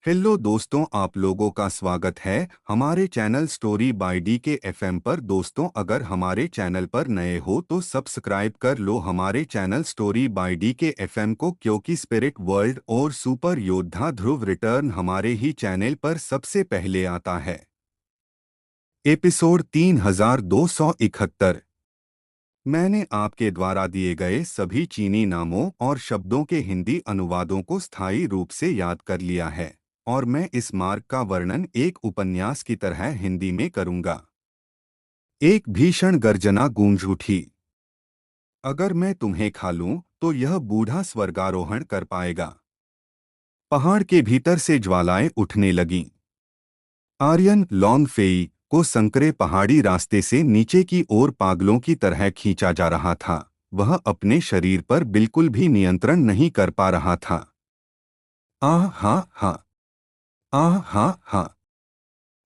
Hello दोस्तों, आप लोगों का स्वागत है हमारे चैनल स्टोरी बाय डी के एफएम पर। दोस्तों, अगर हमारे चैनल पर नए हो तो सब्सक्राइब कर लो हमारे चैनल स्टोरी बाय डी के एफएम को, क्योंकि स्पिरिट वर्ल्ड और सुपर योद्धा ध्रुव रिटर्न हमारे ही चैनल पर सबसे पहले आता है। एपिसोड 3271। मैंने आपके द्वारा दिए गए सभी चीनी नामों और शब्दों के हिंदी अनुवादों को स्थायी रूप से याद कर लिया है और मैं इस मार्ग का वर्णन एक उपन्यास की तरह हिंदी में करूंगा। एक भीषण गर्जना गूंज उठी। अगर मैं तुम्हें खा लूं तो यह बूढ़ा स्वर्गारोहण कर पाएगा। पहाड़ के भीतर से ज्वालाएं उठने लगीं। आर्यन लॉन फेई को संकरे पहाड़ी रास्ते से नीचे की ओर पागलों की तरह खींचा जा रहा था। वह अपने शरीर पर बिल्कुल भी नियंत्रण नहीं कर पा रहा था। आह हा हा, आह हा हा।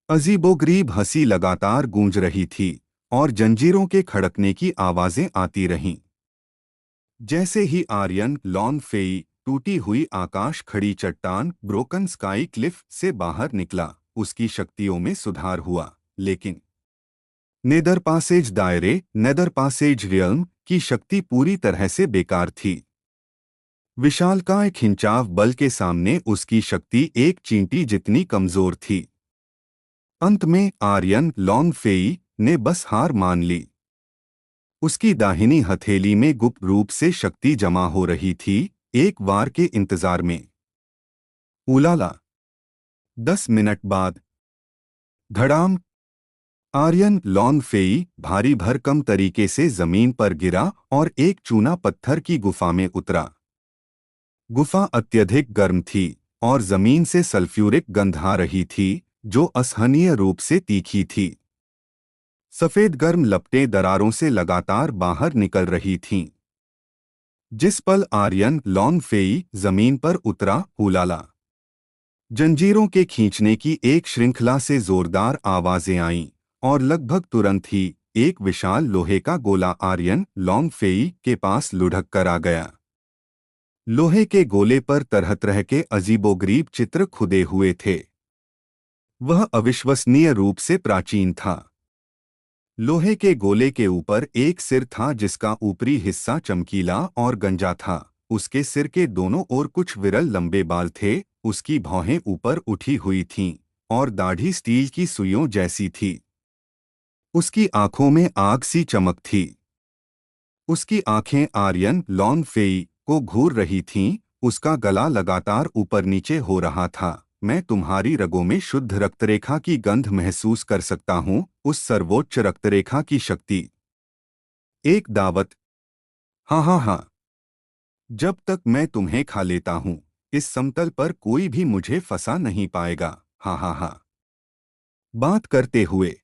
अजीबोगरीब हंसी लगातार गूंज रही थी और जंजीरों के खड़कने की आवाजें आती रहीं। जैसे ही आर्यन लॉन फेई टूटी हुई आकाश खड़ी चट्टान ब्रोकन स्काई क्लिफ से बाहर निकला, उसकी शक्तियों में सुधार हुआ, लेकिन नेदर पासेज दायरे नेदर पासेज रियल्म की शक्ति पूरी तरह से बेकार थी। विशालकाय खिंचाव बल के सामने उसकी शक्ति एक चींटी जितनी कमजोर थी। अंत में आर्यन लॉन फेई ने बस हार मान ली। उसकी दाहिनी हथेली में गुप्त रूप से शक्ति जमा हो रही थी, एक वार के इंतजार में। उलाला। 10 मिनट बाद धड़ाम। आर्यन लॉन फेई भारी भरकम तरीके से जमीन पर गिरा और एक चूना पत्थर की गुफा में उतरा। गुफा अत्यधिक गर्म थी और जमीन से सल्फ्यूरिक गंध आ रही थी, जो असहनीय रूप से तीखी थी। सफेद गर्म लपटें दरारों से लगातार बाहर निकल रही थीं। जिस पल आर्यन लॉन फेई जमीन पर उतरा, हुलाला। जंजीरों के खींचने की एक श्रृंखला से जोरदार आवाजें आईं और लगभग तुरंत ही एक विशाल लोहे का गोला आर्यन लॉन फेई के पास लुढ़क कर आ गया। लोहे के गोले पर तरह तरह के अजीबोगरीब चित्र खुदे हुए थे। वह अविश्वसनीय रूप से प्राचीन था। लोहे के गोले के ऊपर एक सिर था जिसका ऊपरी हिस्सा चमकीला और गंजा था। उसके सिर के दोनों ओर कुछ विरल लंबे बाल थे। उसकी भौहें ऊपर उठी हुई थीं और दाढ़ी स्टील की सुइयों जैसी थी। उसकी आंखों में आग सी चमक थी। उसकी आंखें आर्यन लॉन फेई को घूर रही थीं। उसका गला लगातार ऊपर नीचे हो रहा था। मैं तुम्हारी रगों में शुद्ध रक्तरेखा की गंध महसूस कर सकता हूँ, उस सर्वोच्च रक्तरेखा की शक्ति। एक दावत। हाँ हाँ हाँ। जब तक मैं तुम्हें खा लेता हूँ, इस समतल पर कोई भी मुझे फंसा नहीं पाएगा। हाँ हाँ हाँ। बात करते हुए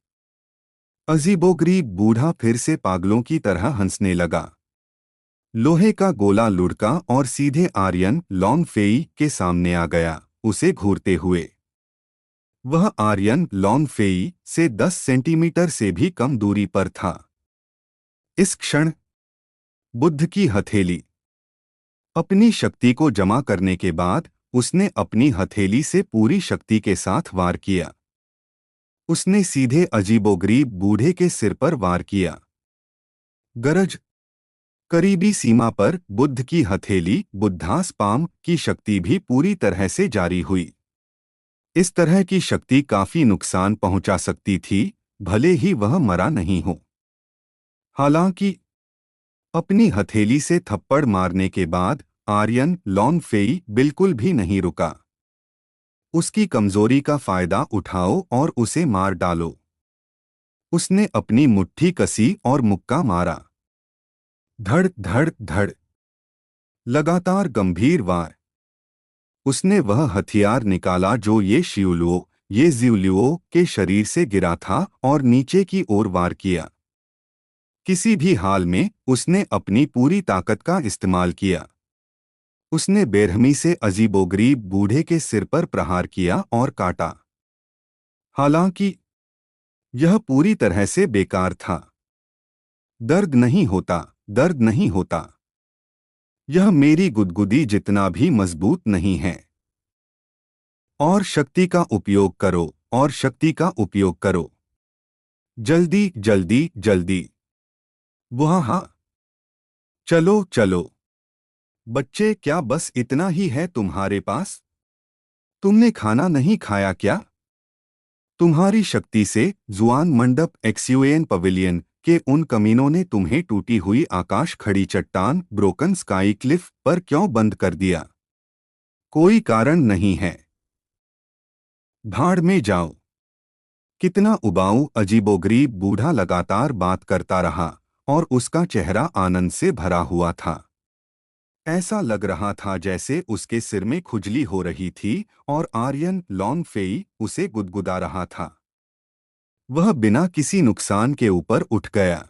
अजीबोगरीब बूढ़ा फिर से पागलों की तरह हंसने लगा। लोहे का गोला लुढ़का और सीधे आर्यन लॉन फेई के सामने आ गया, उसे घूरते हुए। वह आर्यन लॉन फेई से 10 सेंटीमीटर से भी कम दूरी पर था। इस क्षण बुद्ध की हथेली। अपनी शक्ति को जमा करने के बाद उसने अपनी हथेली से पूरी शक्ति के साथ वार किया। उसने सीधे अजीबोगरीब बूढ़े के सिर पर वार किया। गरज। करीबी सीमा पर बुद्ध की हथेली बुद्धास पाम की शक्ति भी पूरी तरह से जारी हुई। इस तरह की शक्ति काफी नुकसान पहुंचा सकती थी, भले ही वह मरा नहीं हो। हालांकि अपनी हथेली से थप्पड़ मारने के बाद आर्यन लॉन फेई बिल्कुल भी नहीं रुका। उसकी कमजोरी का फायदा उठाओ और उसे मार डालो। उसने अपनी मुट्ठी कसी और मुक्का मारा। धड़ धड़ धड़। लगातार गंभीर वार। उसने वह हथियार निकाला जो ये ज्यूलुओ के शरीर से गिरा था और नीचे की ओर वार किया। किसी भी हाल में उसने अपनी पूरी ताकत का इस्तेमाल किया। उसने बेरहमी से अजीबोगरीब बूढ़े के सिर पर प्रहार किया और काटा। हालांकि यह पूरी तरह से बेकार था। दर्द नहीं होता, दर्द नहीं होता। यह मेरी गुदगुदी जितना भी मजबूत नहीं है। और शक्ति का उपयोग करो, और शक्ति का उपयोग करो। जल्दी जल्दी जल्दी। वहाँ हाँ। चलो चलो। बच्चे, क्या बस इतना ही है तुम्हारे पास? तुमने खाना नहीं खाया क्या? तुम्हारी शक्ति से जुआन मंडप एक्सयूएन पवेलियन के उन कमीनों ने तुम्हें टूटी हुई आकाश खड़ी चट्टान ब्रोकन स्काई क्लिफ पर क्यों बंद कर दिया? कोई कारण नहीं है। भाड़ में जाओ। कितना उबाऊ अजीबोगरीब बूढ़ा लगातार बात करता रहा, और उसका चेहरा आनंद से भरा हुआ था। ऐसा लग रहा था जैसे उसके सिर में खुजली हो रही थी और आर्यन लॉन फेई उसे गुदगुदा रहा था। वह बिना किसी नुकसान के ऊपर उठ गया।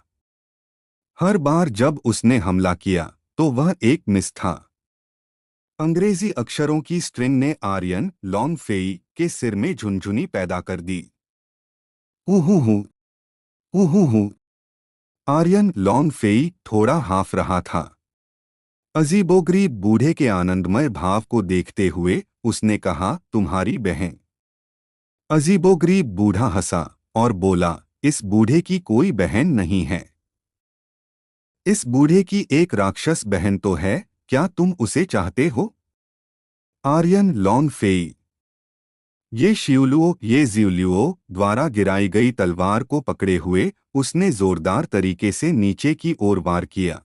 हर बार जब उसने हमला किया तो वह एक मिस था। अंग्रेजी अक्षरों की स्ट्रिंग ने आर्यन लॉन फेई के सिर में झुनझुनी पैदा कर दी। हूँ हूँ। आर्यन लॉन फेई थोड़ा हाफ रहा था। अजीबोगरीब बूढ़े के आनंदमय भाव को देखते हुए उसने कहा, तुम्हारी बहन। अजीबोगरीब बूढ़ा हंसा और बोला, इस बूढ़े की कोई बहन नहीं है। इस बूढ़े की एक राक्षस बहन तो है, क्या तुम उसे चाहते हो? आर्यन लॉन फेई। ये ज्यूलुओ द्वारा गिराई गई तलवार को पकड़े हुए उसने जोरदार तरीके से नीचे की ओर वार किया।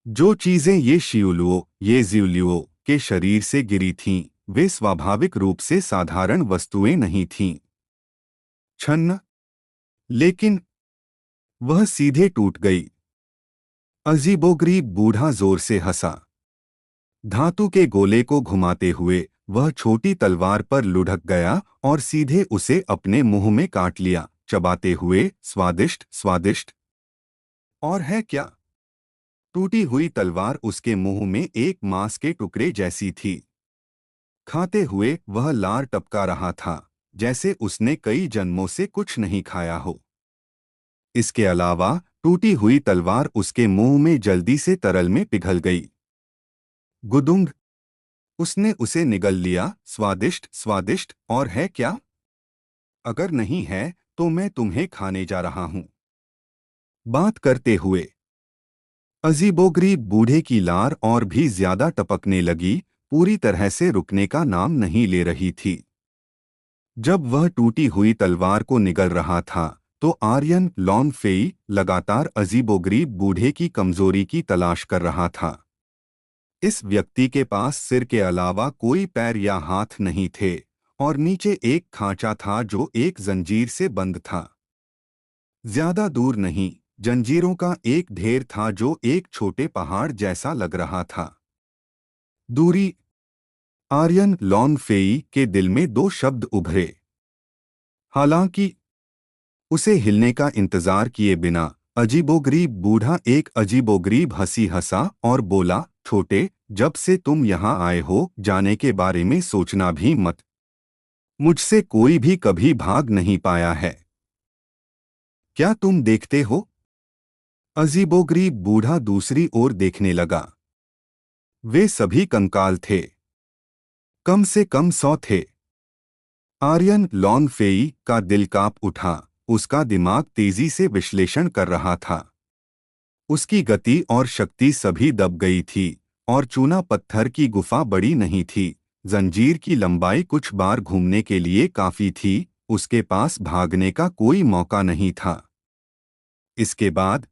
जो चीजें ये ज्यूलुओ के शरीर से गिरी थीं, वे स्वाभाविक रूप से साधारण वस्तुएं नहीं थीं। छन्न। लेकिन वह सीधे टूट गई। अजीबोगरीब बूढ़ा जोर से हंसा। धातु के गोले को घुमाते हुए वह छोटी तलवार पर लुढ़क गया और सीधे उसे अपने मुंह में काट लिया, चबाते हुए, स्वादिष्ट स्वादिष्ट। और है क्या? टूटी हुई तलवार उसके मुंह में एक मांस के टुकड़े जैसी थी। खाते हुए वह लार टपका रहा था, जैसे उसने कई जन्मों से कुछ नहीं खाया हो। इसके अलावा टूटी हुई तलवार उसके मुंह में जल्दी से तरल में पिघल गई। गुदुंग। उसने उसे निगल लिया। स्वादिष्ट स्वादिष्ट। और है क्या? अगर नहीं है तो मैं तुम्हें खाने जा रहा हूं। बात करते हुए अजीबोगरीब बूढ़े की लार और भी ज्यादा टपकने लगी, पूरी तरह से रुकने का नाम नहीं ले रही थी। जब वह टूटी हुई तलवार को निगल रहा था तो आर्यन लॉन फेई लगातार अजीबोगरीब बूढ़े की कमजोरी की तलाश कर रहा था। इस व्यक्ति के पास सिर के अलावा कोई पैर या हाथ नहीं थे, और नीचे एक खांचा था जो एक जंजीर से बंद था। ज्यादा दूर नहीं, जंजीरों का एक ढेर था जो एक छोटे पहाड़ जैसा लग रहा था। दूरी। आर्यन लॉन फेई के दिल में दो शब्द उभरे। हालांकि उसे हिलने का इंतजार किए बिना अजीबोगरीब बूढ़ा एक अजीबोगरीब हंसी हंसा और बोला, छोटे, जब से तुम यहाँ आए हो जाने के बारे में सोचना भी मत। मुझसे कोई भी कभी भाग नहीं पाया है। क्या तुम देखते हो? अजीबोगरीब बूढ़ा दूसरी ओर देखने लगा। वे सभी कंकाल थे। कम से कम 100 थे। आर्यन लॉन फेई का दिल कांप उठा। उसका दिमाग तेजी से विश्लेषण कर रहा था। उसकी गति और शक्ति सभी दब गई थी, और चूना पत्थर की गुफा बड़ी नहीं थी। जंजीर की लंबाई कुछ बार घूमने के लिए काफी थी। उसके पास भागने का कोई मौका नहीं था। इसके बाद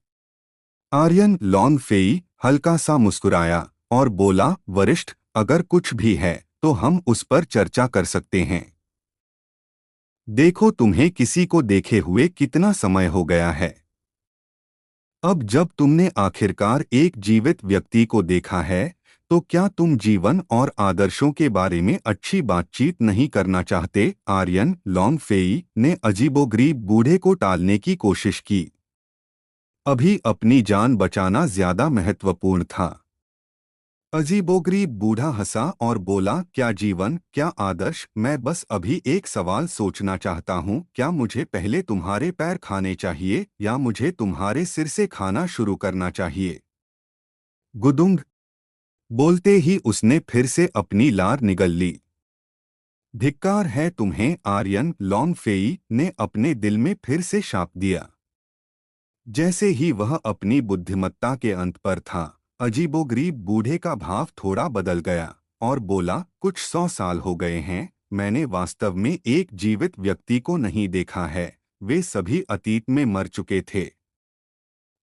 आर्यन लॉन फेई हल्का सा मुस्कुराया और बोला, वरिष्ठ, अगर कुछ भी है तो हम उस पर चर्चा कर सकते हैं। देखो, तुम्हें किसी को देखे हुए कितना समय हो गया है। अब जब तुमने आखिरकार एक जीवित व्यक्ति को देखा है तो क्या तुम जीवन और आदर्शों के बारे में अच्छी बातचीत नहीं करना चाहते? आर्यन लॉन फेई ने अजीबोगरीब बूढ़े को टालने की कोशिश की। अभी अपनी जान बचाना ज्यादा महत्वपूर्ण था। अजीबोगरीब बूढ़ा हंसा और बोला, क्या जीवन, क्या आदर्श? मैं बस अभी एक सवाल सोचना चाहता हूँ, क्या मुझे पहले तुम्हारे पैर खाने चाहिए या मुझे तुम्हारे सिर से खाना शुरू करना चाहिए? गुदुंग। बोलते ही उसने फिर से अपनी लार निगल ली। धिक्कार है तुम्हें, आर्यन लॉन फेई ने अपने दिल में फिर से शाप दिया। जैसे ही वह अपनी बुद्धिमत्ता के अंत पर था, अजीबोगरीब बूढ़े का भाव थोड़ा बदल गया और बोला, कुछ 100 साल हो गए हैं, मैंने वास्तव में एक जीवित व्यक्ति को नहीं देखा है। वे सभी अतीत में मर चुके थे।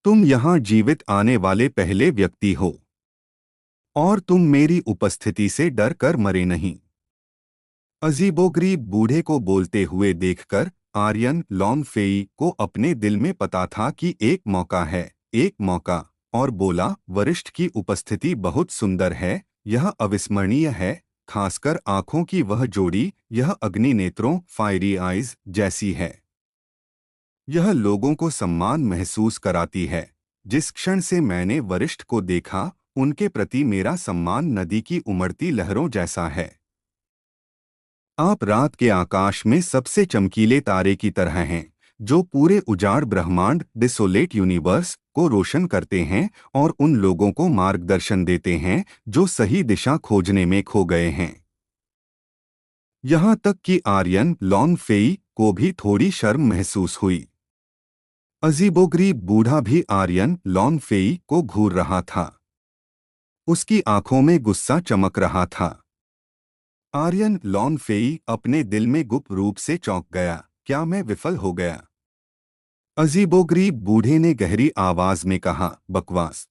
तुम यहाँ जीवित आने वाले पहले व्यक्ति हो, और तुम मेरी उपस्थिति से डर कर मरे नहीं। अजीबोगरीब बूढ़े को बोलते हुए देखकर आर्यन लॉन फेई को अपने दिल में पता था कि एक मौका है, एक मौका, और बोला, वरिष्ठ की उपस्थिति बहुत सुंदर है, यह अविस्मरणीय है, खासकर आंखों की वह जोड़ी, यह अग्नि नेत्रों फायरी आइज जैसी है। यह लोगों को सम्मान महसूस कराती है। जिस क्षण से मैंने वरिष्ठ को देखा, उनके प्रति मेरा सम्मान नदी की उमड़ती लहरों जैसा है। आप रात के आकाश में सबसे चमकीले तारे की तरह हैं, जो पूरे उजाड़ ब्रह्मांड डिसोलेट यूनिवर्स को रोशन करते हैं और उन लोगों को मार्गदर्शन देते हैं जो सही दिशा खोजने में खो गए हैं। यहाँ तक कि आर्यन लॉन फेई को भी थोड़ी शर्म महसूस हुई। अजीबोगरीब बूढ़ा भी आर्यन लॉन फेई को घूर रहा था। उसकी आंखों में गुस्सा चमक रहा था। आर्यन लॉन फेई अपने दिल में गुप्त रूप से चौंक गया। क्या मैं विफल हो गया? अजीबोगरीब बूढ़े ने गहरी आवाज में कहा, बकवास।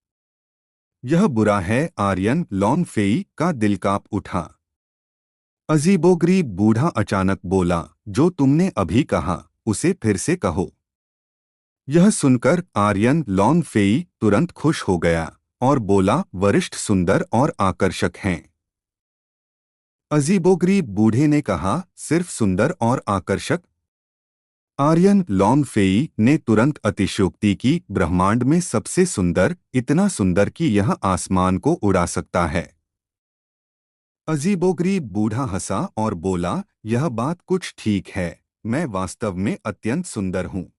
यह बुरा है। आर्यन लॉन फेई का दिल कांप उठा। अजीबोगरीब बूढ़ा अचानक बोला, जो तुमने अभी कहा उसे फिर से कहो। यह सुनकर आर्यन लॉन फेई तुरंत खुश हो गया और बोला, वरिष्ठ सुंदर और आकर्षक हैं। अजीबोगरीब बूढ़े ने कहा, सिर्फ सुंदर और आकर्षक? आर्यन लॉन फेई ने तुरंत अतिशयोक्ति की, ब्रह्मांड में सबसे सुंदर, इतना सुंदर कि यह आसमान को उड़ा सकता है। अजीबोगरीब बूढ़ा हंसा और बोला, यह बात कुछ ठीक है, मैं वास्तव में अत्यंत सुंदर हूँ।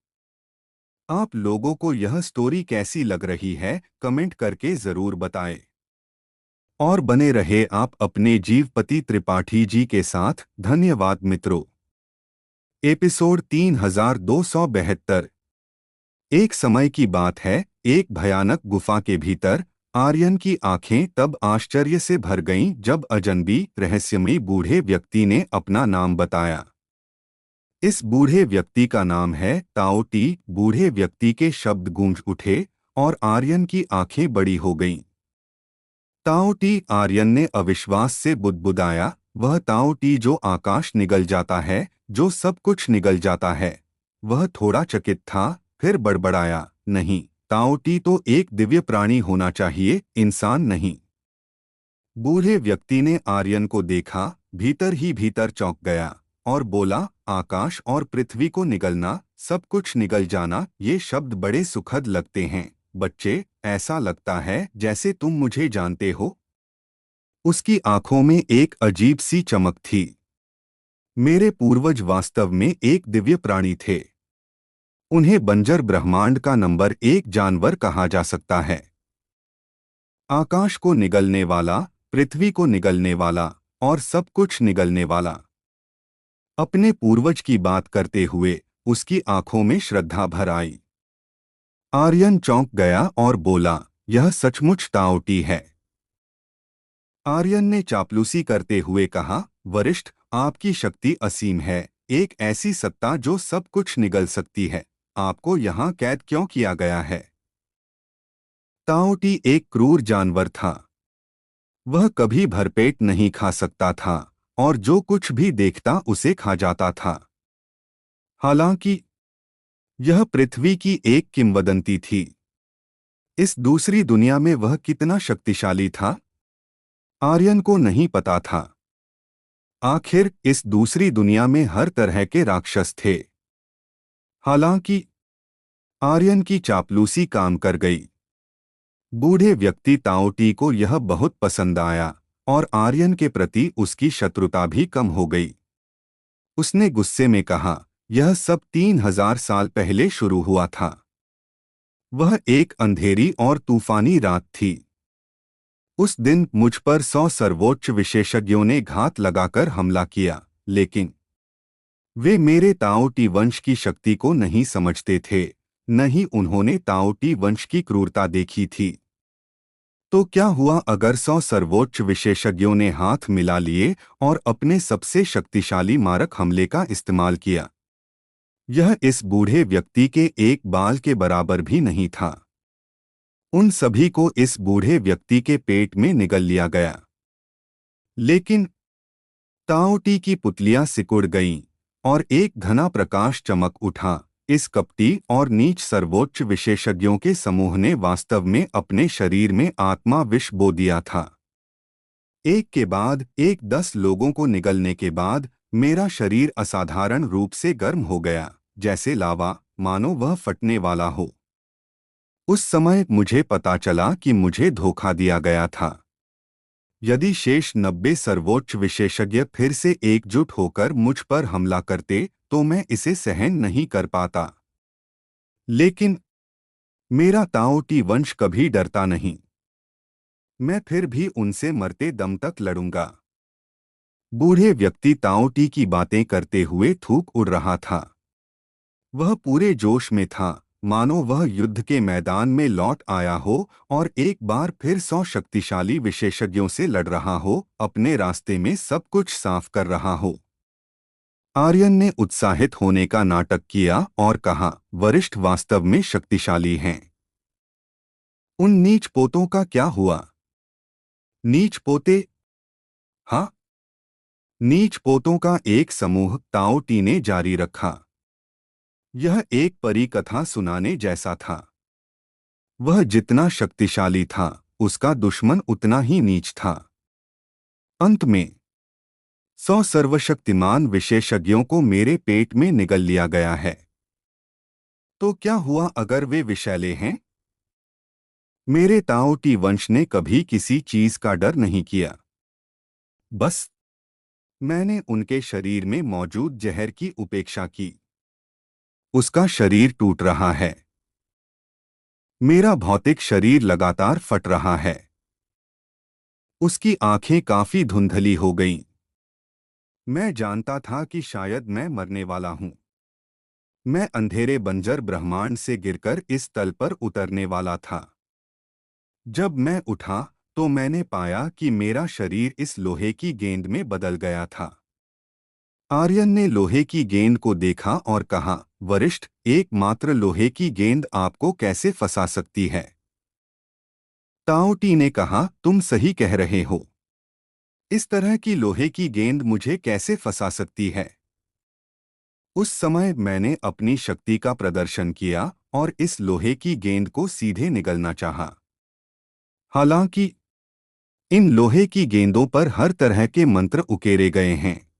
आप लोगों को यह स्टोरी कैसी लग रही है, कमेंट करके जरूर बताएं। और बने रहे आप अपने जीवपति त्रिपाठी जी के साथ। धन्यवाद मित्रों। एपिसोड 3272। एक समय की बात है, एक भयानक गुफा के भीतर आर्यन की आंखें तब आश्चर्य से भर गईं जब अजनबी रहस्यमयी बूढ़े व्यक्ति ने अपना नाम बताया। इस बूढ़े व्यक्ति का नाम है ताओ टी। बूढ़े व्यक्ति के शब्द गूंज उठे और आर्यन की आंखें बड़ी हो गईं। ताओ टी, आर्यन ने अविश्वास से बुदबुदाया, वह ताओ टी जो आकाश निगल जाता है, जो सब कुछ निगल जाता है। वह थोड़ा चकित था, फिर बड़बड़ाया, नहीं, ताओ टी तो एक दिव्य प्राणी होना चाहिए, इंसान नहीं। बूढ़े व्यक्ति ने आर्यन को देखा, भीतर ही भीतर चौंक गया और बोला, आकाश और पृथ्वी को निगलना, सब कुछ निगल जाना, ये शब्द बड़े सुखद लगते हैं बच्चे। ऐसा लगता है जैसे तुम मुझे जानते हो। उसकी आंखों में एक अजीब सी चमक थी। मेरे पूर्वज वास्तव में एक दिव्य प्राणी थे। उन्हें बंजर ब्रह्मांड का नंबर 1 जानवर कहा जा सकता है। आकाश को निगलने वाला, पृथ्वी को निगलने वाला और सब कुछ निगलने वाला। अपने पूर्वज की बात करते हुए उसकी आंखों में श्रद्धा भर आई। आर्यन चौंक गया और बोला, यह सचमुच ताओ टी है। आर्यन ने चापलूसी करते हुए कहा, वरिष्ठ, आपकी शक्ति असीम है, एक ऐसी सत्ता जो सब कुछ निगल सकती है। आपको यहाँ कैद क्यों किया गया है? ताओ टी एक क्रूर जानवर था। वह कभी भरपेट नहीं खा सकता था और जो कुछ भी देखता उसे खा जाता था। हालांकि यह पृथ्वी की एक किंवदंती थी। इस दूसरी दुनिया में वह कितना शक्तिशाली था, आर्यन को नहीं पता था। आखिर इस दूसरी दुनिया में हर तरह के राक्षस थे। हालांकि आर्यन की चापलूसी काम कर गई। बूढ़े व्यक्ति ताओ टी को यह बहुत पसंद आया और आर्यन के प्रति उसकी शत्रुता भी कम हो गई। उसने गुस्से में कहा, यह सब 3000 साल पहले शुरू हुआ था। वह एक अंधेरी और तूफानी रात थी। उस दिन मुझ पर 100 सर्वोच्च विशेषज्ञों ने घात लगाकर हमला किया, लेकिन वे मेरे ताओटी वंश की शक्ति को नहीं समझते थे, न ही उन्होंने ताओटी वंश की क्रूरता देखी थी। तो क्या हुआ अगर 100 सर्वोच्च विशेषज्ञों ने हाथ मिला लिए और अपने सबसे शक्तिशाली मारक हमले का इस्तेमाल किया? यह इस बूढ़े व्यक्ति के एक बाल के बराबर भी नहीं था। उन सभी को इस बूढ़े व्यक्ति के पेट में निगल लिया गया। लेकिन ताओटी की पुतलियां सिकुड़ गईं और एक घना प्रकाश चमक उठा। इस कपटी और नीच सर्वोच्च विशेषज्ञों के समूह ने वास्तव में अपने शरीर में आत्मा विष बो दिया था। एक के बाद एक 10 लोगों को निगलने के बाद मेरा शरीर असाधारण रूप से गर्म हो गया, जैसे लावा, मानो वह फटने वाला हो। उस समय मुझे पता चला कि मुझे धोखा दिया गया था। यदि शेष 90 सर्वोच्च विशेषज्ञ फिर से एकजुट होकर मुझ पर हमला करते तो मैं इसे सहन नहीं कर पाता। लेकिन मेरा ताओटी वंश कभी डरता नहीं। मैं फिर भी उनसे मरते दम तक लड़ूंगा। बूढ़े व्यक्ति ताओटी की बातें करते हुए थूक उड़ रहा था। वह पूरे जोश में था, मानो वह युद्ध के मैदान में लौट आया हो और एक बार फिर 100 शक्तिशाली विशेषज्ञों से लड़ रहा हो, अपने रास्ते में सब कुछ साफ कर रहा हो। आर्यन ने उत्साहित होने का नाटक किया और कहा, वरिष्ठ वास्तव में शक्तिशाली हैं। उन नीच पोतों का क्या हुआ? नीच पोते? हाँ, नीच पोतों का एक समूह, ताओटी ने जारी रखा। यह एक परी कथा सुनाने जैसा था। वह जितना शक्तिशाली था, उसका दुश्मन उतना ही नीच था। अंत में 100 सर्वशक्तिमान विशेषज्ञों को मेरे पेट में निगल लिया गया है। तो क्या हुआ अगर वे विषैले हैं? मेरे ताओटी वंश ने कभी किसी चीज का डर नहीं किया। बस मैंने उनके शरीर में मौजूद जहर की उपेक्षा की। उसका शरीर टूट रहा है। मेरा भौतिक शरीर लगातार फट रहा है। उसकी आंखें काफी धुंधली हो गईं। मैं जानता था कि शायद मैं मरने वाला हूं। मैं अंधेरे बंजर ब्रह्मांड से गिरकर इस तल पर उतरने वाला था। जब मैं उठा तो मैंने पाया कि मेरा शरीर इस लोहे की गेंद में बदल गया था। आर्यन ने लोहे की गेंद को देखा और कहा, वरिष्ठ, एकमात्र लोहे की गेंद आपको कैसे फंसा सकती है? ताओटी ने कहा, तुम सही कह रहे हो। इस तरह की लोहे की गेंद मुझे कैसे फंसा सकती है? उस समय मैंने अपनी शक्ति का प्रदर्शन किया और इस लोहे की गेंद को सीधे निगलना चाहा। हालांकि इन लोहे की गेंदों पर हर तरह के मंत्र उकेरे गए हैं।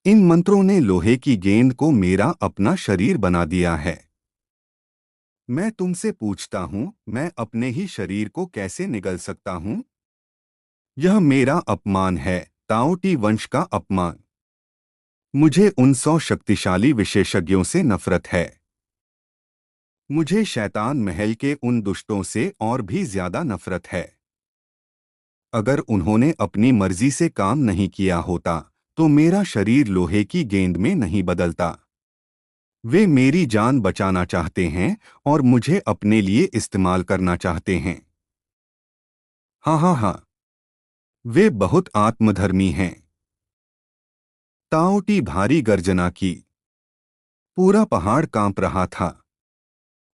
इन मंत्रों ने लोहे की गेंद को मेरा अपना शरीर बना दिया है। मैं तुमसे पूछता हूं, मैं अपने ही शरीर को कैसे निगल सकता हूं? यह मेरा अपमान है, ताओटी वंश का अपमान। मुझे उन 100 शक्तिशाली विशेषज्ञों से नफरत है। मुझे शैतान महल के उन दुष्टों से और भी ज्यादा नफरत है। अगर उन्होंने अपनी मर्जी से काम नहीं किया होता तो मेरा शरीर लोहे की गेंद में नहीं बदलता। वे मेरी जान बचाना चाहते हैं और मुझे अपने लिए इस्तेमाल करना चाहते हैं। हाँ हाँ हाँ, वे बहुत आत्मधर्मी हैं। ताओटी भारी गर्जना की। पूरा पहाड़ कांप रहा था।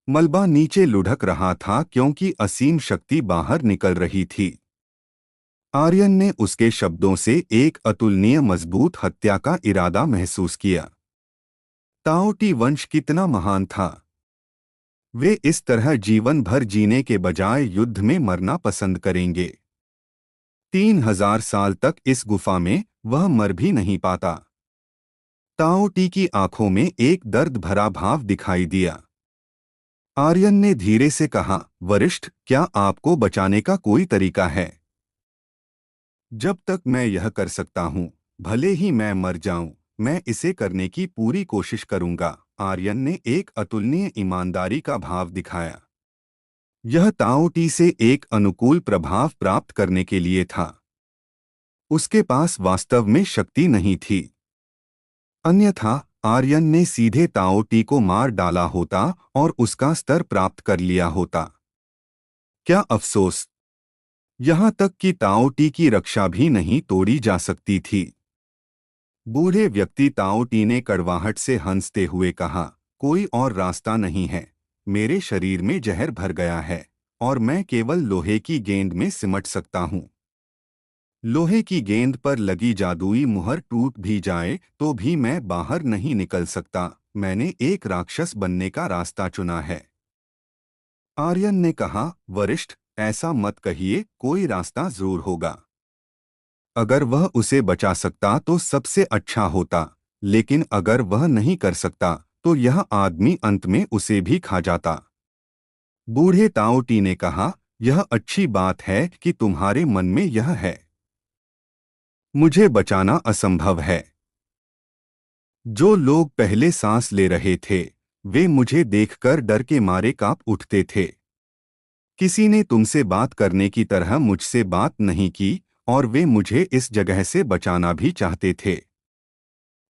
मलबा नीचे लुढ़क रहा था क्योंकि असीम शक्ति बाहर निकल रही थी। आर्यन ने उसके शब्दों से एक अतुलनीय मजबूत हत्या का इरादा महसूस किया। ताओटी वंश कितना महान था। वे इस तरह जीवन भर जीने के बजाय युद्ध में मरना पसंद करेंगे। 3000 साल तक इस गुफा में वह मर भी नहीं पाता। ताओटी की आंखों में एक दर्द भरा भाव दिखाई दिया। आर्यन ने धीरे से कहा, वरिष्ठ, क्या आपको बचाने का कोई तरीका है? जब तक मैं यह कर सकता हूं, भले ही मैं मर जाऊं, मैं इसे करने की पूरी कोशिश करूंगा। आर्यन ने एक अतुलनीय ईमानदारी का भाव दिखाया। यह ताओटी से एक अनुकूल प्रभाव प्राप्त करने के लिए था। उसके पास वास्तव में शक्ति नहीं थी। अन्यथा आर्यन ने सीधे ताओ टी को मार डाला होता और उसका स्तर प्राप्त कर लिया होता। क्या अफसोस! यहाँ तक कि ताओ टी की रक्षा भी नहीं तोड़ी जा सकती थी। बूढ़े व्यक्ति ताओ टी ने कड़वाहट से हंसते हुए कहा, कोई और रास्ता नहीं है। मेरे शरीर में जहर भर गया है और मैं केवल लोहे की गेंद में सिमट सकता हूँ। लोहे की गेंद पर लगी जादुई मुहर टूट भी जाए तो भी मैं बाहर नहीं निकल सकता। मैंने एक राक्षस बनने का रास्ता चुना है। आर्यन ने कहा, वरिष्ठ, ऐसा मत कहिए, कोई रास्ता जरूर होगा। अगर वह उसे बचा सकता तो सबसे अच्छा होता, लेकिन अगर वह नहीं कर सकता तो यह आदमी अंत में उसे भी खा जाता। बूढ़े ताओ टी ने कहा, यह अच्छी बात है कि तुम्हारे मन में यह है। मुझे बचाना असंभव है। जो लोग पहले सांस ले रहे थे वे मुझे देखकर डर के मारे कांप उठते थे। किसी ने तुमसे बात करने की तरह मुझसे बात नहीं की और वे मुझे इस जगह से बचाना भी चाहते थे।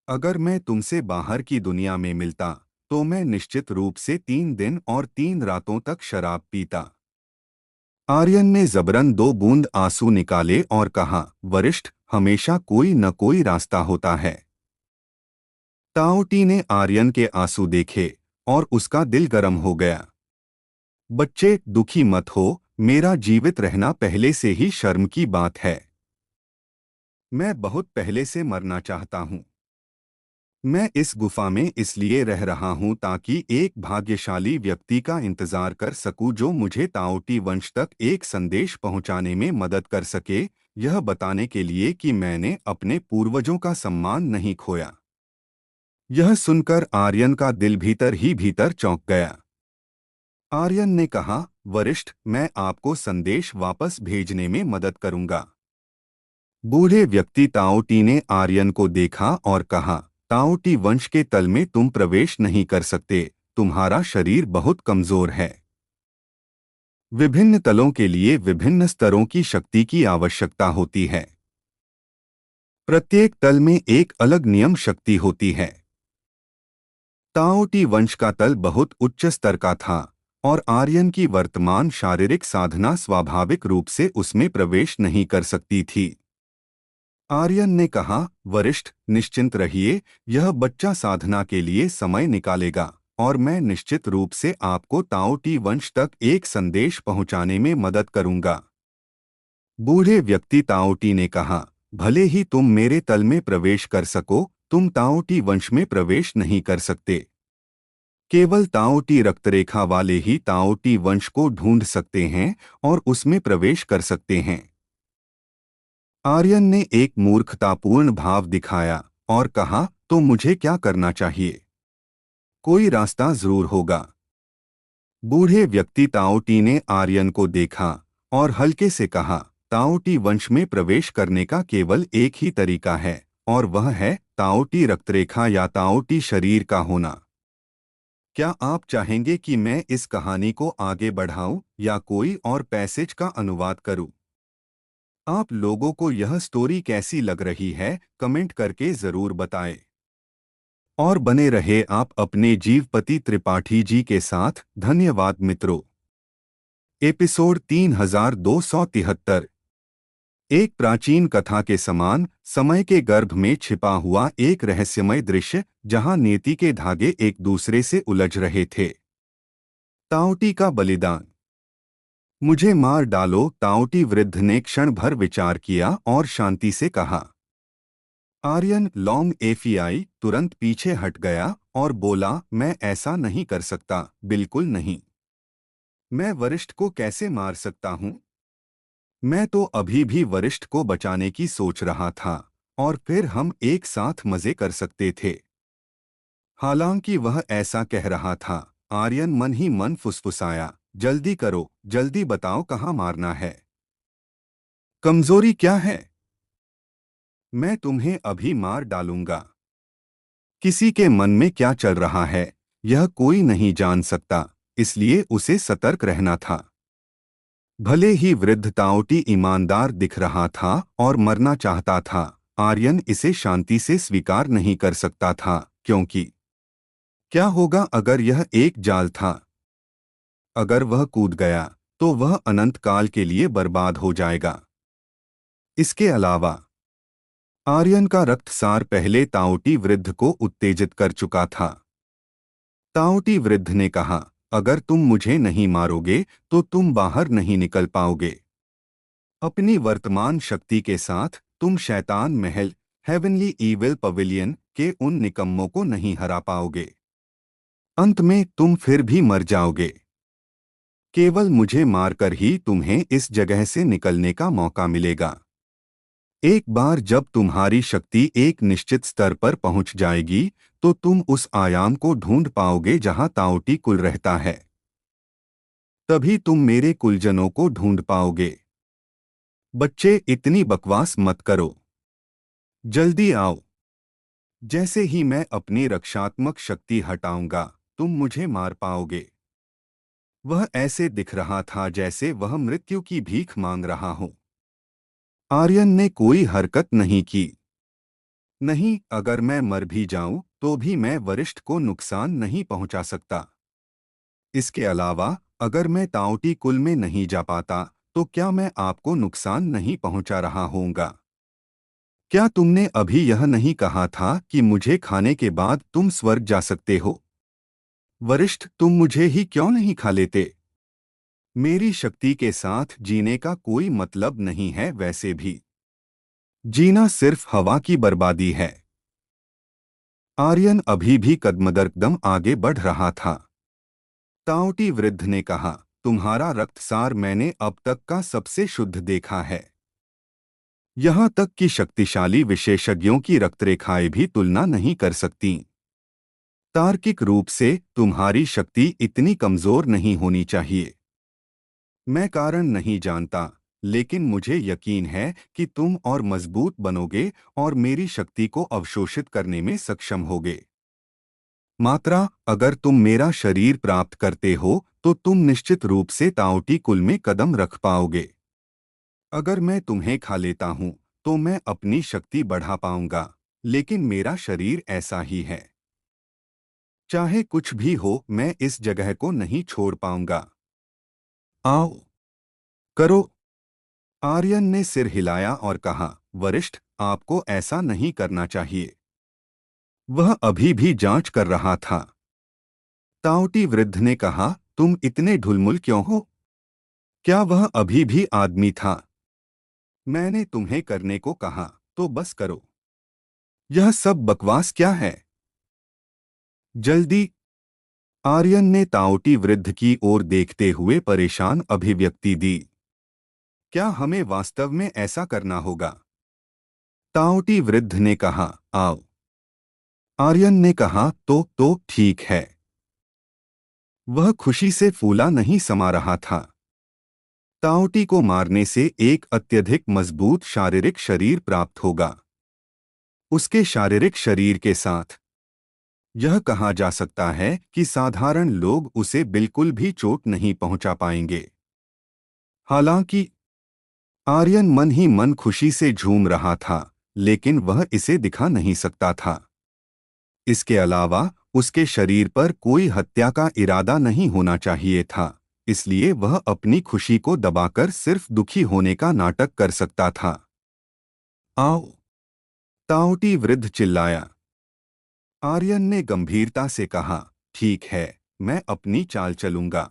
अगर मैं तुमसे बाहर की दुनिया में मिलता तो मैं निश्चित रूप से 3 दिन और 3 रातों तक शराब पीता। आर्यन ने जबरन 2 बूंद आंसू निकाले और कहा, वरिष्ठ, हमेशा कोई न कोई रास्ता होता है। ताओ टी ने आर्यन के आंसू देखे और उसका दिल गर्म हो गया। बच्चे, दुखी मत हो, मेरा जीवित रहना पहले से ही शर्म की बात है। मैं बहुत पहले से मरना चाहता हूँ। मैं इस गुफा में इसलिए रह रहा हूँ ताकि एक भाग्यशाली व्यक्ति का इंतजार कर सकूं जो मुझे ताओटी वंश तक एक संदेश पहुँचाने में मदद कर सके, यह बताने के लिए कि मैंने अपने पूर्वजों का सम्मान नहीं खोया। यह सुनकर आर्यन का दिल भीतर ही भीतर चौंक गया। आर्यन ने कहा, वरिष्ठ, मैं आपको संदेश वापस भेजने में मदद करूंगा। बूढ़े व्यक्ति ताओटी ने आर्यन को देखा और कहा, ताओटी वंश के तल में तुम प्रवेश नहीं कर सकते, तुम्हारा शरीर बहुत कमजोर है। विभिन्न तलों के लिए विभिन्न स्तरों की शक्ति की आवश्यकता होती है। प्रत्येक तल में एक अलग नियम शक्ति होती है। ताओटी वंश का तल बहुत उच्च स्तर का था और आर्यन की वर्तमान शारीरिक साधना स्वाभाविक रूप से उसमें प्रवेश नहीं कर सकती थी। आर्यन ने कहा, वरिष्ठ, निश्चिंत रहिए, यह बच्चा साधना के लिए समय निकालेगा और मैं निश्चित रूप से आपको ताओटी वंश तक एक संदेश पहुंचाने में मदद करूंगा। बूढ़े व्यक्ति ताओटी ने कहा, भले ही तुम मेरे तल में प्रवेश कर सको, तुम ताओटी वंश में प्रवेश नहीं कर सकते। केवल ताओटी रक्तरेखा वाले ही ताओटी वंश को ढूंढ सकते हैं और उसमें प्रवेश कर सकते हैं। आर्यन ने एक मूर्खतापूर्ण भाव दिखाया और कहा, तो मुझे क्या करना चाहिए? कोई रास्ता जरूर होगा। बूढ़े व्यक्ति ताओटी ने आर्यन को देखा और हल्के से कहा, ताओटी वंश में प्रवेश करने का केवल एक ही तरीका है और वह है ताओटी रक्तरेखा या ताओटी शरीर का होना। क्या आप चाहेंगे कि मैं इस कहानी को आगे बढ़ाऊं या कोई और पैसेज का अनुवाद करूं? आप लोगों को यह स्टोरी कैसी लग रही है, कमेंट करके जरूर बताएं। और बने रहे आप अपने जीवपति त्रिपाठी जी के साथ। धन्यवाद मित्रों। एपिसोड 3273। एक प्राचीन कथा के समान समय के गर्भ में छिपा हुआ एक रहस्यमय दृश्य जहां नियति के धागे एक दूसरे से उलझ रहे थे। ताओटी का बलिदान। मुझे मार डालो, ताओटी वृद्ध ने क्षण भर विचार किया और शांति से कहा। आर्यन लॉन्ग एफीआई तुरंत पीछे हट गया और बोला, मैं ऐसा नहीं कर सकता, बिल्कुल नहीं। मैं वरिष्ठ को कैसे मार सकता हूँ? मैं तो अभी भी वरिष्ठ को बचाने की सोच रहा था और फिर हम एक साथ मजे कर सकते थे। हालांकि वह ऐसा कह रहा था, आर्यन मन ही मन फुसफुसाया, जल्दी करो, जल्दी बताओ कहाँ मारना है। कमजोरी क्या है? मैं तुम्हें अभी मार डालूंगा। किसी के मन में क्या चल रहा है यह कोई नहीं जान सकता, इसलिए उसे सतर्क रहना था। भले ही वृद्ध ताओटी ईमानदार दिख रहा था और मरना चाहता था, आर्यन इसे शांति से स्वीकार नहीं कर सकता था, क्योंकि क्या होगा अगर यह एक जाल था? अगर वह कूद गया तो वह अनंत काल के लिए बर्बाद हो जाएगा। इसके अलावा आर्यन का रक्तसार पहले ताओटी वृद्ध को उत्तेजित कर चुका था। ताओटी वृद्ध ने कहा, अगर तुम मुझे नहीं मारोगे तो तुम बाहर नहीं निकल पाओगे। अपनी वर्तमान शक्ति के साथ तुम शैतान महल हेवनली ईविल पवेलियन के उन निकम्मों को नहीं हरा पाओगे। अंत में तुम फिर भी मर जाओगे। केवल मुझे मारकर ही तुम्हें इस जगह से निकलने का मौका मिलेगा। एक बार जब तुम्हारी शक्ति एक निश्चित स्तर पर पहुंच जाएगी तो तुम उस आयाम को ढूंढ पाओगे जहां ताओटी कुल रहता है। तभी तुम मेरे कुलजनों को ढूंढ पाओगे। बच्चे, इतनी बकवास मत करो। जल्दी आओ। जैसे ही मैं अपनी रक्षात्मक शक्ति हटाऊंगा तुम मुझे मार पाओगे। वह ऐसे दिख रहा था जैसे वह मृत्यु की भीख मांग रहा हो। आर्यन ने कोई हरकत नहीं की। नहीं, अगर मैं मर भी जाऊं तो भी मैं वरिष्ठ को नुकसान नहीं पहुंचा सकता। इसके अलावा अगर मैं ताओटी कुल में नहीं जा पाता तो क्या मैं आपको नुकसान नहीं पहुंचा रहा होऊंगा? क्या तुमने अभी यह नहीं कहा था कि मुझे खाने के बाद तुम स्वर्ग जा सकते हो? वरिष्ठ, तुम मुझे ही क्यों नहीं खा लेते? मेरी शक्ति के साथ जीने का कोई मतलब नहीं है। वैसे भी जीना सिर्फ हवा की बर्बादी है। आर्यन अभी भी कदम आगे बढ़ रहा था। ताओटी वृद्ध ने कहा, तुम्हारा रक्तसार मैंने अब तक का सबसे शुद्ध देखा है। यहाँ तक कि शक्तिशाली विशेषज्ञों की रक्तरेखाएं भी तुलना नहीं कर सकती। तार्किक रूप से तुम्हारी शक्ति इतनी कमजोर नहीं होनी चाहिए। मैं कारण नहीं जानता, लेकिन मुझे यकीन है कि तुम और मजबूत बनोगे और मेरी शक्ति को अवशोषित करने में सक्षम होगे। मात्रा, अगर तुम मेरा शरीर प्राप्त करते हो तो तुम निश्चित रूप से ताओटी कुल में कदम रख पाओगे। अगर मैं तुम्हें खा लेता हूं तो मैं अपनी शक्ति बढ़ा पाऊंगा, लेकिन मेरा शरीर ऐसा ही है। चाहे कुछ भी हो, मैं इस जगह को नहीं छोड़ पाऊंगा। आओ, करो। आर्यन ने सिर हिलाया और कहा, वरिष्ठ, आपको ऐसा नहीं करना चाहिए। वह अभी भी जांच कर रहा था। ताओटी वृद्ध ने कहा, तुम इतने ढुलमुल क्यों हो? क्या वह अभी भी आदमी था? मैंने तुम्हें करने को कहा तो बस करो। यह सब बकवास क्या है? जल्दी। आर्यन ने ताओटी वृद्ध की ओर देखते हुए परेशान अभिव्यक्ति दी। क्या हमें वास्तव में ऐसा करना होगा? ताओटी वृद्ध ने कहा, आओ। आर्यन ने कहा, तो ठीक है। वह खुशी से फूला नहीं समा रहा था। ताओटी को मारने से एक अत्यधिक मजबूत शारीरिक शरीर प्राप्त होगा। उसके शारीरिक शरीर के साथ यह कहा जा सकता है कि साधारण लोग उसे बिल्कुल भी चोट नहीं पहुंचा पाएंगे। हालांकि आर्यन मन ही मन खुशी से झूम रहा था, लेकिन वह इसे दिखा नहीं सकता था। इसके अलावा उसके शरीर पर कोई हत्या का इरादा नहीं होना चाहिए था, इसलिए वह अपनी खुशी को दबाकर सिर्फ दुखी होने का नाटक कर सकता था। आओ, ताओटी वृद्ध चिल्लाया। आर्यन ने गंभीरता से कहा, ठीक है, मैं अपनी चाल चलूंगा।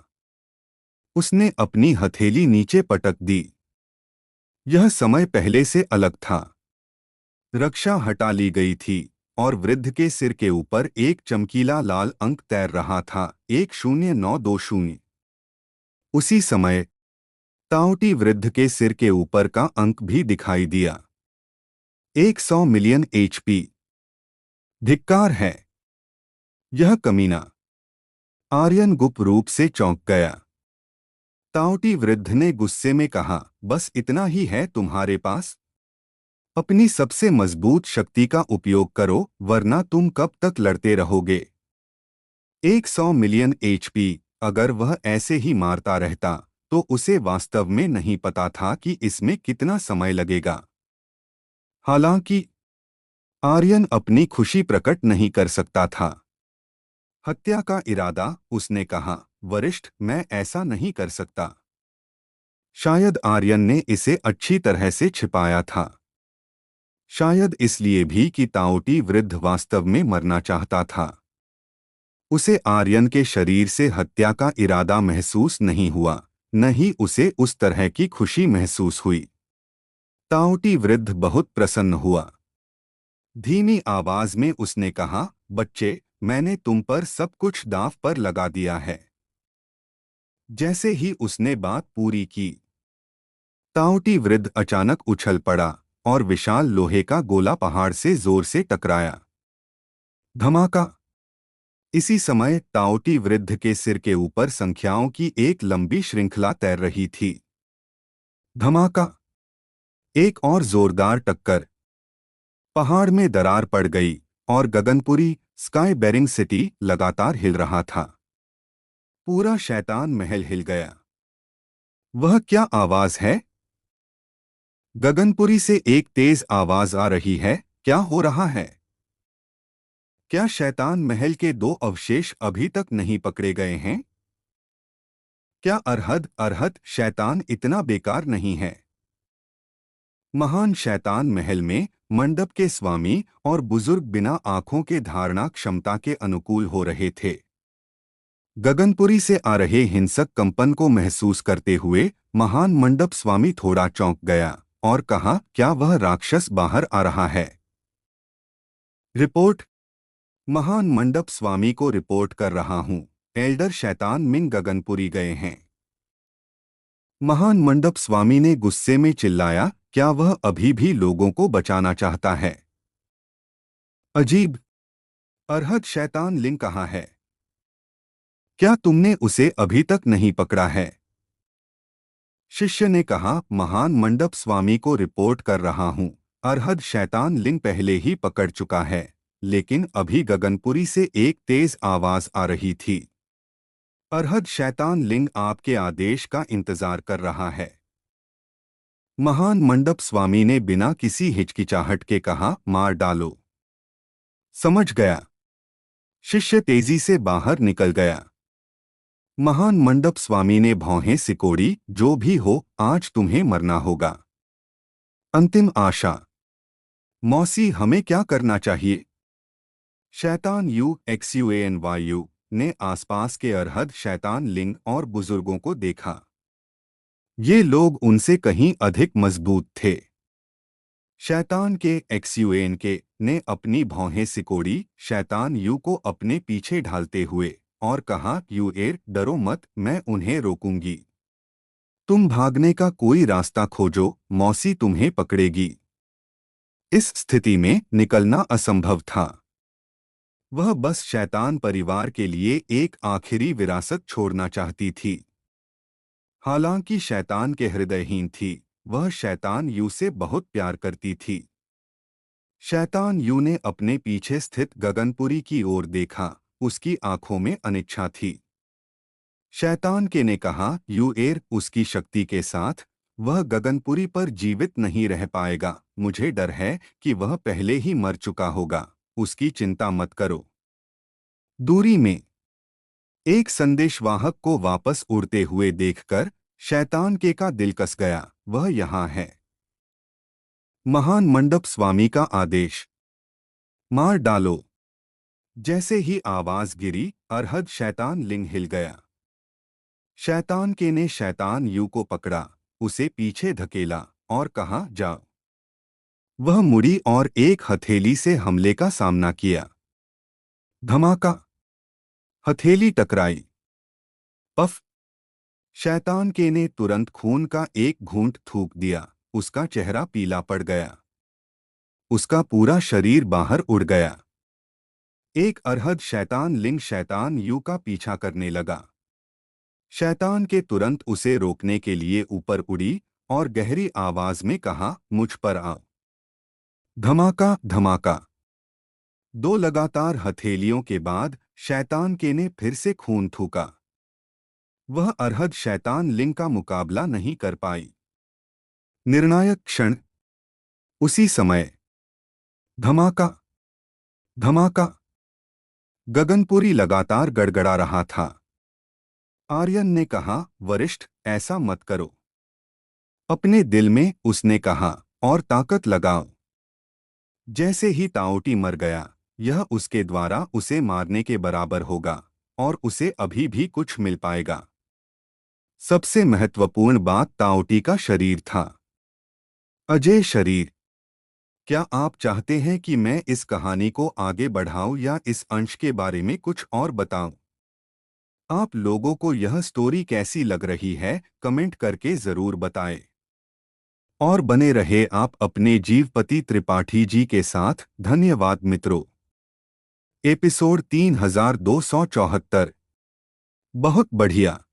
उसने अपनी हथेली नीचे पटक दी। यह समय पहले से अलग था। रक्षा हटा ली गई थी और वृद्ध के सिर के ऊपर एक चमकीला लाल अंक तैर रहा था, 10920। उसी समय ताओटी वृद्ध के सिर के ऊपर का अंक भी दिखाई दिया, 100 मिलियन HP। धिक्कार है यह कमीना। आर्यन गुप्त रूप से चौंक गया। ताओटी वृद्ध ने गुस्से में कहा, बस इतना ही है तुम्हारे पास? अपनी सबसे मजबूत शक्ति का उपयोग करो, वरना तुम कब तक लड़ते रहोगे? 100 मिलियन HP, अगर वह ऐसे ही मारता रहता तो उसे वास्तव में नहीं पता था कि इसमें कितना समय लगेगा। हालांकि आर्यन अपनी खुशी प्रकट नहीं कर सकता था। हत्या का इरादा, उसने कहा, वरिष्ठ, मैं ऐसा नहीं कर सकता। शायद आर्यन ने इसे अच्छी तरह से छिपाया था। शायद इसलिए भी कि ताओटी वृद्ध वास्तव में मरना चाहता था। उसे आर्यन के शरीर से हत्या का इरादा महसूस नहीं हुआ, न ही उसे उस तरह की खुशी महसूस हुई। ताओटी वृद्ध बहुत प्रसन्न हुआ। धीमी आवाज में उसने कहा, बच्चे, मैंने तुम पर सब कुछ दांव पर लगा दिया है। जैसे ही उसने बात पूरी की, ताओटी वृद्ध अचानक उछल पड़ा और विशाल लोहे का गोला पहाड़ से जोर से टकराया। धमाका। इसी समय ताओटी वृद्ध के सिर के ऊपर संख्याओं की एक लंबी श्रृंखला तैर रही थी। धमाका। एक और जोरदार टक्कर। पहाड़ में दरार पड़ गई और गगनपुरी, स्काई बेरिंग सिटी, लगातार हिल रहा था। पूरा शैतान महल हिल गया। वह क्या आवाज है? गगनपुरी से एक तेज आवाज आ रही है। क्या हो रहा है? क्या शैतान महल के दो अवशेष अभी तक नहीं पकड़े गए हैं? क्या अरहद अरहद शैतान इतना बेकार नहीं है? महान शैतान महल में मंडप के स्वामी और बुजुर्ग बिना आंखों के धारणा क्षमता के अनुकूल हो रहे थे। गगनपुरी से आ रहे हिंसक कंपन को महसूस करते हुए महान मंडप स्वामी थोड़ा चौंक गया और कहा, क्या वह राक्षस बाहर आ रहा है? रिपोर्ट। महान मंडप स्वामी को रिपोर्ट कर रहा हूं। एल्डर शैतान मिंग गगनपुरी गए हैं। महान मंडप स्वामी ने गुस्से में चिल्लाया, क्या वह अभी भी लोगों को बचाना चाहता है? अजीब। अरहद शैतान लिंग कहाँ है? क्या तुमने उसे अभी तक नहीं पकड़ा है? शिष्य ने कहा, महान मंडप स्वामी को रिपोर्ट कर रहा हूं। अरहद शैतान लिंग पहले ही पकड़ चुका है, लेकिन अभी गगनपुरी से एक तेज आवाज आ रही थी। अरहद शैतान लिंग आपके आदेश का इंतजार कर रहा है। महान मंडप स्वामी ने बिना किसी हिचकिचाहट के कहा, मार डालो। समझ गया। शिष्य तेजी से बाहर निकल गया। महान मंडप स्वामी ने भौहें सिकोड़ी, जो भी हो, आज तुम्हें मरना होगा। अंतिम आशा। मौसी, हमें क्या करना चाहिए? शैतान UXUANYU ने आसपास के अरहद शैतान लिंग और बुजुर्गों को देखा। ये लोग उनसे कहीं अधिक मजबूत थे। शैतान के XUAN के ने अपनी भौहें सिकोड़ी शैतान यू को अपने पीछे ढालते हुए और कहा, यूएर, डरो मत, मैं उन्हें रोकूंगी। तुम भागने का कोई रास्ता खोजो, मौसी तुम्हें पकड़ेगी। इस स्थिति में निकलना असंभव था। वह बस शैतान परिवार के लिए एक आखिरी विरासत छोड़ना चाहती थी। हालांकि शैतान के हृदयहीन थी, वह शैतान यू से बहुत प्यार करती थी। शैतान यू ने अपने पीछे स्थित गगनपुरी की ओर देखा, उसकी आंखों में अनिच्छा थी। शैतान के ने कहा, यूएर, उसकी शक्ति के साथ वह गगनपुरी पर जीवित नहीं रह पाएगा। मुझे डर है कि वह पहले ही मर चुका होगा। उसकी चिंता मत करो। दूरी में एक संदेशवाहक को वापस उड़ते हुए देखकर शैतान के का दिल कस गया। वह यहाँ है। महान मंडप स्वामी का आदेश, मार डालो। जैसे ही आवाज गिरी, अरहद शैतान लिंग हिल गया। शैतान के ने शैतान यू को पकड़ा, उसे पीछे धकेला और कहा, जाओ। वह मुड़ी और एक हथेली से हमले का सामना किया। धमाका। हथेली टकराई। पफ। शैतान के ने तुरंत खून का एक घूंट थूक दिया। उसका चेहरा पीला पड़ गया। उसका पूरा शरीर बाहर उड़ गया। एक अरहद शैतान लिंग शैतान यू का पीछा करने लगा। शैतान के तुरंत उसे रोकने के लिए ऊपर उड़ी और गहरी आवाज में कहा, मुझ पर आओ। धमाका धमाका। दो लगातार हथेलियों के बाद शैतान के ने फिर से खून थूका। वह अरहद शैतान लिंग का मुकाबला नहीं कर पाई। निर्णायक क्षण। उसी समय धमाका, धमाका। गगनपुरी लगातार गड़गड़ा रहा था। आर्यन ने कहा, वरिष्ठ, ऐसा मत करो। अपने दिल में उसने कहा, और ताकत लगाओ। जैसे ही ताओटी मर गया, यह उसके द्वारा उसे मारने के बराबर होगा, और उसे अभी भी कुछ मिल पाएगा। सबसे महत्वपूर्ण बात ताओटी का शरीर था। अजय शरीर। क्या आप चाहते हैं कि मैं इस कहानी को आगे बढ़ाऊं या इस अंश के बारे में कुछ और बताऊं? आप लोगों को यह स्टोरी कैसी लग रही है, कमेंट करके जरूर बताएं। और बने रहे आप अपने जीवपति त्रिपाठी जी के साथ। धन्यवाद मित्रों। एपिसोड 3274। बहुत बढ़िया।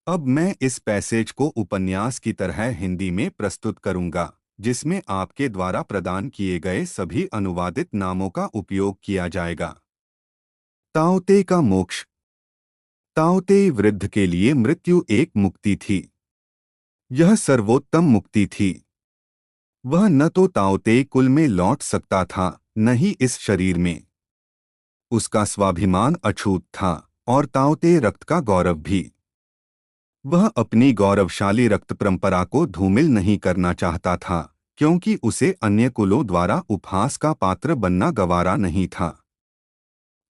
अब मैं इस पैसेज को उपन्यास की तरह हिंदी में प्रस्तुत करूंगा, जिसमें आपके द्वारा प्रदान किए गए सभी अनुवादित नामों का उपयोग किया जाएगा। ताओते का मोक्ष। ताओते वृद्ध के लिए मृत्यु एक मुक्ति थी। यह सर्वोत्तम मुक्ति थी। वह न तो ताओते कुल में लौट सकता था, न ही इस शरीर में। उसका स्वाभिमान अछूत था, और ताओते रक्त का गौरव भी। वह अपनी गौरवशाली रक्त परंपरा को धूमिल नहीं करना चाहता था, क्योंकि उसे अन्य कुलों द्वारा उपहास का पात्र बनना गवारा नहीं था।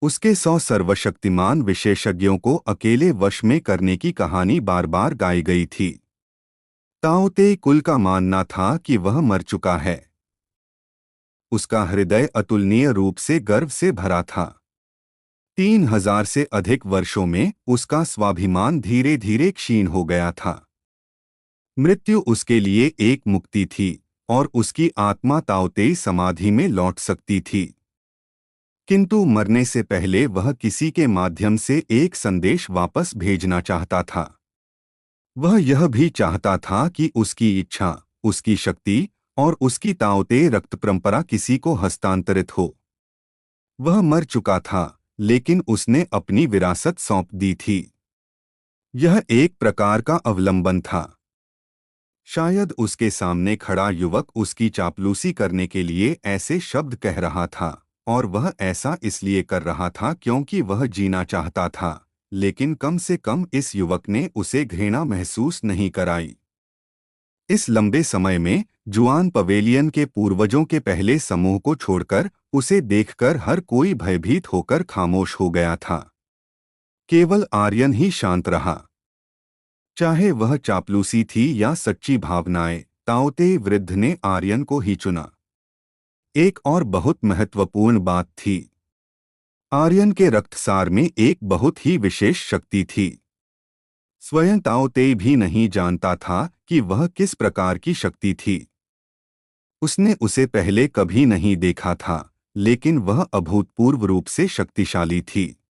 उसके 100 सर्वशक्तिमान विशेषज्ञों को अकेले वश में करने की कहानी बार बार गाई गई थी। ताओते कुल का मानना था कि वह मर चुका है। उसका हृदय अतुलनीय रूप से गर्व से भरा था। 3000 से अधिक वर्षों में उसका स्वाभिमान धीरे धीरे क्षीण हो गया था। मृत्यु उसके लिए एक मुक्ति थी, और उसकी आत्मा ताओते समाधि में लौट सकती थी। किंतु मरने से पहले वह किसी के माध्यम से एक संदेश वापस भेजना चाहता था। वह यह भी चाहता था कि उसकी इच्छा, उसकी शक्ति और उसकी ताओते रक्त परंपरा किसी को हस्तांतरित हो। वह मर चुका था, लेकिन उसने अपनी विरासत सौंप दी थी। यह एक प्रकार का अवलंबन था। शायद उसके सामने खड़ा युवक उसकी चापलूसी करने के लिए ऐसे शब्द कह रहा था, और वह ऐसा इसलिए कर रहा था क्योंकि वह जीना चाहता था, लेकिन कम से कम इस युवक ने उसे घृणा महसूस नहीं कराई। इस लंबे समय में जुआन पवेलियन के पूर्वजों के पहले समूह को छोड़कर उसे देखकर हर कोई भयभीत होकर खामोश हो गया था। केवल आर्यन ही शांत रहा। चाहे वह चापलूसी थी या सच्ची भावनाएं, ताओते वृद्ध ने आर्यन को ही चुना। एक और बहुत महत्वपूर्ण बात थी। आर्यन के रक्तसार में एक बहुत ही विशेष शक्ति थी। स्वयं ताओते भी नहीं जानता था कि वह किस प्रकार की शक्ति थी। उसने उसे पहले कभी नहीं देखा था, लेकिन वह अभूतपूर्व रूप से शक्तिशाली थी।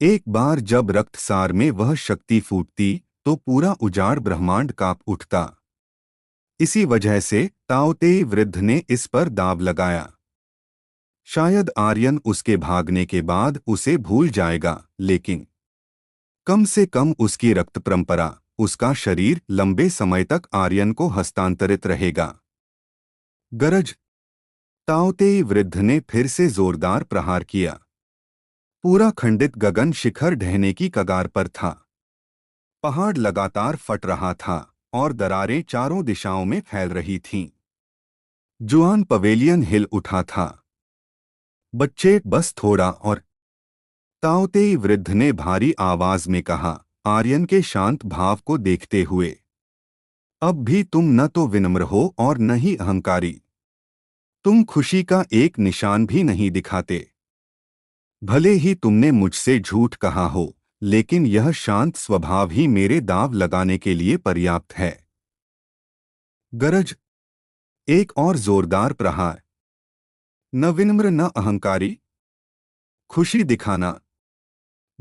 एक बार जब रक्तसार में वह शक्ति फूटती, तो पूरा उजाड़ ब्रह्मांड कांप उठता। इसी वजह से ताओते वृद्ध ने इस पर दांव लगाया। शायद आर्यन उसके भागने के बाद उसे भूल जाएगा, लेकिन कम से कम उसकी रक्त परंपरा, उसका शरीर लंबे समय तक आर्यन को हस्तांतरित रहेगा। गरज। ताओते वृद्ध ने फिर से जोरदार प्रहार किया। पूरा खंडित गगन शिखर ढहने की कगार पर था। पहाड़ लगातार फट रहा था, और दरारें चारों दिशाओं में फैल रही थीं। जुआन पवेलियन हिल उठा था। बच्चे, बस थोड़ा और। ताओते वृद्ध ने भारी आवाज में कहा, आर्यन के शांत भाव को देखते हुए। अब भी तुम न तो विनम्र हो और न ही अहंकारी। तुम खुशी का एक निशान भी नहीं दिखाते। भले ही तुमने मुझसे झूठ कहा हो, लेकिन यह शांत स्वभाव ही मेरे दांव लगाने के लिए पर्याप्त है। गरज। एक और जोरदार प्रहार। न विनम्र न अहंकारी, खुशी दिखाना।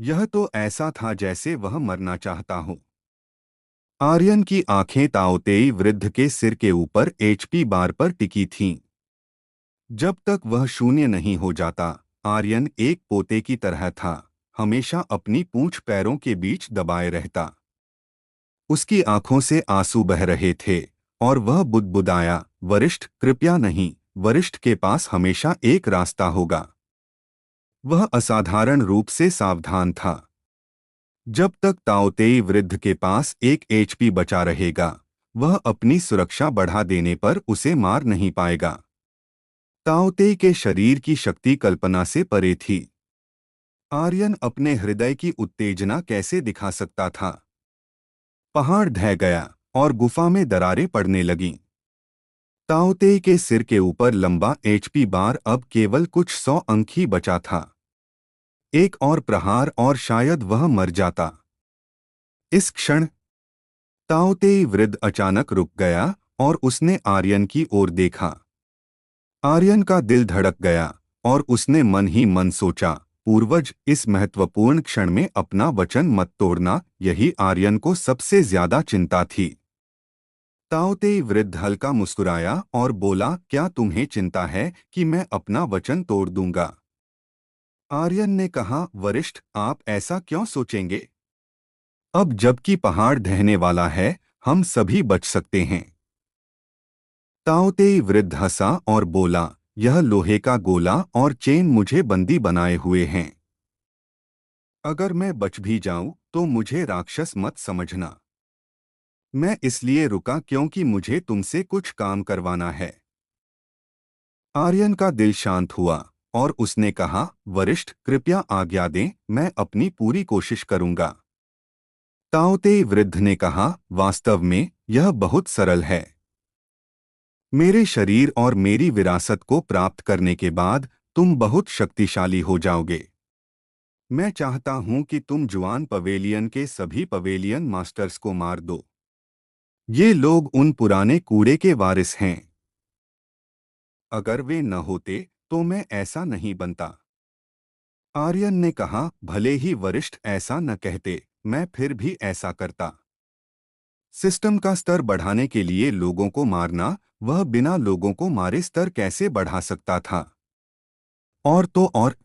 यह तो ऐसा था जैसे वह मरना चाहता हो। आर्यन की आंखें ताओते वृद्ध के सिर के ऊपर एचपी बार पर टिकी थीं। जब तक वह शून्य नहीं हो जाता, आर्यन एक पोते की तरह था, हमेशा अपनी पूंछ पैरों के बीच दबाए रहता। उसकी आंखों से आंसू बह रहे थे और वह बुदबुदाया, वरिष्ठ कृपया नहीं, वरिष्ठ के पास हमेशा एक रास्ता होगा। वह असाधारण रूप से सावधान था। जब तक ताओतेई वृद्ध के पास एक एचपी बचा रहेगा, वह अपनी सुरक्षा बढ़ा देने पर उसे मार नहीं पाएगा। ताओतेई के शरीर की शक्ति कल्पना से परे थी। आर्यन अपने हृदय की उत्तेजना कैसे दिखा सकता था? पहाड़ ढह गया और गुफा में दरारें पड़ने लगीं। ताओतेई के सिर के ऊपर लंबा एचपी बार अब केवल कुछ 100 अंक ही बचा था। एक और प्रहार और शायद वह मर जाता। इस क्षण ताओतेई वृद्ध अचानक रुक गया और उसने आर्यन की ओर देखा। आर्यन का दिल धड़क गया और उसने मन ही मन सोचा, पूर्वज, इस महत्वपूर्ण क्षण में अपना वचन मत तोड़ना। यही आर्यन को सबसे ज्यादा चिंता थी। ताओतेई वृद्ध हल्का मुस्कुराया और बोला, क्या तुम्हें चिंता है कि मैं अपना वचन तोड़ दूंगा? आर्यन ने कहा, वरिष्ठ, आप ऐसा क्यों सोचेंगे? अब जबकि पहाड़ ढहने वाला है, हम सभी बच सकते हैं। ताओतेई वृद्ध हंसा और बोला, यह लोहे का गोला और चेन मुझे बंदी बनाए हुए हैं। अगर मैं बच भी जाऊं तो मुझे राक्षस मत समझना। मैं इसलिए रुका क्योंकि मुझे तुमसे कुछ काम करवाना है। आर्यन का दिल शांत हुआ और उसने कहा, वरिष्ठ, कृपया आज्ञा दें, मैं अपनी पूरी कोशिश करूंगा। ताओतेई वृद्ध ने कहा, वास्तव में यह बहुत सरल है। मेरे शरीर और मेरी विरासत को प्राप्त करने के बाद तुम बहुत शक्तिशाली हो जाओगे। मैं चाहता हूं कि तुम जुआन पवेलियन के सभी पवेलियन मास्टर्स को मार दो। ये लोग उन पुराने कूड़े के वारिस हैं। अगर वे न होते तो मैं ऐसा नहीं बनता। आर्यन ने कहा, भले ही वरिष्ठ ऐसा न कहते, मैं फिर भी ऐसा करता। सिस्टम का स्तर बढ़ाने के लिए लोगों को मारना, वह बिना लोगों को मारे स्तर कैसे बढ़ा सकता था? और तो और,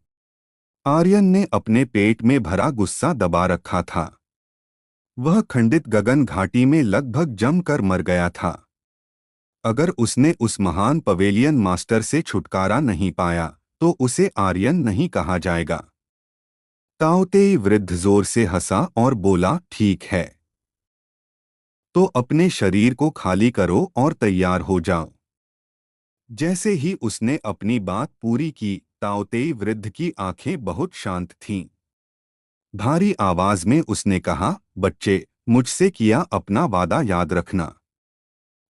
आर्यन ने अपने पेट में भरा गुस्सा दबा रखा था। वह खंडित गगन घाटी में लगभग जमकर मर गया था। अगर उसने उस महान पवेलियन मास्टर से छुटकारा नहीं पाया तो उसे आर्यन नहीं कहा जाएगा। ताओतेई वृद्ध जोर से हंसा और बोला, ठीक है, तो अपने शरीर को खाली करो और तैयार हो जाओ। जैसे ही उसने अपनी बात पूरी की, ताओतेई वृद्ध की आंखें बहुत शांत थीं। भारी आवाज में उसने कहा, बच्चे, मुझसे किया अपना वादा याद रखना।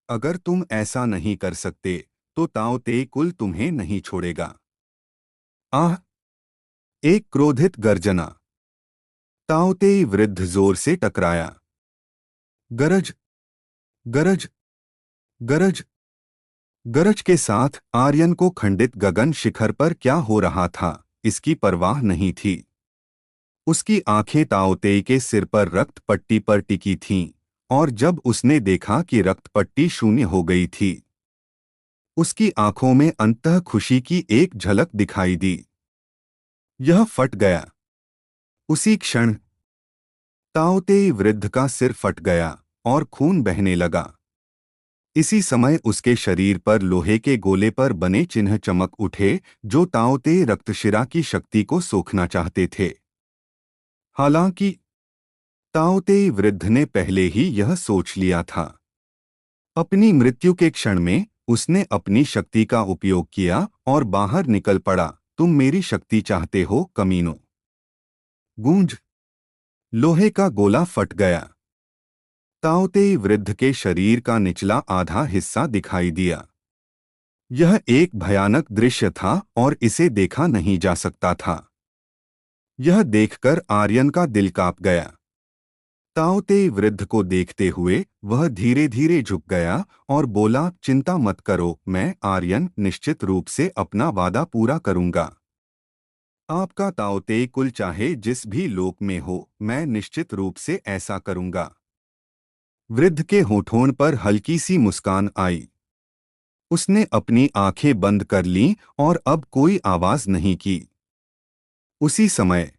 अगर तुम ऐसा नहीं कर सकते तो ताओतेई कुल तुम्हें नहीं छोड़ेगा। आह! एक क्रोधित गर्जना। ताओतेई वृद्ध जोर से टकराया। गरज, गरज, गरज, गरज के साथ आर्यन को खंडित गगन शिखर पर क्या हो रहा था, इसकी परवाह नहीं थी। उसकी आंखें ताओतेई के सिर पर रक्त पट्टी पर टिकी थीं, और जब उसने देखा कि रक्त पट्टी शून्य हो गई थी, उसकी आंखों में अंततः खुशी की एक झलक दिखाई दी। यह फट गया। उसी क्षण ताओतेई वृद्ध का सिर फट गया और खून बहने लगा। इसी समय उसके शरीर पर लोहे के गोले पर बने चिन्ह चमक उठे, जो ताओतेई रक्तशिरा की शक्ति को सोखना चाहते थे। हालांकि ताओतेई वृद्ध ने पहले ही यह सोच लिया था। अपनी मृत्यु के क्षण में उसने अपनी शक्ति का उपयोग किया और बाहर निकल पड़ा। तुम मेरी शक्ति चाहते हो, कमीनों? गूंज! लोहे का गोला फट गया। ताओतेई वृद्ध के शरीर का निचला आधा हिस्सा दिखाई दिया। यह एक भयानक दृश्य था और इसे देखा नहीं जा सकता था। यह देखकर आर्यन का दिल कांप गया। ताओतेई वृद्ध को देखते हुए वह धीरे धीरे झुक गया और बोला, चिंता मत करो, मैं आर्यन निश्चित रूप से अपना वादा पूरा करूंगा। आपका ताओतेई कुल चाहे जिस भी लोक में हो, मैं निश्चित रूप से ऐसा करूंगा। वृद्ध के होठों पर हल्की सी मुस्कान आई। उसने अपनी आंखें बंद कर लीं और अब कोई आवाज नहीं की। उसी समय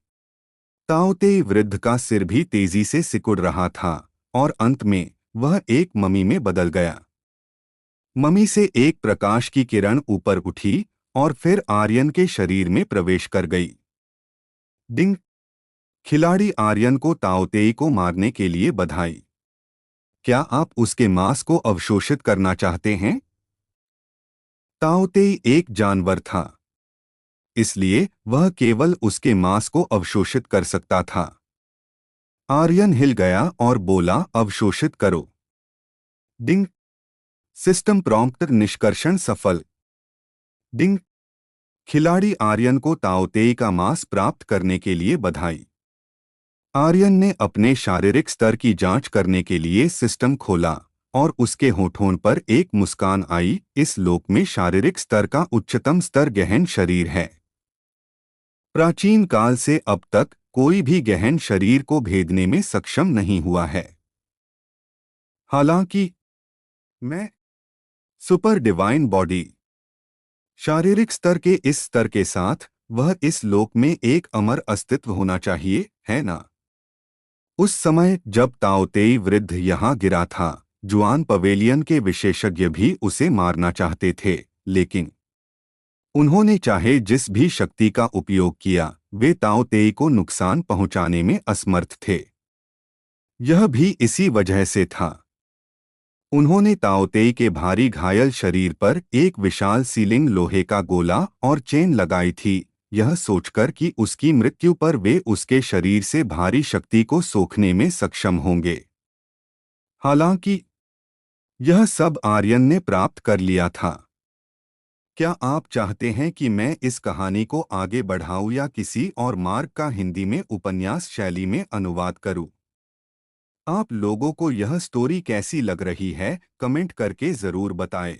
ताओते वृद्ध का सिर भी तेजी से सिकुड़ रहा था और अंत में वह एक ममी में बदल गया। ममी से एक प्रकाश की किरण ऊपर उठी और फिर आर्यन के शरीर में प्रवेश कर गई। डिंग! खिलाड़ी आर्यन को ताओतेई को मारने के लिए बधाई। क्या आप उसके मांस को अवशोषित करना चाहते हैं? ताओतेई एक जानवर था, इसलिए वह केवल उसके मांस को अवशोषित कर सकता था। आर्यन हिल गया और बोला, अवशोषित करो। डिंग! सिस्टम प्रॉम्प्ट निष्कर्षण सफल। डिंग! खिलाड़ी आर्यन को ताओतेई का मांस प्राप्त करने के लिए बधाई। आर्यन ने अपने शारीरिक स्तर की जांच करने के लिए सिस्टम खोला और उसके होठों पर एक मुस्कान आई। इस लोक में शारीरिक स्तर का उच्चतम स्तर गहन शरीर है। प्राचीन काल से अब तक कोई भी गहन शरीर को भेदने में सक्षम नहीं हुआ है। हालांकि मैं सुपर डिवाइन बॉडी शारीरिक स्तर के इस स्तर के साथ वह इस लोक में एक अमर अस्तित्व होना चाहिए, है ना? उस समय जब ताओतेई वृद्ध यहाँ गिरा था, जुआन पवेलियन के विशेषज्ञ भी उसे मारना चाहते थे, लेकिन उन्होंने चाहे जिस भी शक्ति का उपयोग किया, वे ताओतेई को नुकसान पहुंचाने में असमर्थ थे। यह भी इसी वजह से था। उन्होंने ताओतेई के भारी घायल शरीर पर एक विशाल सीलिंग लोहे का गोला और चेन लगाई थी, यह सोचकर कि उसकी मृत्यु पर वे उसके शरीर से भारी शक्ति को सोखने में सक्षम होंगे। हालांकि यह सब आर्यन ने प्राप्त कर लिया था। क्या आप चाहते हैं कि मैं इस कहानी को आगे बढ़ाऊं या किसी और मार्ग का हिंदी में उपन्यास शैली में अनुवाद करूं? आप लोगों को यह स्टोरी कैसी लग रही है, कमेंट करके जरूर बताएं।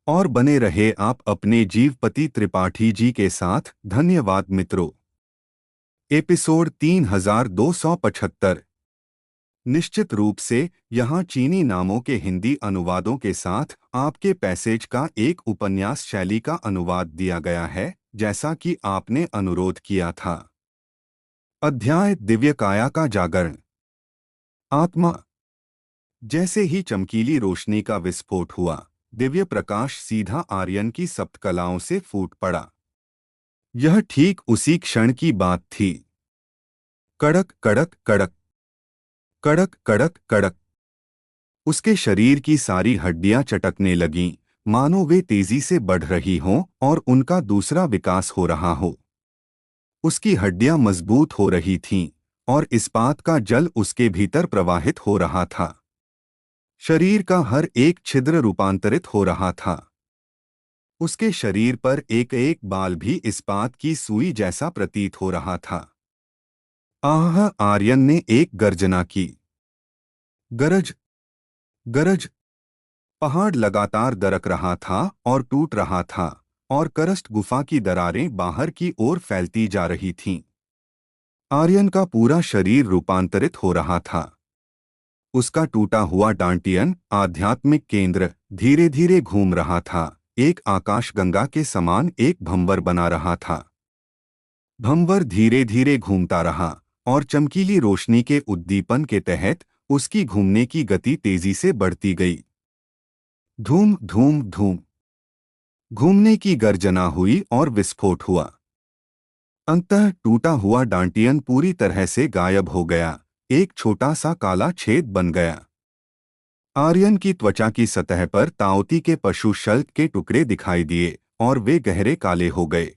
और बने रहे आप अपने जीवपति त्रिपाठी जी के साथ। धन्यवाद मित्रों। एपिसोड 3275। निश्चित रूप से यहाँ चीनी नामों के हिंदी अनुवादों के साथ आपके पैसेज का एक उपन्यास शैली का अनुवाद दिया गया है, जैसा कि आपने अनुरोध किया था। अध्याय दिव्य काया का जागरण। आत्मा। जैसे ही चमकीली रोशनी का विस्फोट हुआ, दिव्य प्रकाश सीधा आर्यन की सप्तकलाओं से फूट पड़ा। यह ठीक उसी क्षण की बात थी। कड़क कड़क कड़क, कड़क कड़क कड़क। उसके शरीर की सारी हड्डियां चटकने लगीं, मानो वे तेजी से बढ़ रही हों और उनका दूसरा विकास हो रहा हो। उसकी हड्डियां मजबूत हो रही थीं और इस्पात का जल उसके भीतर प्रवाहित हो रहा था। शरीर का हर एक छिद्र रूपांतरित हो रहा था। उसके शरीर पर एक एक बाल भी इस्पात की सुई जैसा प्रतीत हो रहा था। आह! आर्यन ने एक गर्जना की। गरज! गरज! पहाड़ लगातार दरक रहा था और टूट रहा था और करस्ट गुफा की दरारें बाहर की ओर फैलती जा रही थीं। आर्यन का पूरा शरीर रूपांतरित हो रहा था। उसका टूटा हुआ डांटियन आध्यात्मिक केंद्र धीरे धीरे घूम रहा था, एक आकाशगंगा के समान एक भंवर बना रहा था। भंवर धीरे धीरे घूमता रहा और चमकीली रोशनी के उद्दीपन के तहत उसकी घूमने की गति तेजी से बढ़ती गई। धूम धूम धूम। घूमने की गर्जना हुई और विस्फोट हुआ। अंततः टूटा हुआ डांटियन पूरी तरह से गायब हो गया, एक छोटा सा काला छेद बन गया। आर्यन की त्वचा की सतह पर ताओती के पशु शल्क के टुकड़े दिखाई दिए और वे गहरे काले हो गए।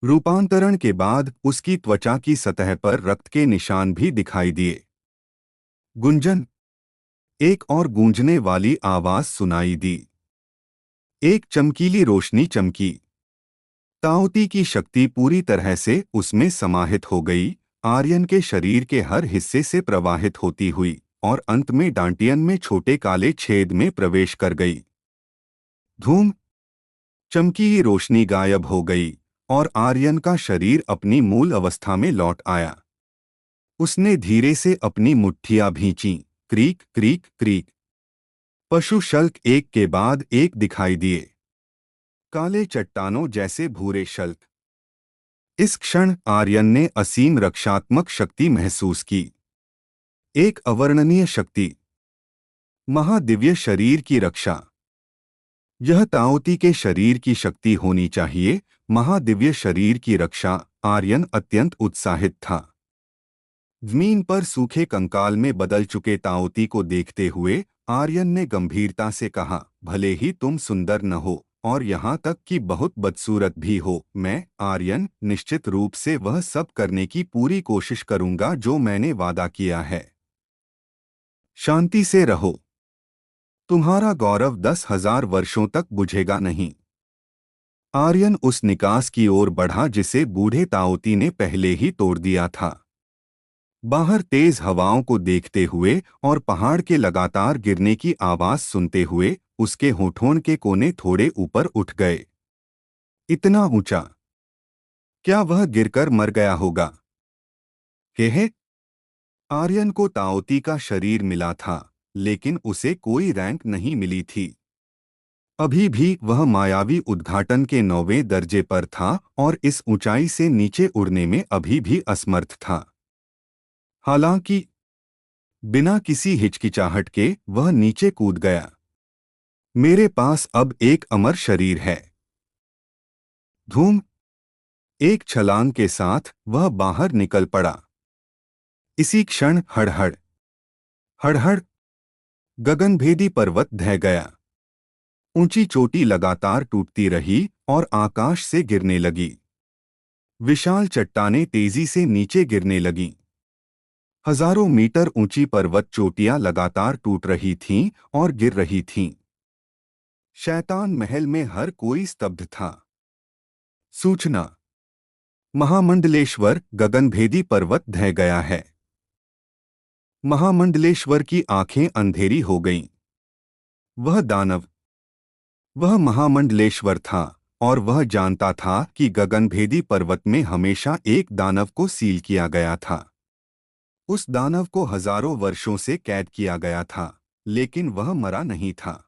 रूपांतरण के बाद उसकी त्वचा की सतह पर रक्त के निशान भी दिखाई दिए। गुंजन! एक और गूंजने वाली आवाज सुनाई दी। एक चमकीली रोशनी चमकी। ताओती की शक्ति पूरी तरह से उसमें समाहित हो गई, आर्यन के शरीर के हर हिस्से से प्रवाहित होती हुई और अंत में डांटियन में छोटे काले छेद में प्रवेश कर गई। धूम! चमकी रोशनी गायब हो गई और आर्यन का शरीर अपनी मूल अवस्था में लौट आया। उसने धीरे से अपनी मुट्ठियां भींचीं, क्रीक क्रीक क्रीक। पशु शल्क एक के बाद एक दिखाई दिए। काले चट्टानों जैसे भूरे शल्क। इस क्षण आर्यन ने असीम रक्षात्मक शक्ति महसूस की। एक अवर्णनीय शक्ति, महादिव्य शरीर की रक्षा। यह ताओती के शरीर की शक्ति होनी चाहिए, महादिव्य शरीर की रक्षा। आर्यन अत्यंत उत्साहित था। जमीन पर सूखे कंकाल में बदल चुके ताओती को देखते हुए आर्यन ने गंभीरता से कहा, भले ही तुम सुंदर न हो और यहाँ तक कि बहुत बदसूरत भी हो, मैं आर्यन निश्चित रूप से वह सब करने की पूरी कोशिश करूंगा जो मैंने वादा किया है। शांति से रहो, तुम्हारा गौरव 10,000 वर्षों तक बुझेगा नहीं। आर्यन उस निकास की ओर बढ़ा जिसे बूढ़े ताओती ने पहले ही तोड़ दिया था। बाहर तेज हवाओं को देखते हुए और पहाड़ के लगातार गिरने की आवाज सुनते हुए उसके होठों के कोने थोड़े ऊपर उठ गए। इतना ऊंचा, क्या वह गिरकर मर गया होगा? कहे, आर्यन को ताओती का शरीर मिला था, लेकिन उसे कोई रैंक नहीं मिली थी। अभी भी वह मायावी उद्घाटन के 9वें दर्जे पर था और इस ऊंचाई से नीचे उड़ने में अभी भी असमर्थ था। हालांकि बिना किसी हिचकिचाहट के वह नीचे कूद गया। मेरे पास अब एक अमर शरीर है। धूम, एक छलांग के साथ वह बाहर निकल पड़ा। इसी क्षण हड़हड़ हड़हड़ गगनभेदी पर्वत ढह गया। ऊंची चोटी लगातार टूटती रही और आकाश से गिरने लगी। विशाल चट्टानें तेजी से नीचे गिरने लगीं। हजारों मीटर ऊंची पर्वत चोटियां लगातार टूट रही थीं और गिर रही थीं। शैतान महल में हर कोई स्तब्ध था। सूचना, महामंडलेश्वर गगनभेदी पर्वत ढह गया है। महामंडलेश्वर की आंखें अंधेरी हो गईं। वह दानव, वह महामंडलेश्वर था और वह जानता था कि गगनभेदी पर्वत में हमेशा एक दानव को सील किया गया था। उस दानव को हजारों वर्षों से कैद किया गया था, लेकिन वह मरा नहीं था।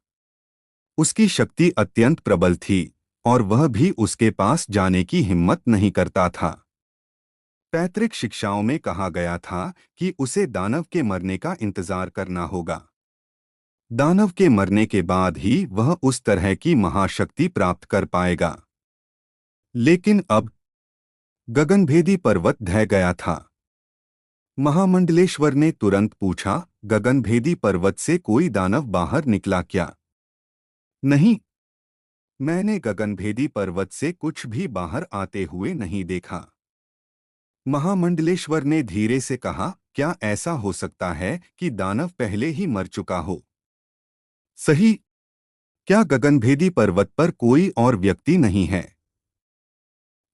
उसकी शक्ति अत्यंत प्रबल थी और वह भी उसके पास जाने की हिम्मत नहीं करता था। पैतृक शिक्षाओं में कहा गया था कि उसे दानव के मरने का इंतजार करना होगा। दानव के मरने के बाद ही वह उस तरह की महाशक्ति प्राप्त कर पाएगा। लेकिन अब गगनभेदी पर्वत ढह गया था। महामंडलेश्वर ने तुरंत पूछा, गगनभेदी पर्वत से कोई दानव बाहर निकला क्या? नहीं, मैंने गगनभेदी पर्वत से कुछ भी बाहर आते हुए नहीं देखा। महामंडलेश्वर ने धीरे से कहा, क्या ऐसा हो सकता है कि दानव पहले ही मर चुका हो? सही, क्या गगनभेदी पर्वत पर कोई और व्यक्ति नहीं है?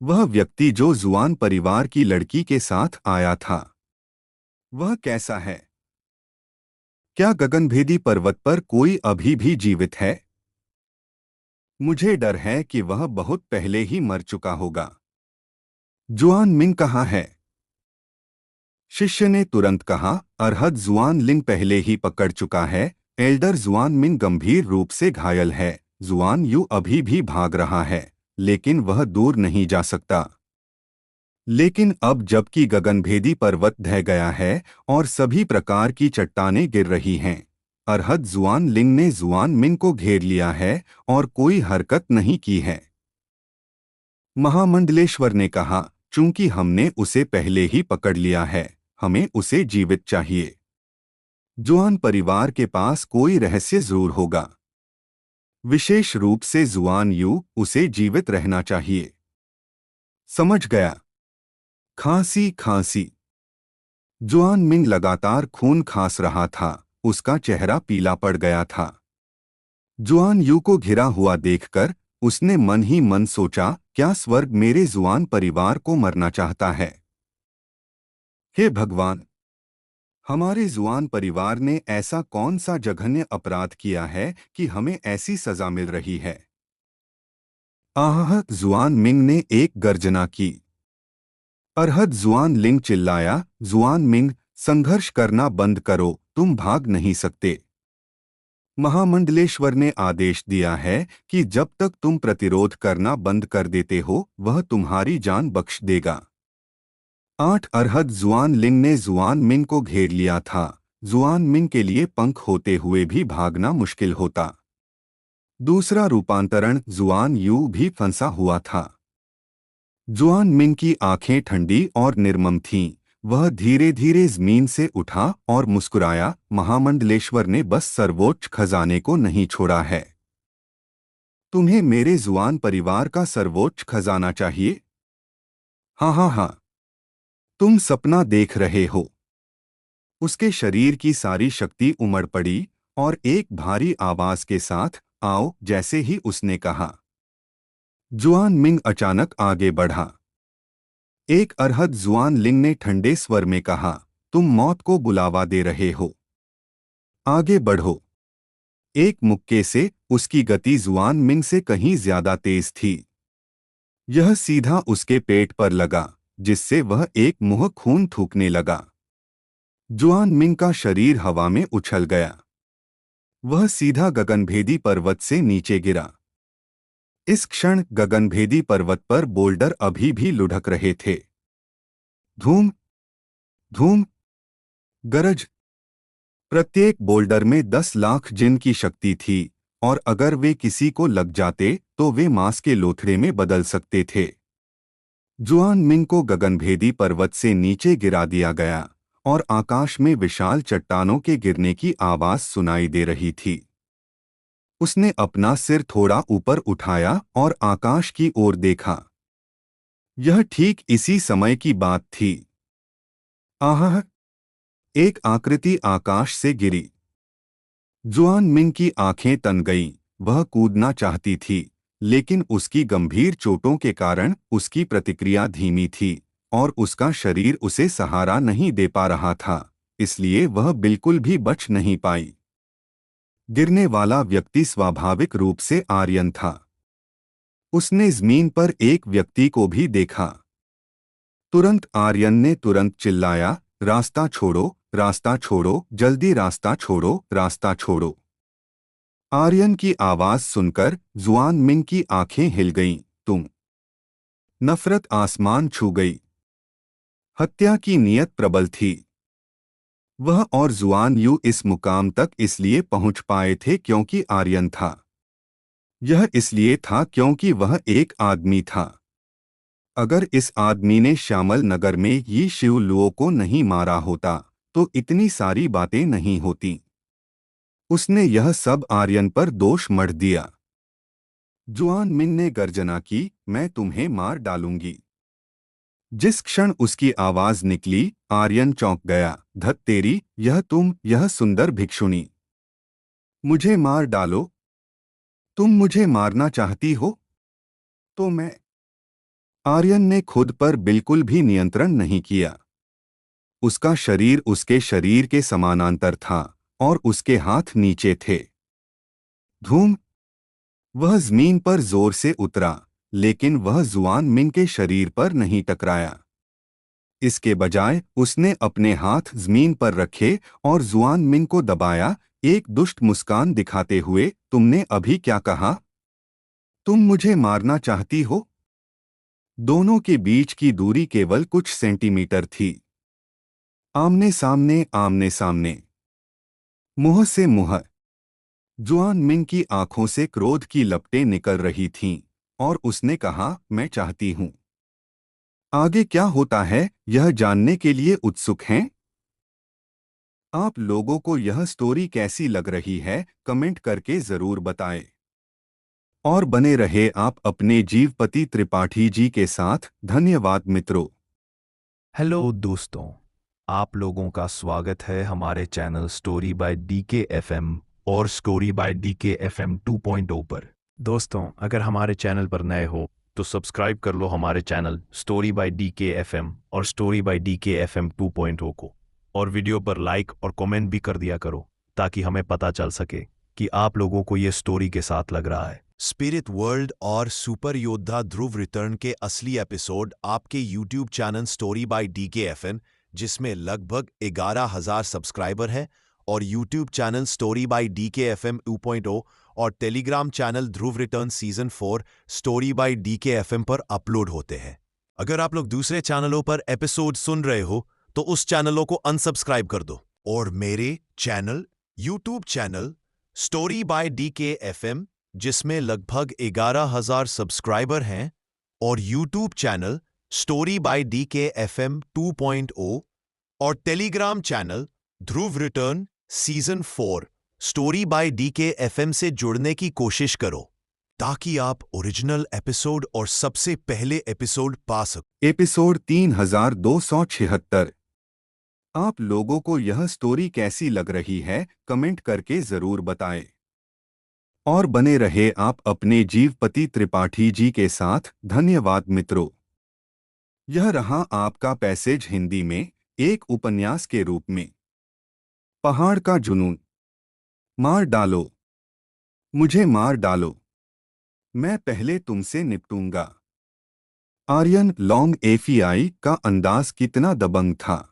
वह व्यक्ति जो जुआन परिवार की लड़की के साथ आया था, वह कैसा है? क्या गगनभेदी पर्वत पर कोई अभी भी जीवित है? मुझे डर है कि वह बहुत पहले ही मर चुका होगा। जुआन मिंग कहाँ है? शिष्य ने तुरंत कहा, अरहत जुआन लिंग पहले ही पकड़ चुका है। एल्डर जुआन मिंग गंभीर रूप से घायल है। जुआन यू अभी भी भाग रहा है, लेकिन वह दूर नहीं जा सकता। लेकिन अब जबकि गगनभेदी पर्वत ढह गया है और सभी प्रकार की चट्टानें गिर रही हैं, अरहत जुआन लिंग ने जुआन मिंग को घेर लिया है और कोई हरकत नहीं की है। महामंडलेश्वर ने कहा, चूंकि हमने उसे पहले ही पकड़ लिया है, हमें उसे जीवित चाहिए। जुआन परिवार के पास कोई रहस्य जरूर होगा। विशेष रूप से जुआन यू, उसे जीवित रहना चाहिए। समझ गया। खांसी खांसी। जुआन मिंग लगातार खून खांस रहा था, उसका चेहरा पीला पड़ गया था। जुआन यू को घिरा हुआ देखकर उसने मन ही मन सोचा, क्या स्वर्ग मेरे जुआन परिवार को मरना चाहता है? हे भगवान, हमारे जुआन परिवार ने ऐसा कौन सा जघन्य अपराध किया है कि हमें ऐसी सजा मिल रही है? आह! जुआन मिंग ने एक गर्जना की। अरहत जुआन लिंग चिल्लाया, जुआन मिंग, संघर्ष करना बंद करो, तुम भाग नहीं सकते। महामंडलेश्वर ने आदेश दिया है कि जब तक तुम प्रतिरोध करना बंद कर देते हो वह तुम्हारी जान बख्श देगा। 8 अरहद जुआन लिंग ने जुआन मिंग को घेर लिया था। जुआन मिंग के लिए पंख होते हुए भी भागना मुश्किल होता। दूसरा रूपांतरण जुआन यू भी फंसा हुआ था। जुआन मिंग की आंखें ठंडी और निर्मम थीं। वह धीरे धीरे जमीन से उठा और मुस्कुराया। महामंडलेश्वर ने बस सर्वोच्च खजाने को नहीं छोड़ा है। तुम्हें मेरे जुआन परिवार का सर्वोच्च खजाना चाहिए? हाँ हाँ हाँ, तुम सपना देख रहे हो। उसके शरीर की सारी शक्ति उमड़ पड़ी और एक भारी आवाज के साथ आओ जैसे ही उसने कहा, जुआन मिंग अचानक आगे बढ़ा। एक अरहद जुआन लिंग ने ठंडे स्वर में कहा, तुम मौत को बुलावा दे रहे हो। आगे बढ़ो। एक मुक्के से उसकी गति जुआन मिंग से कहीं ज्यादा तेज थी। यह सीधा उसके पेट पर लगा, जिससे वह एक मुंह खून थूकने लगा। जुआन मिंग का शरीर हवा में उछल गया। वह सीधा गगनभेदी पर्वत से नीचे गिरा। इस क्षण गगनभेदी पर्वत पर बोल्डर अभी भी लुढ़क रहे थे। धूम धूम गरज। प्रत्येक बोल्डर में 10 लाख जिन की शक्ति थी और अगर वे किसी को लग जाते तो वे मांस के लोथड़े में बदल सकते थे। जुआन मिंग को गगनभेदी पर्वत से नीचे गिरा दिया गया और आकाश में विशाल चट्टानों के गिरने की आवाज सुनाई दे रही थी। उसने अपना सिर थोड़ा ऊपर उठाया और आकाश की ओर देखा। यह ठीक इसी समय की बात थी। आह! एक आकृति आकाश से गिरी। जुआन मिंग की आंखें तन गईं। वह कूदना चाहती थी, लेकिन उसकी गंभीर चोटों के कारण उसकी प्रतिक्रिया धीमी थी और उसका शरीर उसे सहारा नहीं दे पा रहा था, इसलिए वह बिल्कुल भी बच नहीं पाई। गिरने वाला व्यक्ति स्वाभाविक रूप से आर्यन था। उसने जमीन पर एक व्यक्ति को भी देखा। तुरंत आर्यन ने तुरंत चिल्लाया, रास्ता छोड़ो, रास्ता छोड़ो, जल्दी रास्ता छोड़ो, रास्ता छोड़ो। आर्यन की आवाज सुनकर जुआन मिंग की आंखें हिल गईं। तुम। नफरत आसमान छू गई। हत्या की नियत प्रबल थी। वह और जुआन यू इस मुकाम तक इसलिए पहुंच पाए थे क्योंकि आर्यन था। यह इसलिए था क्योंकि वह एक आदमी था। अगर इस आदमी ने श्यामल नगर में ये शिवलुओं को नहीं मारा होता तो इतनी सारी बातें नहीं होती। उसने यह सब आर्यन पर दोष मढ़ दिया। जुआन मिंग ने गर्जना की, मैं तुम्हें मार डालूंगी। जिस क्षण उसकी आवाज निकली, आर्यन चौंक गया। धत तेरी, यह तुम, यह सुंदर भिक्षुणी। मुझे मार डालो। तुम मुझे मारना चाहती हो? तो मैं। आर्यन ने खुद पर बिल्कुल भी नियंत्रण नहीं किया। उसका शरीर उसके शरीर के समानांतर था और उसके हाथ नीचे थे। धूम। वह जमीन पर जोर से उतरा, लेकिन वह जुआन मिंग के शरीर पर नहीं टकराया। इसके बजाय उसने अपने हाथ जमीन पर रखे और जुआन मिंग को दबाया, एक दुष्ट मुस्कान दिखाते हुए, तुमने अभी क्या कहा? तुम मुझे मारना चाहती हो? दोनों के बीच की दूरी केवल कुछ सेंटीमीटर थी। आमने सामने, आमने सामने, मुंह से मुंह। जुआन मिंग की आंखों से क्रोध की लपटें निकल रही थीं और उसने कहा, मैं चाहती हूं। आगे क्या होता है यह जानने के लिए उत्सुक हैं? आप लोगों को यह स्टोरी कैसी लग रही है कमेंट करके जरूर बताएं। और बने रहे आप अपने जीवपति त्रिपाठी जी के साथ। धन्यवाद मित्रों। हेलो दोस्तों, आप लोगों का स्वागत है हमारे channel story by DK FM और स्टोरी बाय डीके एफएम 2.0 पर। दोस्तों, अगर हमारे चैनल पर नए हो तो सब्सक्राइब कर लो हमारे channel story by DK FM और स्टोरी बाय डीके एफएम 2.0 को, और वीडियो पर लाइक और कमेंट भी कर दिया करो ताकि हमें पता चल सके कि आप लोगों को ये स्टोरी के साथ लग रहा है। स्पिरिट वर्ल्ड और सुपर योद्धा ध्रुव रिटर्न के असली एपिसोड आपके YouTube channel story by DK FM, जिसमें लगभग 11,000 सब्सक्राइबर हैं और YouTube channel story by DKFM 2.0 और Telegram channel Dhruv return season 4 story by DKFM पर अपलोड होते हैं। अगर आप लोग दूसरे चैनलों पर एपिसोड सुन रहे हो तो उस चैनलों को अनसब्सक्राइब कर दो और मेरे channel YouTube channel story by DKFM, जिसमें लगभग 11,000 सब्सक्राइबर हैं, और YouTube channel story by DKFM 2.0 और Telegram channel Dhruv return season 4 story by DKFM से जुड़ने की कोशिश करो ताकि आप ओरिजिनल एपिसोड और सबसे पहले एपिसोड पा सको। एपिसोड 3276। आप लोगों को यह स्टोरी कैसी लग रही है, कमेंट करके जरूर बताएं। और बने रहे आप अपने जीवपति त्रिपाठी जी के साथ। धन्यवाद मित्रों। यह रहा आपका पैसेज हिंदी में, एक उपन्यास के रूप में। पहाड़ का जुनून। मार डालो, मुझे मार डालो, मैं पहले तुमसे निपटूंगा। आर्यन लॉन्ग एफीआई का अंदाज कितना दबंग था।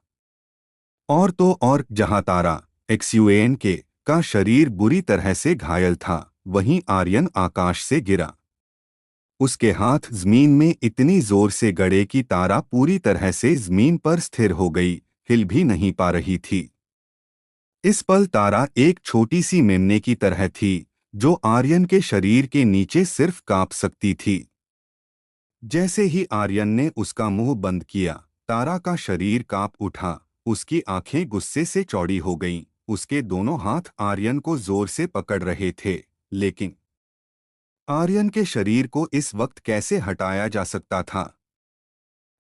और तो और जहां तारा XUAN के का शरीर बुरी तरह से घायल था, वहीं आर्यन आकाश से गिरा। उसके हाथ जमीन में इतनी जोर से गड़े कि तारा पूरी तरह से जमीन पर स्थिर हो गई, हिल भी नहीं पा रही थी। इस पल तारा एक छोटी सी मेमने की तरह थी, जो आर्यन के शरीर के नीचे सिर्फ कांप सकती थी। जैसे ही आर्यन ने उसका मुंह बंद किया, तारा का शरीर कांप उठा, उसकी आंखें गुस्से से चौड़ी हो गईं। उसके दोनों हाथ आर्यन को जोर से पकड़ रहे थे, लेकिन आर्यन के शरीर को इस वक्त कैसे हटाया जा सकता था?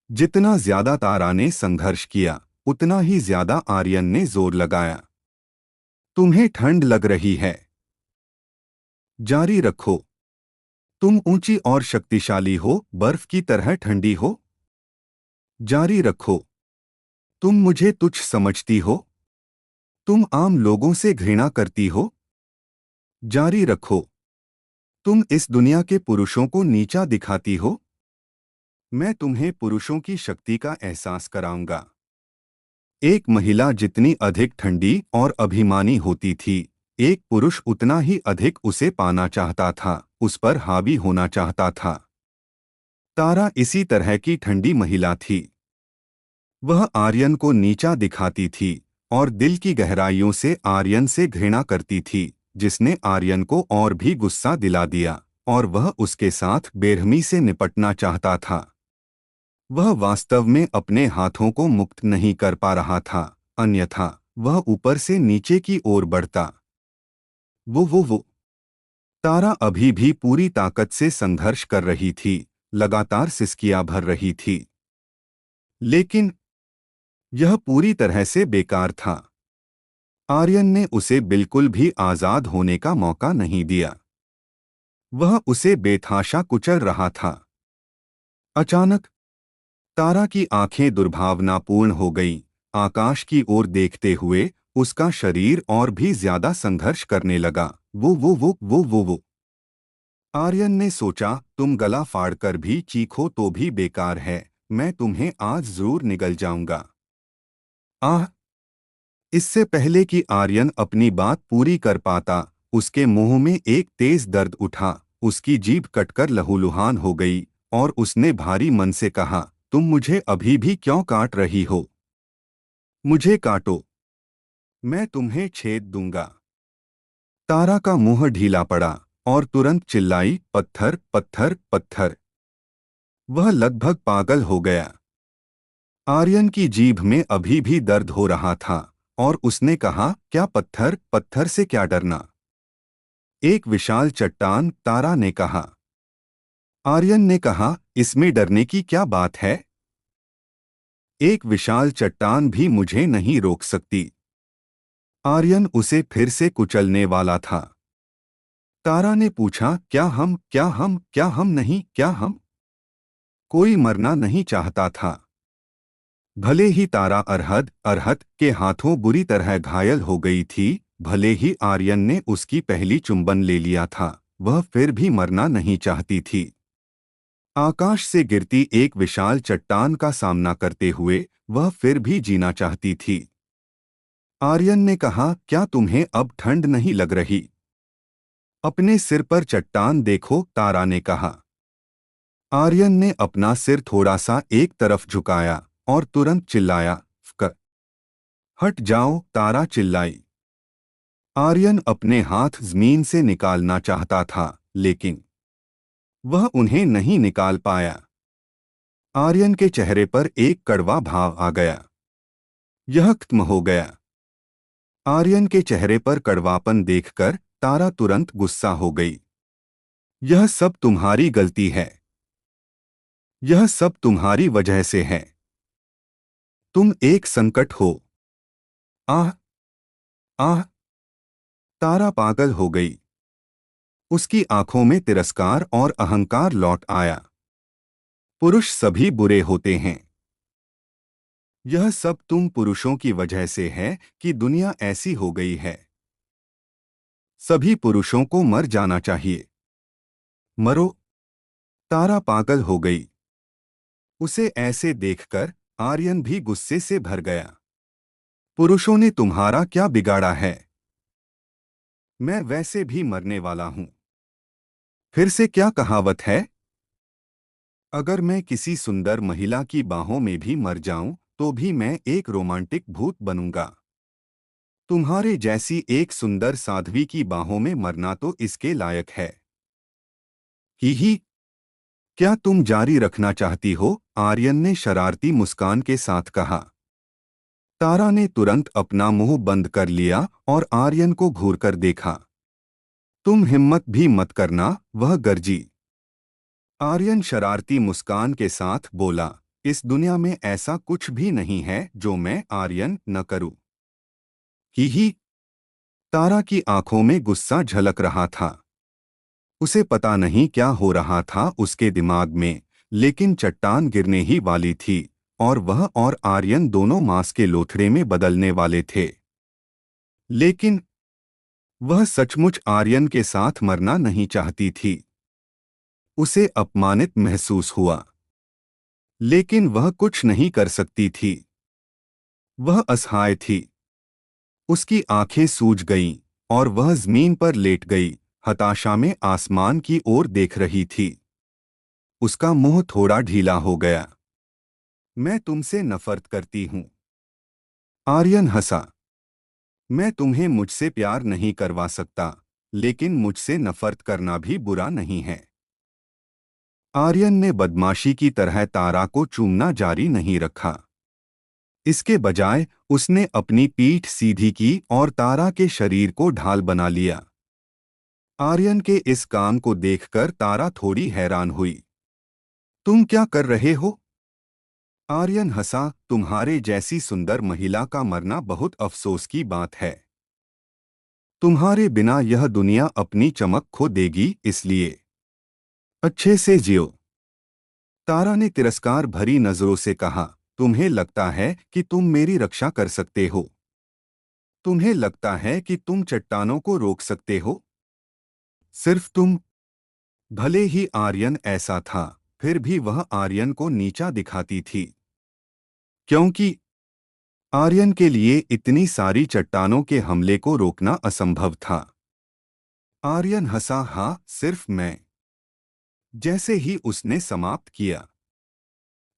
जितना ज्यादा तारा ने संघर्ष किया, उतना ही ज्यादा आर्यन ने जोर लगाया। तुम्हें ठंड लग रही है, जारी रखो। तुम ऊंची और शक्तिशाली हो, बर्फ की तरह ठंडी हो। जारी रखो। तुम मुझे तुच्छ समझती हो, तुम आम लोगों से घृणा करती हो। जारी रखो। तुम इस दुनिया के पुरुषों को नीचा दिखाती हो। मैं तुम्हें पुरुषों की शक्ति का एहसास कराऊंगा। एक महिला जितनी अधिक ठंडी और अभिमानी होती थी, एक पुरुष उतना ही अधिक उसे पाना चाहता था, उस पर हावी होना चाहता था। तारा इसी तरह की ठंडी महिला थी। वह आर्यन को नीचा दिखाती थी और दिल की गहराइयों से आर्यन से घृणा करती थी, जिसने आर्यन को और भी गुस्सा दिला दिया, और वह उसके साथ बेरहमी से निपटना चाहता था। वह वास्तव में अपने हाथों को मुक्त नहीं कर पा रहा था, अन्यथा वह ऊपर से नीचे की ओर बढ़ता। वो तारा अभी भी पूरी ताकत से संघर्ष कर रही थी, लगातार सिसकियां भर रही थी। लेकिन यह पूरी तरह से बेकार था। आर्यन ने उसे बिल्कुल भी आजाद होने का मौका नहीं दिया। वह उसे बेतहाशा कुचल रहा था। अचानक तारा की आंखें दुर्भावनापूर्ण हो गईं। आकाश की ओर देखते हुए उसका शरीर और भी ज्यादा संघर्ष करने लगा। वो। आर्यन ने सोचा, तुम गला फाड़कर भी चीखो तो भी बेकार है, मैं तुम्हें आज जरूर निगल जाऊंगा। आह! इससे पहले कि आर्यन अपनी बात पूरी कर पाता, उसके मुंह में एक तेज दर्द उठा। उसकी जीभ कटकर लहूलुहान हो गई और उसने भारी मन से कहा, तुम मुझे अभी भी क्यों काट रही हो? मुझे काटो, मैं तुम्हें छेद दूंगा। तारा का मुंह ढीला पड़ा और तुरंत चिल्लाई, पत्थर पत्थर पत्थर। वह लगभग पागल हो गया। आर्यन की जीभ में अभी भी दर्द हो रहा था और उसने कहा, क्या पत्थर? पत्थर से क्या डरना? एक विशाल चट्टान, तारा ने कहा। आर्यन ने कहा, इसमें डरने की क्या बात है? एक विशाल चट्टान भी मुझे नहीं रोक सकती। आर्यन उसे फिर से कुचलने वाला था। तारा ने पूछा, क्या हम नहीं, क्या हम? कोई मरना नहीं चाहता था। भले ही तारा अरहत के हाथों बुरी तरह घायल हो गई थी, भले ही आर्यन ने उसकी पहली चुंबन ले लिया था, वह फिर भी मरना नहीं चाहती थी। आकाश से गिरती एक विशाल चट्टान का सामना करते हुए वह फिर भी जीना चाहती थी। आर्यन ने कहा, क्या तुम्हें अब ठंड नहीं लग रही? अपने सिर पर चट्टान देखो, तारा ने कहा। आर्यन ने अपना सिर थोड़ा सा एक तरफ झुकाया और तुरंत चिल्लाया, "क- हट जाओ!" तारा चिल्लाई। आर्यन अपने हाथ जमीन से निकालना चाहता था, लेकिन वह उन्हें नहीं निकाल पाया। आर्यन के चेहरे पर एक कड़वा भाव आ गया। यह खत्म हो गया। आर्यन के चेहरे पर कड़वापन देखकर तारा तुरंत गुस्सा हो गई। यह सब तुम्हारी गलती है। यह सब तुम्हारी वजह से है। तुम एक संकट हो। आह! आह! तारा पागल हो गई। उसकी आंखों में तिरस्कार और अहंकार लौट आया। पुरुष सभी बुरे होते हैं। यह सब तुम पुरुषों की वजह से है कि दुनिया ऐसी हो गई है। सभी पुरुषों को मर जाना चाहिए। मरो! तारा पागल हो गई। उसे ऐसे देखकर आर्यन भी गुस्से से भर गया। पुरुषों ने तुम्हारा क्या बिगाड़ा है? मैं वैसे भी मरने वाला हूं। फिर से क्या कहावत है? अगर मैं किसी सुंदर महिला की बाहों में भी मर जाऊं तो भी मैं एक रोमांटिक भूत बनूंगा। तुम्हारे जैसी एक सुंदर साध्वी की बाहों में मरना तो इसके लायक है। ही। क्या तुम जारी रखना चाहती हो? आर्यन ने शरारती मुस्कान के साथ कहा। तारा ने तुरंत अपना मुंह बंद कर लिया और आर्यन को घूरकर देखा। तुम हिम्मत भी मत करना, वह गरजी। आर्यन शरारती मुस्कान के साथ बोला, इस दुनिया में ऐसा कुछ भी नहीं है जो मैं आर्यन न करूं। ही। तारा की आंखों में गुस्सा झलक रहा था। उसे पता नहीं क्या हो रहा था उसके दिमाग में, लेकिन चट्टान गिरने ही वाली थी और वह और आर्यन दोनों मांस के लोथड़े में बदलने वाले थे। लेकिन वह सचमुच आर्यन के साथ मरना नहीं चाहती थी। उसे अपमानित महसूस हुआ, लेकिन वह कुछ नहीं कर सकती थी। वह असहाय थी। उसकी आंखें सूज गईं और वह जमीन पर लेट गई, हताशा में आसमान की ओर देख रही थी। उसका मुंह थोड़ा ढीला हो गया। मैं तुमसे नफरत करती हूं। आर्यन हंसा। मैं तुम्हें मुझसे प्यार नहीं करवा सकता, लेकिन मुझसे नफरत करना भी बुरा नहीं है। आर्यन ने बदमाशी की तरह तारा को चूमना जारी नहीं रखा। इसके बजाय उसने अपनी पीठ सीधी की और तारा के शरीर को ढाल बना लिया। आर्यन के इस काम को देखकर तारा थोड़ी हैरान हुई। तुम क्या कर रहे हो? आर्यन हंसा, तुम्हारे जैसी सुंदर महिला का मरना बहुत अफसोस की बात है। तुम्हारे बिना यह दुनिया अपनी चमक खो देगी, इसलिए अच्छे से जियो। तारा ने तिरस्कार भरी नजरों से कहा, तुम्हें लगता है कि तुम मेरी रक्षा कर सकते हो? तुम्हें लगता है कि तुम चट्टानों को रोक सकते हो? सिर्फ तुम। भले ही आर्यन ऐसा था, फिर भी वह आर्यन को नीचा दिखाती थी। क्योंकि आर्यन के लिए इतनी सारी चट्टानों के हमले को रोकना असंभव था। आर्यन हंसा, हाँ, सिर्फ मैं। जैसे ही उसने समाप्त किया।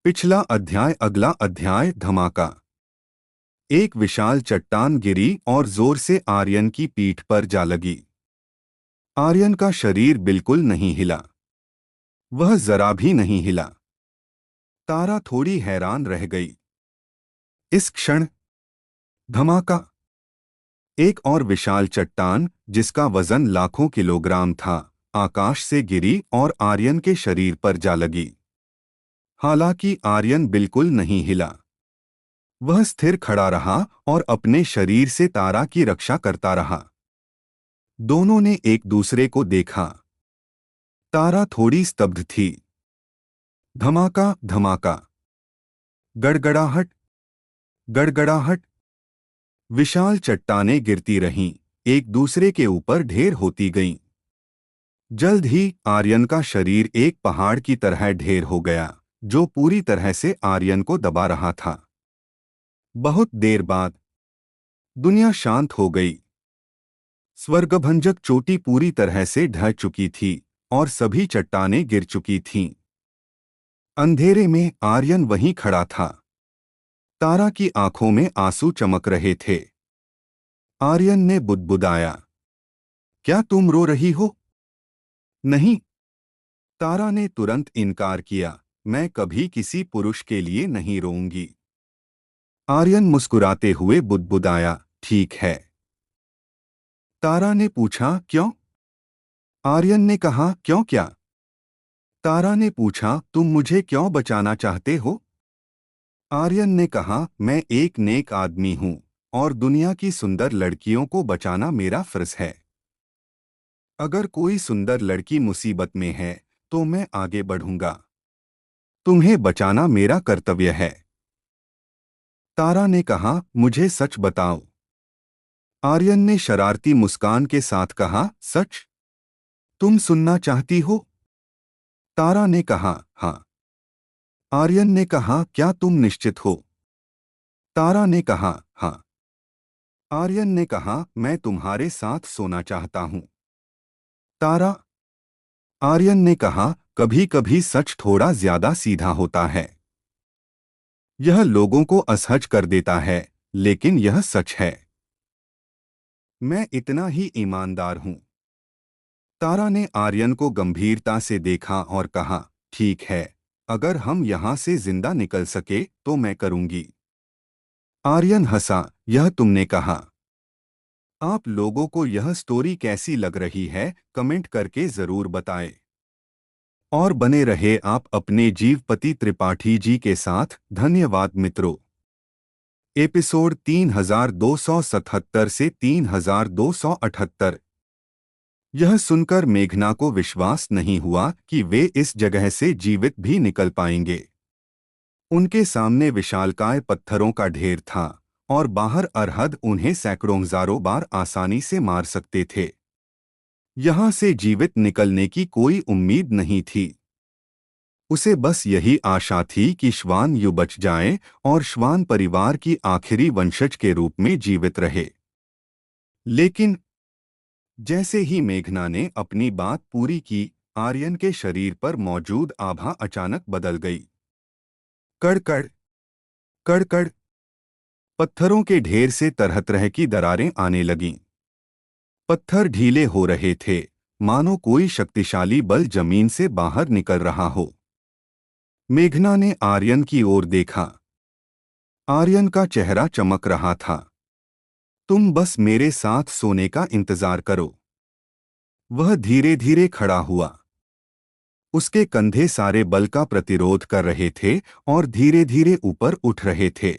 पिछला अध्याय। अगला अध्याय, धमाका। एक विशाल चट्टान गिरी और जोर से आर्यन की पीठ पर जा लगी। आर्यन का शरीर बिल्कुल नहीं हिला। वह जरा भी नहीं हिला। तारा थोड़ी हैरान रह गई। इस क्षण धमाका। एक और विशाल चट्टान, जिसका वजन लाखों किलोग्राम था, आकाश से गिरी और आर्यन के शरीर पर जा लगी। हालांकि आर्यन बिल्कुल नहीं हिला। वह स्थिर खड़ा रहा और अपने शरीर से तारा की रक्षा करता रहा। दोनों ने एक दूसरे को देखा। तारा थोड़ी स्तब्ध थी। धमाका, धमाका। गड़गड़ाहट, गड़गड़ाहट। विशाल चट्टानें गिरती रहीं, एक दूसरे के ऊपर ढेर होती गईं। जल्द ही आर्यन का शरीर एक पहाड़ की तरह ढेर हो गया, जो पूरी तरह से आर्यन को दबा रहा था। बहुत देर बाद दुनिया शांत हो गई। स्वर्गभंजक चोटी पूरी तरह से ढह चुकी थी और सभी चट्टानें गिर चुकी थीं। अंधेरे में आर्यन वहीं खड़ा था। तारा की आंखों में आंसू चमक रहे थे। आर्यन ने बुदबुदाया, क्या तुम रो रही हो? नहीं, तारा ने तुरंत इनकार किया, मैं कभी किसी पुरुष के लिए नहीं रोऊंगी। आर्यन मुस्कुराते हुए बुदबुदाया, ठीक है। तारा ने पूछा, क्यों? आर्यन ने कहा, क्यों क्या? तारा ने पूछा, तुम मुझे क्यों बचाना चाहते हो? आर्यन ने कहा, मैं एक नेक आदमी हूं और दुनिया की सुंदर लड़कियों को बचाना मेरा फर्ज है। अगर कोई सुंदर लड़की मुसीबत में है तो मैं आगे बढ़ूंगा। तुम्हें बचाना मेरा कर्तव्य है। तारा ने कहा, मुझे सच बताओ। आर्यन ने शरारती मुस्कान के साथ कहा, सच? तुम सुनना चाहती हो? तारा ने कहा, हाँ। आर्यन ने कहा, क्या तुम निश्चित हो? तारा ने कहा, हाँ। आर्यन ने कहा, मैं तुम्हारे साथ सोना चाहता हूं। तारा। आर्यन ने कहा, कभी कभी सच थोड़ा ज्यादा सीधा होता है। यह लोगों को असहज कर देता है, लेकिन यह सच है। मैं इतना ही ईमानदार हूं। तारा ने आर्यन को गंभीरता से देखा और कहा, ठीक है, अगर हम यहां से जिंदा निकल सके तो मैं करूंगी। आर्यन हंसा, यह तुमने कहा। आप लोगों को यह स्टोरी कैसी लग रही है, कमेंट करके जरूर बताएं। और बने रहे आप अपने जीवपति त्रिपाठी जी के साथ। धन्यवाद मित्रों। एपिसोड 3277 से 3278। यह सुनकर मेघना को विश्वास नहीं हुआ कि वे इस जगह से जीवित भी निकल पाएंगे। उनके सामने विशालकाय पत्थरों का ढेर था और बाहर अरहद उन्हें सैकड़ों हजारों बार आसानी से मार सकते थे। यहां से जीवित निकलने की कोई उम्मीद नहीं थी। उसे बस यही आशा थी कि श्वान यू बच जाए और श्वान परिवार की आखिरी वंशज के रूप में जीवित रहे। लेकिन जैसे ही मेघना ने अपनी बात पूरी की, आर्यन के शरीर पर मौजूद आभा अचानक बदल गई। कड़कड़ कड़कड़, पत्थरों के ढेर से तरह तरह की दरारें आने लगीं। पत्थर ढीले हो रहे थे, मानो कोई शक्तिशाली बल जमीन से बाहर निकल रहा हो। मेघना ने आर्यन की ओर देखा। आर्यन का चेहरा चमक रहा था। तुम बस मेरे साथ सोने का इंतजार करो। वह धीरे धीरे खड़ा हुआ। उसके कंधे सारे बल का प्रतिरोध कर रहे थे और धीरे धीरे ऊपर उठ रहे थे।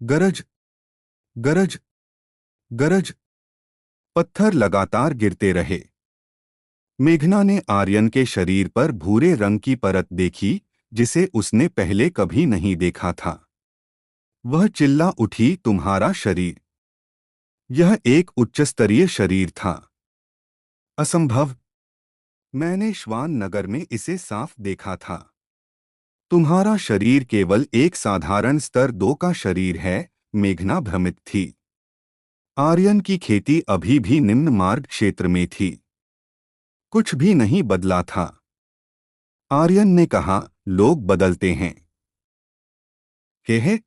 गरज गरज गरज, पत्थर लगातार गिरते रहे। मेघना ने आर्यन के शरीर पर भूरे रंग की परत देखी, जिसे उसने पहले कभी नहीं देखा था। वह चिल्ला उठी, तुम्हारा शरीर? यह एक उच्चस्तरीय शरीर था। असंभव। मैंने श्वान नगर में इसे साफ देखा था। तुम्हारा शरीर केवल एक साधारण स्तर 2 का शरीर है। मेघना भ्रमित थी। आर्यन की खेती अभी भी निम्न मार्ग क्षेत्र में थी। कुछ भी नहीं बदला था। आर्यन ने कहा, लोग बदलते हैं। कहे।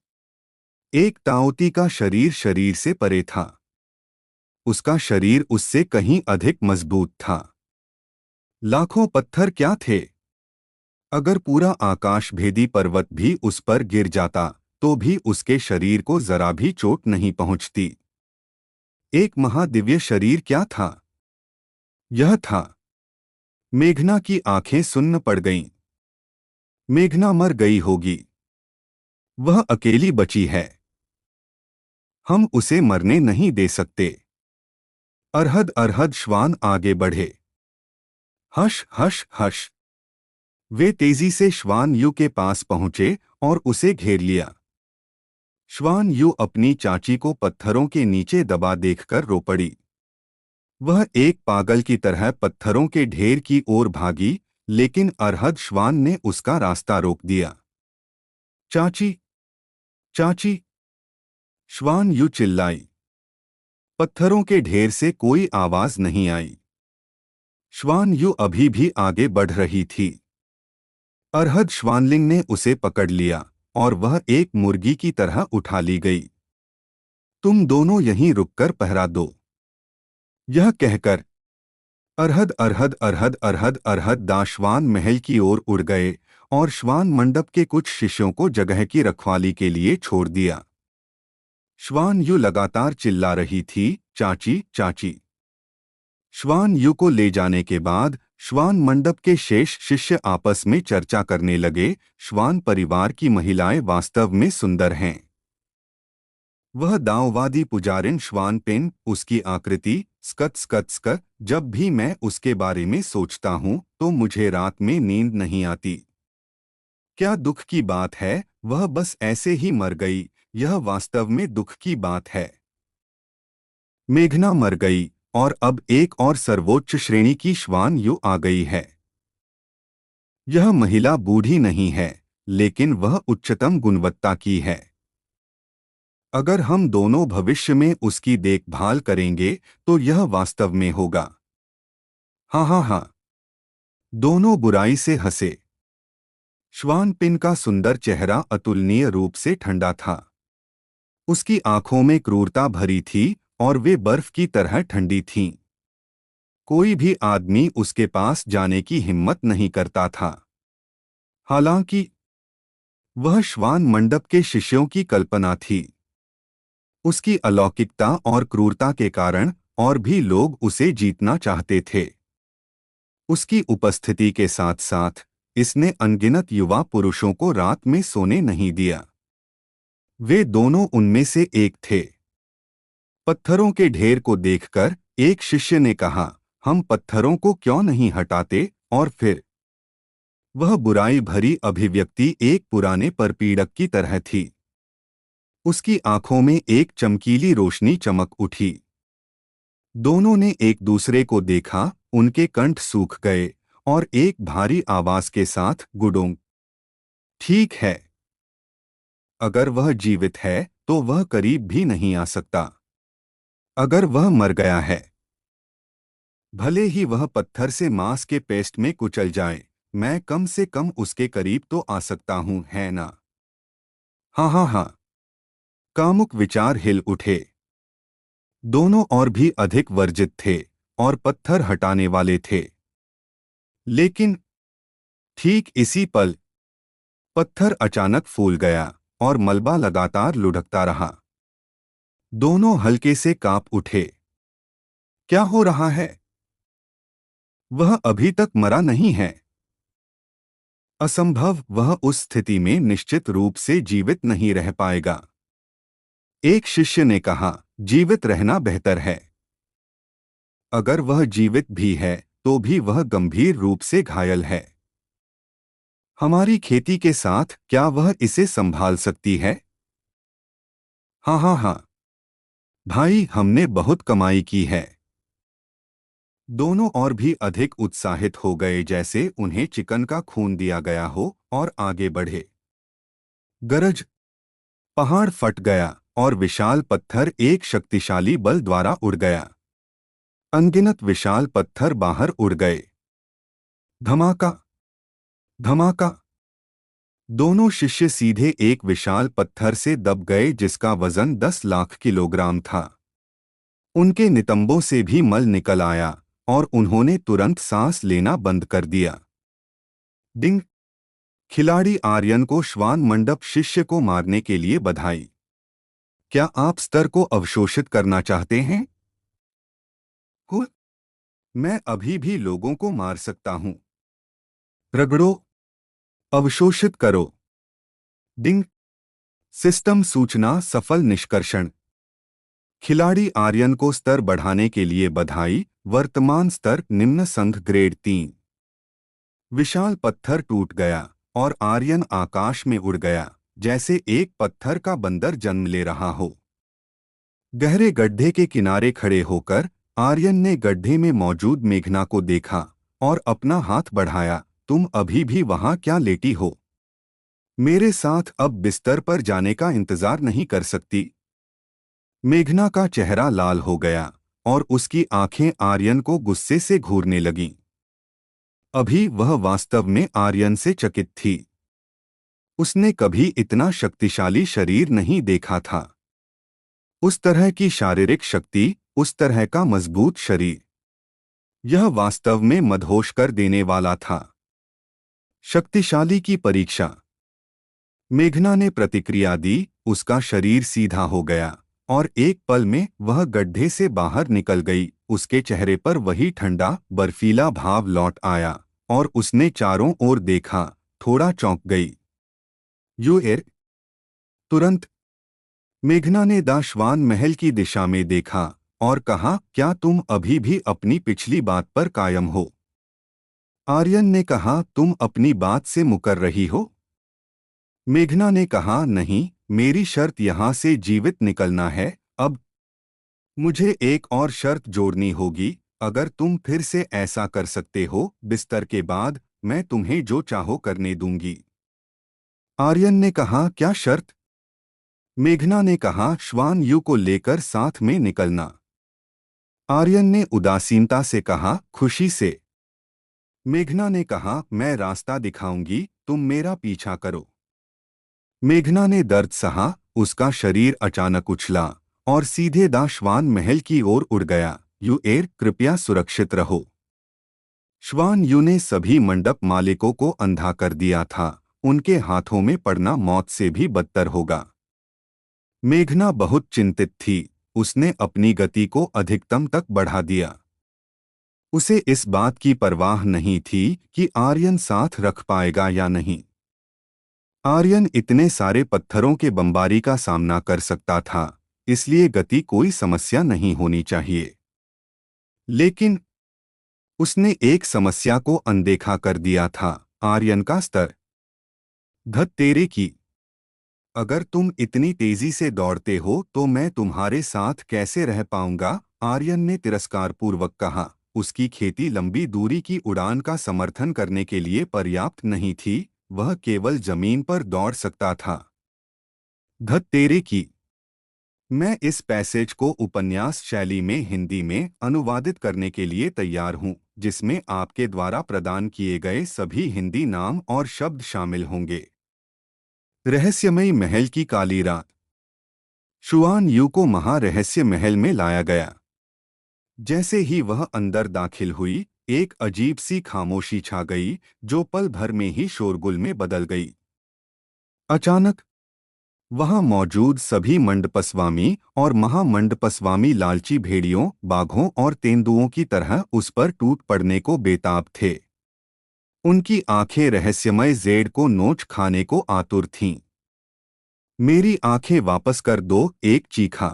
एक ताओती का शरीर शरीर से परे था। उसका शरीर उससे कहीं अधिक मजबूत था। लाखों पत्थर क्या थे? अगर पूरा आकाशभेदी पर्वत भी उस पर गिर जाता तो भी उसके शरीर को जरा भी चोट नहीं पहुंचती। एक महादिव्य शरीर क्या था? यह था। मेघना की आंखें सुन्न पड़ गईं। मेघना मर गई होगी। वह अकेली बची है। हम उसे मरने नहीं दे सकते। अरहद अरहद श्वान आगे बढ़े। Hush hush hush. वे तेजी से श्वान यू के पास पहुंचे और उसे घेर लिया। श्वान यू अपनी चाची को पत्थरों के नीचे दबा देखकर रो पड़ी। वह एक पागल की तरह पत्थरों के ढेर की ओर भागी, लेकिन अरहद श्वान ने उसका रास्ता रोक दिया। चाची, चाची। श्वान यू चिल्लाई। पत्थरों के ढेर से कोई आवाज नहीं आई। श्वान यू अभी भी आगे बढ़ रही थी। अरहद श्वानलिंग ने उसे पकड़ लिया और वह एक मुर्गी की तरह उठा ली गई। तुम दोनों यहीं रुककर पहरा दो। यह कहकर अरहद अरहद अरहद अरहद अरहद दाश्वान महल की ओर उड़ गए और श्वान मंडप के कुछ शिष्यों को जगह की रखवाली के लिए छोड़ दिया। श्वान यू लगातार चिल्ला रही थी, चाची चाची। श्वान यू को ले जाने के बाद श्वान मंडप के शेष शिष्य आपस में चर्चा करने लगे। श्वान परिवार की महिलाएं वास्तव में सुंदर हैं। वह दांववादी पुजारिन श्वान पेन, उसकी आकृति स्कत स्कत स्क। जब भी मैं उसके बारे में सोचता हूं तो मुझे रात में नींद नहीं आती। क्या दुख की बात है, वह बस ऐसे ही मर गई। यह वास्तव में दुख की बात है। मेघना मर गई और अब एक और सर्वोच्च श्रेणी की श्वान यू आ गई है। यह महिला बूढ़ी नहीं है, लेकिन वह उच्चतम गुणवत्ता की है। अगर हम दोनों भविष्य में उसकी देखभाल करेंगे तो यह वास्तव में होगा। हाँ हाँ हाँ। दोनों बुराई से हंसे। श्वान पिन का सुंदर चेहरा अतुलनीय रूप से ठंडा था। उसकी आंखों में क्रूरता भरी थी और वे बर्फ की तरह ठंडी थीं। कोई भी आदमी उसके पास जाने की हिम्मत नहीं करता था। हालांकि वह श्वान मंडप के शिष्यों की कल्पना थी। उसकी अलौकिकता और क्रूरता के कारण और भी लोग उसे जीतना चाहते थे। उसकी उपस्थिति के साथ साथ इसने अनगिनत युवा पुरुषों को रात में सोने नहीं दिया। वे दोनों उनमें से एक थे। पत्थरों के ढेर को देखकर एक शिष्य ने कहा, हम पत्थरों को क्यों नहीं हटाते? और फिर वह बुराई भरी अभिव्यक्ति एक पुराने परपीड़क की तरह थी। उसकी आंखों में एक चमकीली रोशनी चमक उठी। दोनों ने एक दूसरे को देखा, उनके कंठ सूख गए और एक भारी आवाज के साथ गुडोंग। ठीक है। अगर वह जीवित है तो वह करीब भी नहीं आ सकता। अगर वह मर गया है, भले ही वह पत्थर से मांस के पेस्ट में कुचल जाए, मैं कम से कम उसके करीब तो आ सकता हूं, है ना? हाँ हाँ हाँ। कामुक विचार हिल उठे। दोनों और भी अधिक वर्जित थे और पत्थर हटाने वाले थे। लेकिन ठीक इसी पल पत्थर अचानक फूल गया और मलबा लगातार लुढ़कता रहा। दोनों हल्के से कांप उठे। क्या हो रहा है? वह अभी तक मरा नहीं है। असंभव, वह उस स्थिति में निश्चित रूप से जीवित नहीं रह पाएगा। एक शिष्य ने कहा, जीवित रहना बेहतर है। अगर वह जीवित भी है तो भी वह गंभीर रूप से घायल है। हमारी खेती के साथ क्या वह इसे संभाल सकती है? हाँ हाँ हाँ। भाई, हमने बहुत कमाई की है। दोनों और भी अधिक उत्साहित हो गए, जैसे उन्हें चिकन का खून दिया गया हो, और आगे बढ़े। गरज, पहाड़ फट गया और विशाल पत्थर एक शक्तिशाली बल द्वारा उड़ गया। अनगिनत विशाल पत्थर बाहर उड़ गए। धमाका धमाका। दोनों शिष्य सीधे एक विशाल पत्थर से दब गए जिसका वजन 10 लाख किलोग्राम था। उनके नितंबों से भी मल निकल आया और उन्होंने तुरंत सांस लेना बंद कर दिया। डिंग। खिलाड़ी आर्यन को श्वान मंडप शिष्य को मारने के लिए बधाई। क्या आप स्तर को अवशोषित करना चाहते हैं? मैं अभी भी लोगों को मार सकता हूं। रगड़ो, अवशोषित करो। डिंग। सिस्टम सूचना सफल निष्कर्षण। खिलाड़ी आर्यन को स्तर बढ़ाने के लिए बधाई। वर्तमान स्तर निम्न संघ ग्रेड 3। विशाल पत्थर टूट गया और आर्यन आकाश में उड़ गया, जैसे एक पत्थर का बंदर जन्म ले रहा हो। गहरे गड्ढे के किनारे खड़े होकर आर्यन ने गड्ढे में मौजूद मेघना को देखा और अपना हाथ बढ़ाया। तुम अभी भी वहां क्या लेटी हो? मेरे साथ अब बिस्तर पर जाने का इंतजार नहीं कर सकती? मेघना का चेहरा लाल हो गया और उसकी आंखें आर्यन को गुस्से से घूरने लगीं। अभी वह वास्तव में आर्यन से चकित थी। उसने कभी इतना शक्तिशाली शरीर नहीं देखा था। उस तरह की शारीरिक शक्ति, उस तरह का मजबूत शरीर। यह वास्तव में मदहोश कर देने वाला था। शक्तिशाली की परीक्षा। मेघना ने प्रतिक्रिया दी, उसका शरीर सीधा हो गया और एक पल में वह गड्ढे से बाहर निकल गई। उसके चेहरे पर वही ठंडा, बर्फीला भाव लौट आया और उसने चारों ओर देखा, थोड़ा चौंक गई। यूएर तुरंत मेघना ने दाशवान महल की दिशा में देखा और कहा, क्या तुम अभी भी अपनी पिछली बात पर कायम हो? आर्यन ने कहा, तुम अपनी बात से मुकर रही हो? मेघना ने कहा, नहीं, मेरी शर्त यहां से जीवित निकलना है। अब मुझे एक और शर्त जोड़नी होगी। अगर तुम फिर से ऐसा कर सकते हो बिस्तर के बाद, मैं तुम्हें जो चाहो करने दूंगी। आर्यन ने कहा, क्या शर्त? मेघना ने कहा, श्वान यू को लेकर साथ में निकलना। आर्यन ने उदासीनता से कहा, खुशी से। मेघना ने कहा, मैं रास्ता दिखाऊंगी, तुम मेरा पीछा करो। मेघना ने दर्द सहा, उसका शरीर अचानक उछला और सीधे दाशवान महल की ओर उड़ गया। यूएर, कृपया सुरक्षित रहो। श्वान यू ने सभी मंडप मालिकों को अंधा कर दिया था। उनके हाथों में पड़ना मौत से भी बदतर होगा। मेघना बहुत चिंतित थी। उसने अपनी गति को अधिकतम तक बढ़ा दिया। उसे इस बात की परवाह नहीं थी कि आर्यन साथ रख पाएगा या नहीं। आर्यन इतने सारे पत्थरों के बमबारी का सामना कर सकता था, इसलिए गति कोई समस्या नहीं होनी चाहिए। लेकिन उसने एक समस्या को अनदेखा कर दिया था, आर्यन का स्तर। धत तेरे की! अगर तुम इतनी तेजी से दौड़ते हो तो मैं तुम्हारे साथ कैसे रह पाऊंगा? आर्यन ने तिरस्कारपूर्वक कहा। उसकी खेती लंबी दूरी की उड़ान का समर्थन करने के लिए पर्याप्त नहीं थी, वह केवल जमीन पर दौड़ सकता था। धत तेरे की! मैं इस पैसेज को उपन्यास शैली में हिंदी में अनुवादित करने के लिए तैयार हूं, जिसमें आपके द्वारा प्रदान किए गए सभी हिंदी नाम और शब्द शामिल होंगे। रहस्यमयी महल की काली रात। शुआन यू को महारहस्य महल में लाया गया। जैसे ही वह अंदर दाखिल हुई, एक अजीब सी खामोशी छा गई, जो पल भर में ही शोरगुल में बदल गई। अचानक वहां मौजूद सभी मंडपस्वामी और महामंडपस्वामी लालची भेड़ियों, बाघों और तेंदुओं की तरह उस पर टूट पड़ने को बेताब थे। उनकी आंखें रहस्यमय जेड को नोच खाने को आतुर थीं। मेरी आंखें वापस कर दो, एक चीखा।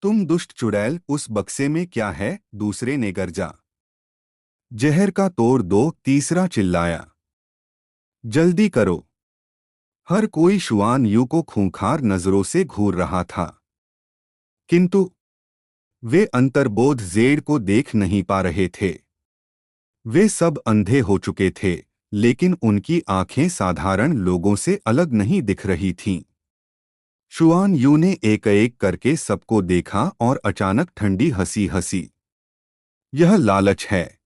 तुम दुष्ट चुड़ैल, उस बक्से में क्या है? दूसरे ने गरजा। जहर का तोड़ दो, तीसरा चिल्लाया। जल्दी करो। हर कोई शुआन यू को खूंखार नजरों से घूर रहा था, किंतु वे अंतर्बोध जेड को देख नहीं पा रहे थे। वे सब अंधे हो चुके थे, लेकिन उनकी आंखें साधारण लोगों से अलग नहीं दिख रही थीं। शुआन यू ने एक एक करके सबको देखा और अचानक ठंडी हंसी हंसी। यह लालच है।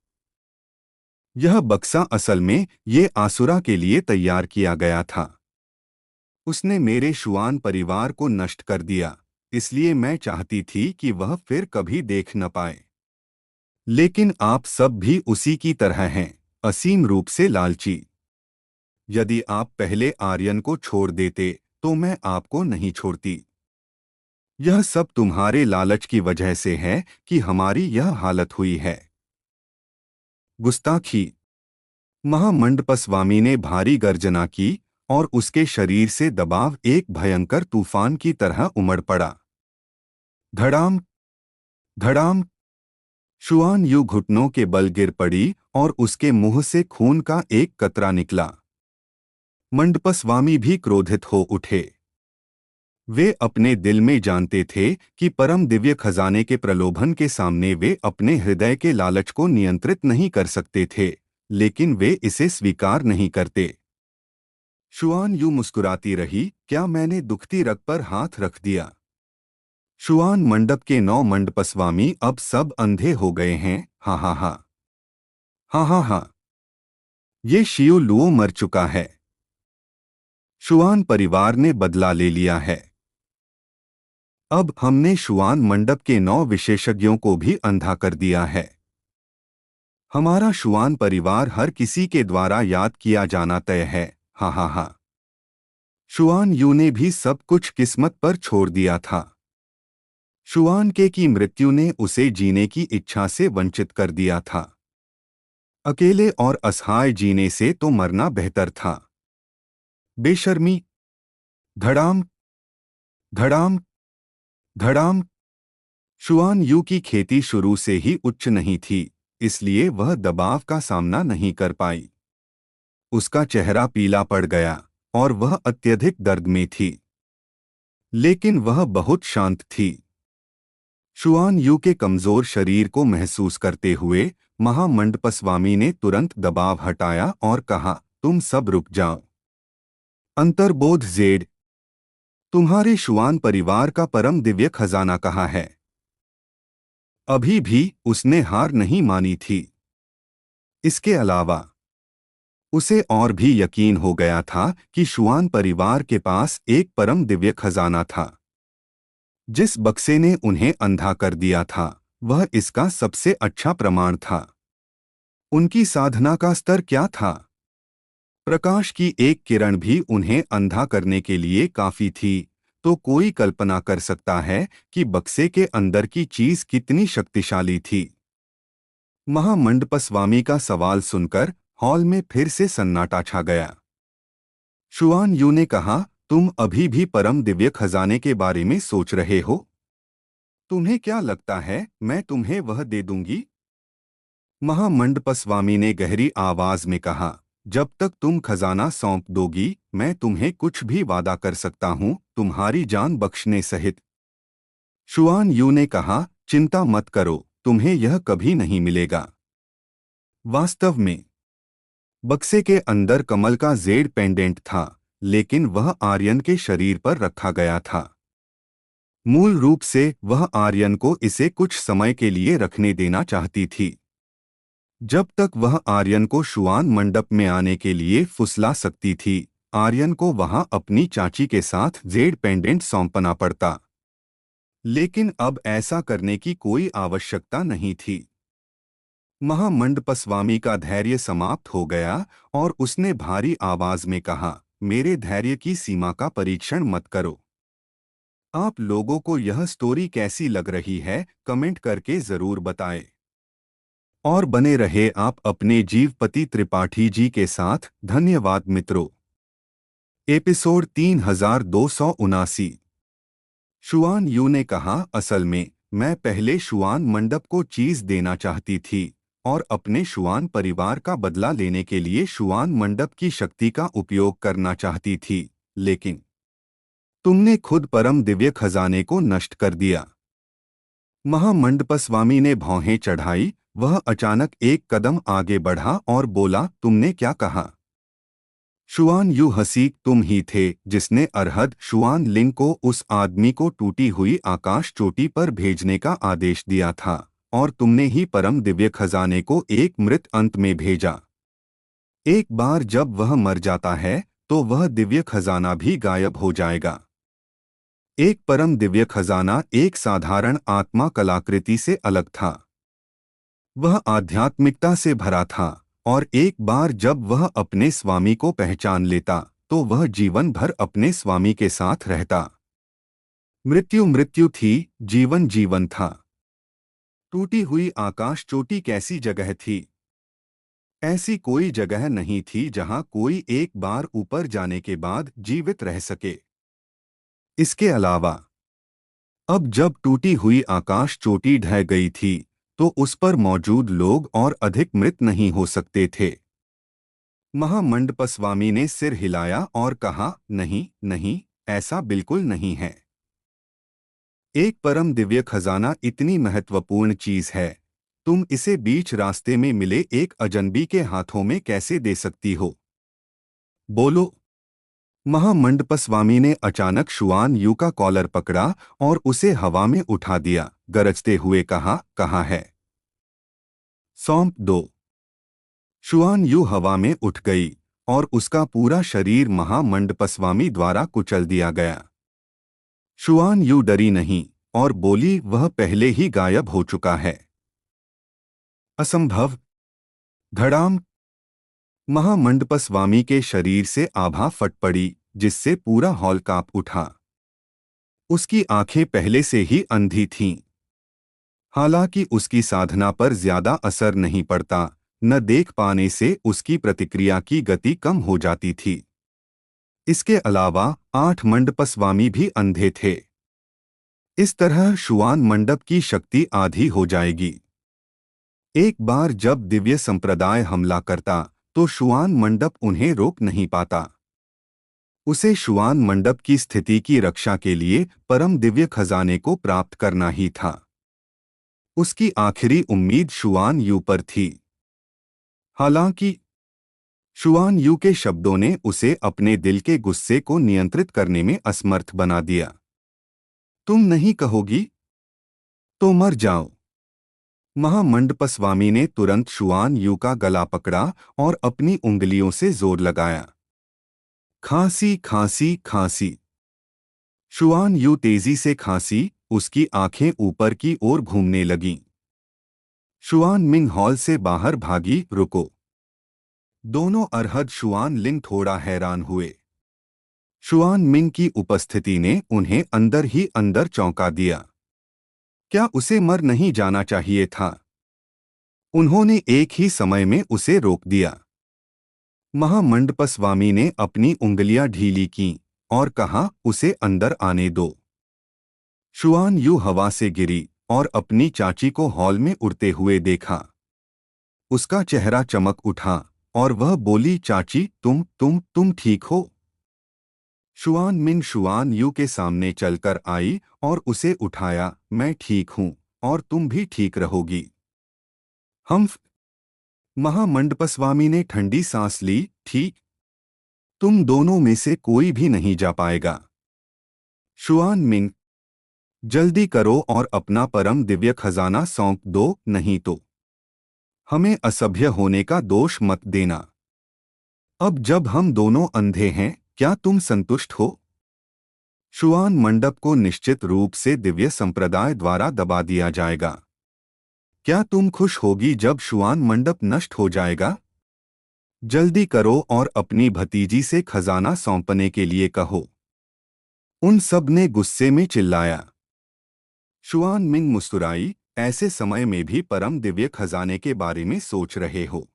यह बक्सा असल में ये आसुरा के लिए तैयार किया गया था। उसने मेरे शुआन परिवार को नष्ट कर दिया, इसलिए मैं चाहती थी कि वह फिर कभी देख न पाए। लेकिन आप सब भी उसी की तरह हैं, असीम रूप से लालची। यदि आप पहले आर्यन को छोड़ देते तो मैं आपको नहीं छोड़ती। यह सब तुम्हारे लालच की वजह से है कि हमारी यह हालत हुई है। गुस्ताखी! महामंडपस्वामी ने भारी गर्जना की और उसके शरीर से दबाव एक भयंकर तूफान की तरह उमड़ पड़ा। धड़ाम धड़ाम! शुआन यू घुटनों के बल गिर पड़ी और उसके मुंह से खून का एक कतरा निकला। मंडपस्वामी भी क्रोधित हो उठे। वे अपने दिल में जानते थे कि परम दिव्य खजाने के प्रलोभन के सामने वे अपने हृदय के लालच को नियंत्रित नहीं कर सकते थे, लेकिन वे इसे स्वीकार नहीं करते। शुआन यू मुस्कुराती रही, क्या मैंने दुखती रग पर हाथ रख दिया? शुआन मंडप के 9 मंडपस्वामी अब सब अंधे हो गए हैं। हा हा हा। हा हा हा। ये शियो लुओ मर चुका है। शुआन परिवार ने बदला ले लिया है। अब हमने शुआन मंडप के 9 विशेषज्ञों को भी अंधा कर दिया है। हमारा शुआन परिवार हर किसी के द्वारा याद किया जाना तय है। हा हा हा। शुआन यू ने भी सब कुछ किस्मत पर छोड़ दिया था। शुआन के की मृत्यु ने उसे जीने की इच्छा से वंचित कर दिया था। अकेले और असहाय जीने से तो मरना बेहतर था। बेशर्मी। धड़ाम धड़ाम धड़ाम। शुआन यू की खेती शुरू से ही उच्च नहीं थी, इसलिए वह दबाव का सामना नहीं कर पाई। उसका चेहरा पीला पड़ गया और वह अत्यधिक दर्द में थी, लेकिन वह बहुत शांत थी। शुआन यू के कमजोर शरीर को महसूस करते हुए महामंडपस्वामी ने तुरंत दबाव हटाया और कहा, तुम सब रुक जाओ। अंतर्बोध जेड, तुम्हारे शुआन परिवार का परम दिव्य खजाना कहाँ है? अभी भी उसने हार नहीं मानी थी। इसके अलावा उसे और भी यकीन हो गया था कि शुआन परिवार के पास एक परम दिव्य खजाना था। जिस बक्से ने उन्हें अंधा कर दिया था, वह इसका सबसे अच्छा प्रमाण था। उनकी साधना का स्तर क्या था? प्रकाश की एक किरण भी उन्हें अंधा करने के लिए काफी थी, तो कोई कल्पना कर सकता है कि बक्से के अंदर की चीज कितनी शक्तिशाली थी। महामंडपस्वामी का सवाल सुनकर हॉल में फिर से सन्नाटा छा गया। शुआन यू ने कहा, तुम अभी भी परम दिव्य खजाने के बारे में सोच रहे हो? तुम्हें क्या लगता है मैं तुम्हें वह दे दूंगी? महामंडपस्वामी ने गहरी आवाज में कहा, जब तक तुम खजाना सौंप दोगी, मैं तुम्हें कुछ भी वादा कर सकता हूं, तुम्हारी जान बख्शने सहित। शुआन यू ने कहा, चिंता मत करो, तुम्हें यह कभी नहीं मिलेगा। वास्तव में बक्से के अंदर कमल का जेड पेंडेंट था, लेकिन वह आर्यन के शरीर पर रखा गया था। मूल रूप से वह आर्यन को इसे कुछ समय के लिए रखने देना चाहती थी। जब तक वह आर्यन को शुआन मंडप में आने के लिए फुसला सकती थी, आर्यन को वहां अपनी चाची के साथ जेड पेंडेंट सौंपना पड़ता। लेकिन अब ऐसा करने की कोई आवश्यकता नहीं थी। महामंडपस्वामी का धैर्य समाप्त हो गया और उसने भारी आवाज में कहा, मेरे धैर्य की सीमा का परीक्षण मत करो। आप लोगों को यह स्टोरी कैसी लग रही है, कमेंट करके जरूर बताएं। और बने रहे आप अपने जीवपति त्रिपाठी जी के साथ। धन्यवाद मित्रों। एपिसोड 3279। शुआन यू ने कहा, असल में मैं पहले शुआन मंडप को चीज देना चाहती थी और अपने शुआन परिवार का बदला लेने के लिए शुआन मंडप की शक्ति का उपयोग करना चाहती थी, लेकिन तुमने खुद परम दिव्य खजाने को नष्ट कर दिया। महामंडपस्वामी ने भौहें चढ़ाई। वह अचानक एक कदम आगे बढ़ा और बोला, तुमने क्या कहा? शुआन यू हंसी, तुम ही थे जिसने अरहद शुआन लिंग को उस आदमी को टूटी हुई आकाश चोटी पर भेजने का आदेश दिया था, और तुमने ही परम दिव्य खजाने को एक मृत अंत में भेजा। एक बार जब वह मर जाता है तो वह दिव्य खजाना भी गायब हो जाएगा। एक परम दिव्य खजाना एक साधारण आत्मा कलाकृति से अलग था। वह आध्यात्मिकता से भरा था, और एक बार जब वह अपने स्वामी को पहचान लेता तो वह जीवन भर अपने स्वामी के साथ रहता। मृत्यु मृत्यु थी, जीवन जीवन था। टूटी हुई आकाश चोटी कैसी जगह थी? ऐसी कोई जगह नहीं थी जहां कोई एक बार ऊपर जाने के बाद जीवित रह सके। इसके अलावा अब जब टूटी हुई आकाश चोटी ढह गई थी तो उस पर मौजूद लोग और अधिक मृत नहीं हो सकते थे। महामंडपस्वामी ने सिर हिलाया और कहा, नहीं नहीं, ऐसा बिल्कुल नहीं है। एक परम दिव्य खजाना इतनी महत्वपूर्ण चीज है, तुम इसे बीच रास्ते में मिले एक अजनबी के हाथों में कैसे दे सकती हो? बोलो। महामंडपस्वामी ने अचानक शुआन यू का कॉलर पकड़ा और उसे हवा में उठा दिया, गरजते हुए कहा, कहाँ है? सौंप दो। शुआन यू हवा में उठ गई और उसका पूरा शरीर महामंडपस्वामी द्वारा कुचल दिया गया। शुआन यू डरी नहीं और बोली, वह पहले ही गायब हो चुका है। असंभव। धड़ाम। महामंडपस्वामी के शरीर से आभा फट पड़ी, जिससे पूरा हॉल कांप उठा। उसकी आंखें पहले से ही अंधी थीं। हालांकि उसकी साधना पर ज्यादा असर नहीं पड़ता, न देख पाने से उसकी प्रतिक्रिया की गति कम हो जाती थी। इसके अलावा 8 मंडपस्वामी भी अंधे थे। इस तरह शुआन मंडप की शक्ति आधी हो जाएगी। एक बार जब दिव्य संप्रदाय हमला करता तो शुआन मंडप उन्हें रोक नहीं पाता। उसे शुआन मंडप की स्थिति की रक्षा के लिए परम दिव्य खजाने को प्राप्त करना ही था। उसकी आखिरी उम्मीद शुआन यू पर थी। हालांकि शुआन यू के शब्दों ने उसे अपने दिल के गुस्से को नियंत्रित करने में असमर्थ बना दिया। तुम नहीं कहोगी तो मर जाओ। महामंडपस्वामी ने तुरंत शुआन यू का गला पकड़ा और अपनी उंगलियों से जोर लगाया। खांसी, खांसी, खांसी। शुआन यू तेजी से खांसी, उसकी आंखें ऊपर की ओर घूमने लगीं। शुआन मिंग हॉल से बाहर भागी। रुको। दोनों अरहद शुआन लिंग थोड़ा हैरान हुए। शुआन मिंग की उपस्थिति ने उन्हें अंदर ही अंदर चौंका दिया। क्या उसे मर नहीं जाना चाहिए था? उन्होंने एक ही समय में उसे रोक दिया। महामंडपस्वामी ने अपनी उंगलियां ढीली कीं और कहा, उसे अंदर आने दो। शुआन यू हवा से गिरी और अपनी चाची को हॉल में उड़ते हुए देखा। उसका चेहरा चमक उठा और वह बोली, चाची, तुम ठीक हो? शुआन मिंग शुआन यू के सामने चलकर आई और उसे उठाया। मैं ठीक हूं और तुम भी ठीक रहोगी। हम। महामंडपस्वामी ने ठंडी सांस ली। ठीक। तुम दोनों में से कोई भी नहीं जा पाएगा। शुआन मिंग, जल्दी करो और अपना परम दिव्य खजाना सौंप दो, नहीं तो हमें असभ्य होने का दोष मत देना। अब जब हम दोनों अंधे हैं, क्या तुम संतुष्ट हो? शुआन मंडप को निश्चित रूप से दिव्य संप्रदाय द्वारा दबा दिया जाएगा। क्या तुम खुश होगी जब शुआन मंडप नष्ट हो जाएगा? जल्दी करो और अपनी भतीजी से खजाना सौंपने के लिए कहो। उन सब ने गुस्से में चिल्लाया। शुआन मिंग मुस्कुराई। ऐसे समय में भी परम दिव्य खजाने के बारे में सोच रहे हो?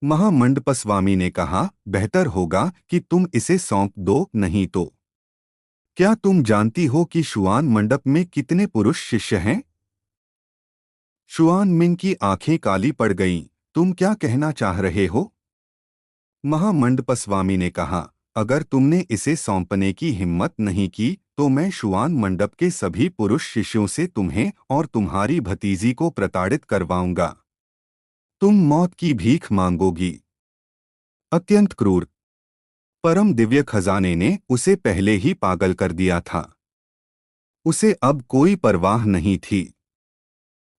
महामंडपस्वामी ने कहा, बेहतर होगा कि तुम इसे सौंप दो, नहीं तो क्या तुम जानती हो कि शुआन मंडप में कितने पुरुष शिष्य हैं? शुआन मिंग की आंखें काली पड़ गईं। तुम क्या कहना चाह रहे हो? महामंडपस्वामी ने कहा, अगर तुमने इसे सौंपने की हिम्मत नहीं की तो मैं शुआन मंडप के सभी पुरुष शिष्यों से तुम्हें और तुम्हारी भतीजी को प्रताड़ित करवाऊंगा। तुम मौत की भीख मांगोगी। अत्यंत क्रूर। परम दिव्य खजाने ने उसे पहले ही पागल कर दिया था। उसे अब कोई परवाह नहीं थी।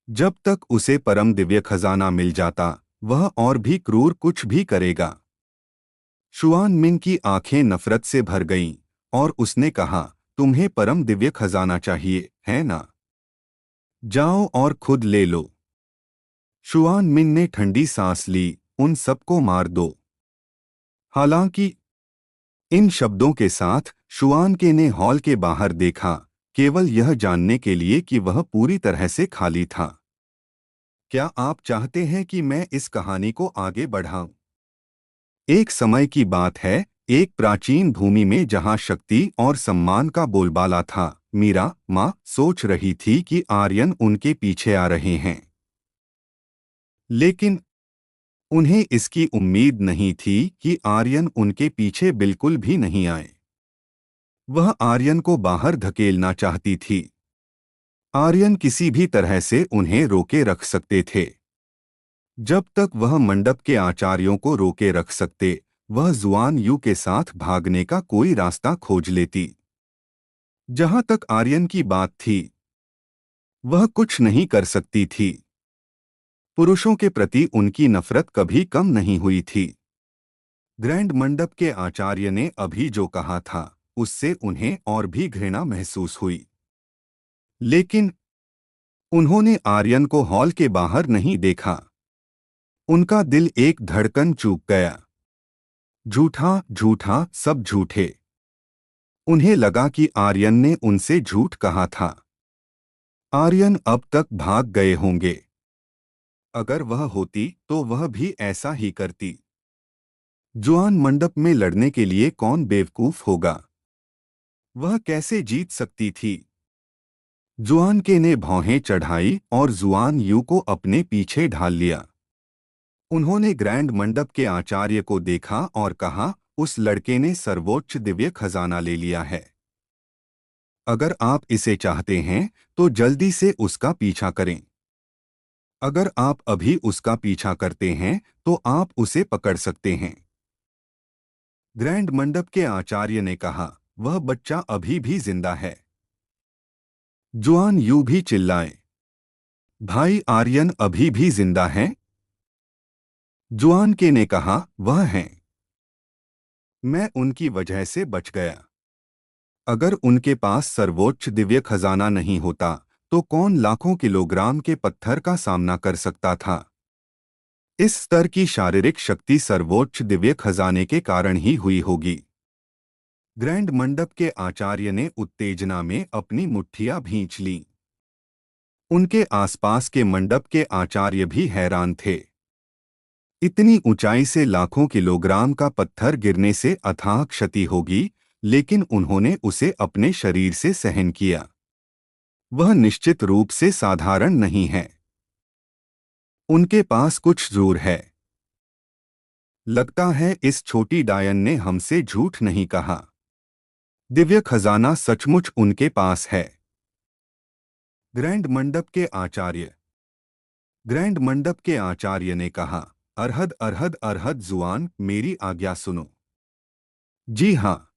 जब तक उसे परम दिव्य खजाना मिल जाता, वह और भी क्रूर कुछ भी करेगा। शुआन मिंग की आंखें नफरत से भर गईं और उसने कहा, तुम्हें परम दिव्य खजाना चाहिए, है ना? जाओ और खुद ले लो। शुआन मिंग ने ठंडी सांस ली। उन सबको मार दो। हालांकि इन शब्दों के साथ शुआन के ने हॉल के बाहर देखा, केवल यह जानने के लिए कि वह पूरी तरह से खाली था। क्या आप चाहते हैं कि मैं इस कहानी को आगे बढ़ाऊं? एक समय की बात है, एक प्राचीन भूमि में जहां शक्ति और सम्मान का बोलबाला था। मीरा माँ सोच रही थी कि आर्यन उनके पीछे आ रहे हैं, लेकिन उन्हें इसकी उम्मीद नहीं थी कि आर्यन उनके पीछे बिल्कुल भी नहीं आए। वह आर्यन को बाहर धकेलना चाहती थी। आर्यन किसी भी तरह से उन्हें रोके रख सकते थे। जब तक वह मंडप के आचार्यों को रोके रख सकते, वह जुआन यू के साथ भागने का कोई रास्ता खोज लेती। जहां तक आर्यन की बात थी, वह कुछ नहीं कर सकती थी। पुरुषों के प्रति उनकी नफरत कभी कम नहीं हुई थी। ग्रैंड मंडप के आचार्य ने अभी जो कहा था, उससे उन्हें और भी घृणा महसूस हुई। लेकिन उन्होंने आर्यन को हॉल के बाहर नहीं देखा। उनका दिल एक धड़कन चूक गया। झूठा झूठा सब झूठे। उन्हें लगा कि आर्यन ने उनसे झूठ कहा था। आर्यन अब तक भाग गए होंगे। अगर वह होती तो वह भी ऐसा ही करती। जुआन मंडप में लड़ने के लिए कौन बेवकूफ होगा? वह कैसे जीत सकती थी? जुआन के ने भौहें चढ़ाई और जुआन यू को अपने पीछे ढाल लिया। उन्होंने ग्रैंड मंडप के आचार्य को देखा और कहा, उस लड़के ने सर्वोच्च दिव्य खजाना ले लिया है। अगर आप इसे चाहते हैं तो जल्दी से उसका पीछा करें। अगर आप अभी उसका पीछा करते हैं तो आप उसे पकड़ सकते हैं। ग्रैंड मंडप के आचार्य ने कहा, वह बच्चा अभी भी जिंदा है। जुआन यू भी चिल्लाए, भाई आर्यन अभी भी जिंदा है? जुआन के ने कहा, वह हैं। मैं उनकी वजह से बच गया। अगर उनके पास सर्वोच्च दिव्य खजाना नहीं होता तो कौन लाखों किलोग्राम के पत्थर का सामना कर सकता था? इस स्तर की शारीरिक शक्ति सर्वोच्च दिव्य खजाने के कारण ही हुई होगी। ग्रैंड मंडप के आचार्य ने उत्तेजना में अपनी मुट्ठियां भींच लीं। उनके आसपास के मंडप के आचार्य भी हैरान थे। इतनी ऊंचाई से लाखों किलोग्राम का पत्थर गिरने से अथाह क्षति होगी, लेकिन उन्होंने उसे अपने शरीर से सहन किया। वह निश्चित रूप से साधारण नहीं है। उनके पास कुछ जोर है। लगता है इस छोटी डायन ने हमसे झूठ नहीं कहा। दिव्य खजाना सचमुच उनके पास है। ग्रैंड मंडप के आचार्य ग्रैंड मंडप के आचार्य ने कहा, अरहद अरहद अरहद जुआन, मेरी आज्ञा सुनो। जी हाँ।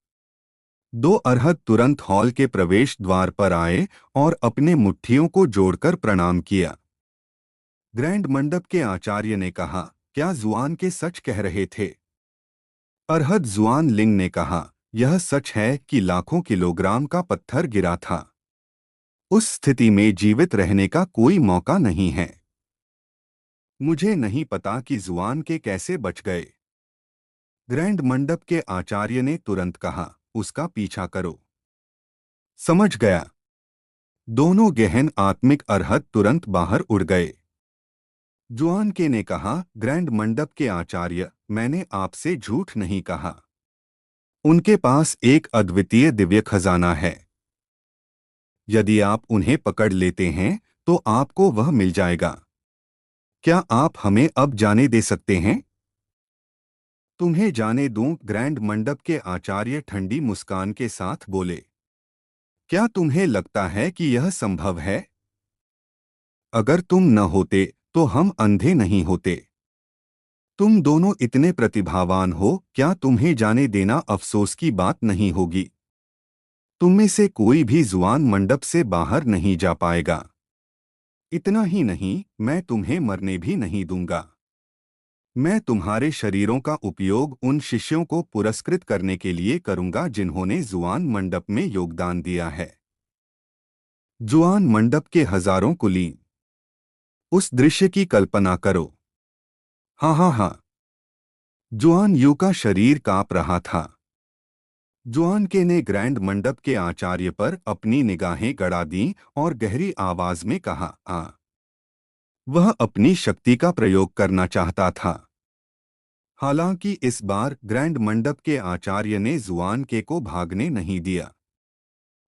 दो अरहद तुरंत हॉल के प्रवेश द्वार पर आए और अपने मुट्ठियों को जोड़कर प्रणाम किया। ग्रैंड मंडप के आचार्य ने कहा, क्या जुआन के सच कह रहे थे? अरहद जुआन लिंग ने कहा, यह सच है कि लाखों किलोग्राम का पत्थर गिरा था। उस स्थिति में जीवित रहने का कोई मौका नहीं है। मुझे नहीं पता कि जुआन के कैसे बच गए। ग्रैंड मंडप के आचार्य ने तुरंत कहा, उसका पीछा करो। समझ गया। दोनों गहन आत्मिक अरहद तुरंत बाहर उड़ गए। जुआन के ने कहा, ग्रैंड मंडप के आचार्य, मैंने आपसे झूठ नहीं कहा। उनके पास एक अद्वितीय दिव्य खजाना है। यदि आप उन्हें पकड़ लेते हैं तो आपको वह मिल जाएगा। क्या आप हमें अब जाने दे सकते हैं? तुम्हें जाने दूं, ग्रैंड मंडप के आचार्य ठंडी मुस्कान के साथ बोले। क्या तुम्हें लगता है कि यह संभव है? अगर तुम न होते तो हम अंधे नहीं होते। तुम दोनों इतने प्रतिभावान हो, क्या तुम्हें जाने देना अफसोस की बात नहीं होगी? तुम में से कोई भी जुआन मंडप से बाहर नहीं जा पाएगा। इतना ही नहीं, मैं तुम्हें मरने भी नहीं दूंगा। मैं तुम्हारे शरीरों का उपयोग उन शिष्यों को पुरस्कृत करने के लिए करूंगा जिन्होंने जुआन मंडप में योगदान दिया है। जुआन मंडप के हजारों कुलीन। उस दृश्य की कल्पना करो। हाँ हाँ हाँ। जुआन यू का शरीर कांप रहा था। जुआन के ने ग्रैंड मंडप के आचार्य पर अपनी निगाहें गड़ा दीं और गहरी आवाज में कहा, आ। वह अपनी शक्ति का प्रयोग करना चाहता था। हालांकि इस बार ग्रैंड मंडप के आचार्य ने जुआन के को भागने नहीं दिया।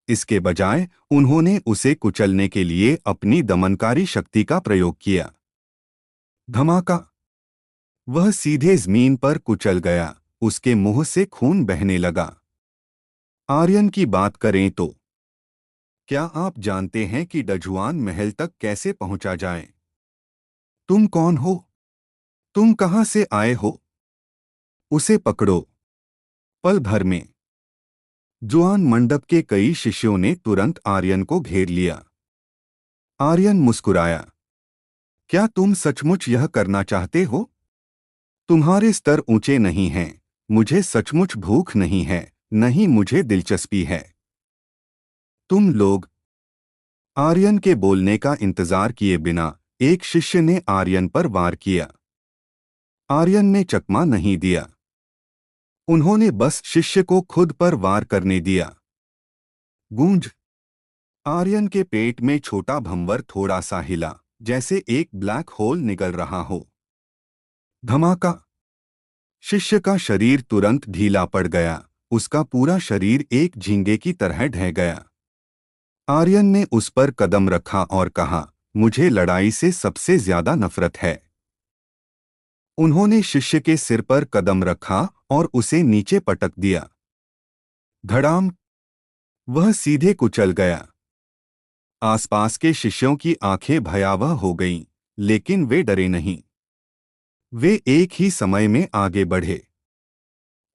इसके बजाय उन्होंने उसे कुचलने के लिए अपनी दमनकारी शक्ति का प्रयोग किया। धमाका। वह सीधे जमीन पर कुचल गया। उसके मुंह से खून बहने लगा। आर्यन की बात करें तो क्या आप जानते हैं कि डजुआन महल तक कैसे पहुंचा जाए? तुम कौन हो? तुम कहां से आए हो? उसे पकड़ो। पल भर में जुआन मंडप के कई शिष्यों ने तुरंत आर्यन को घेर लिया। आर्यन मुस्कुराया। क्या तुम सचमुच यह करना चाहते हो? तुम्हारे स्तर ऊंचे नहीं हैं। मुझे सचमुच भूख नहीं है, नहीं मुझे दिलचस्पी है। तुम लोग। आर्यन के बोलने का इंतजार किए बिना एक शिष्य ने आर्यन पर वार किया। आर्यन ने चकमा नहीं दिया। उन्होंने बस शिष्य को खुद पर वार करने दिया। गूंज। आर्यन के पेट में छोटा भंवर थोड़ा सा हिला, जैसे एक ब्लैक होल निकल रहा हो। धमाका। शिष्य का शरीर तुरंत ढीला पड़ गया। उसका पूरा शरीर एक झींगे की तरह ढह गया। आर्यन ने उस पर कदम रखा और कहा, मुझे लड़ाई से सबसे ज्यादा नफरत है। उन्होंने शिष्य के सिर पर कदम रखा और उसे नीचे पटक दिया। धड़ाम। वह सीधे कुचल गया। आसपास के शिष्यों की आंखें भयावह हो गईं, लेकिन वे डरे नहीं। वे एक ही समय में आगे बढ़े।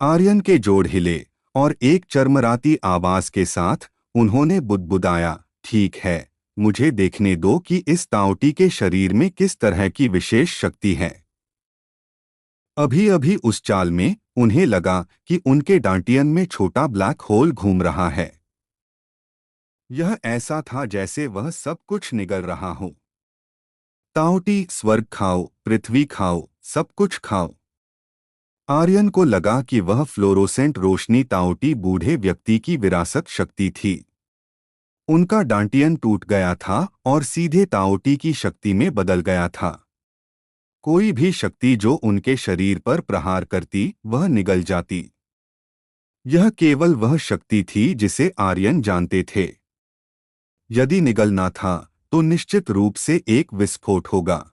आर्यन के जोड़ हिले और एक चरमराती आवाज के साथ उन्होंने बुदबुदाया, ठीक है, मुझे देखने दो कि इस ताऊटी के शरीर में किस तरह की विशेष शक्ति है। अभी अभी उस चाल में उन्हें लगा कि उनके डांटियन में छोटा ब्लैक होल घूम रहा है। यह ऐसा था जैसे वह सब कुछ निगल रहा हो। ताऊटी, स्वर्ग खाओ, पृथ्वी खाओ, सब कुछ खाओ। आर्यन को लगा कि वह फ्लोरोसेंट रोशनी ताऊटी बूढ़े व्यक्ति की विरासत शक्ति थी। उनका डांटियन टूट गया था और सीधे ताऊटी की शक्ति में बदल गया था। कोई भी शक्ति जो उनके शरीर पर प्रहार करती, वह निगल जाती। यह केवल वह शक्ति थी जिसे आर्यन जानते थे। यदि निगलना था तो निश्चित रूप से एक विस्फोट होगा।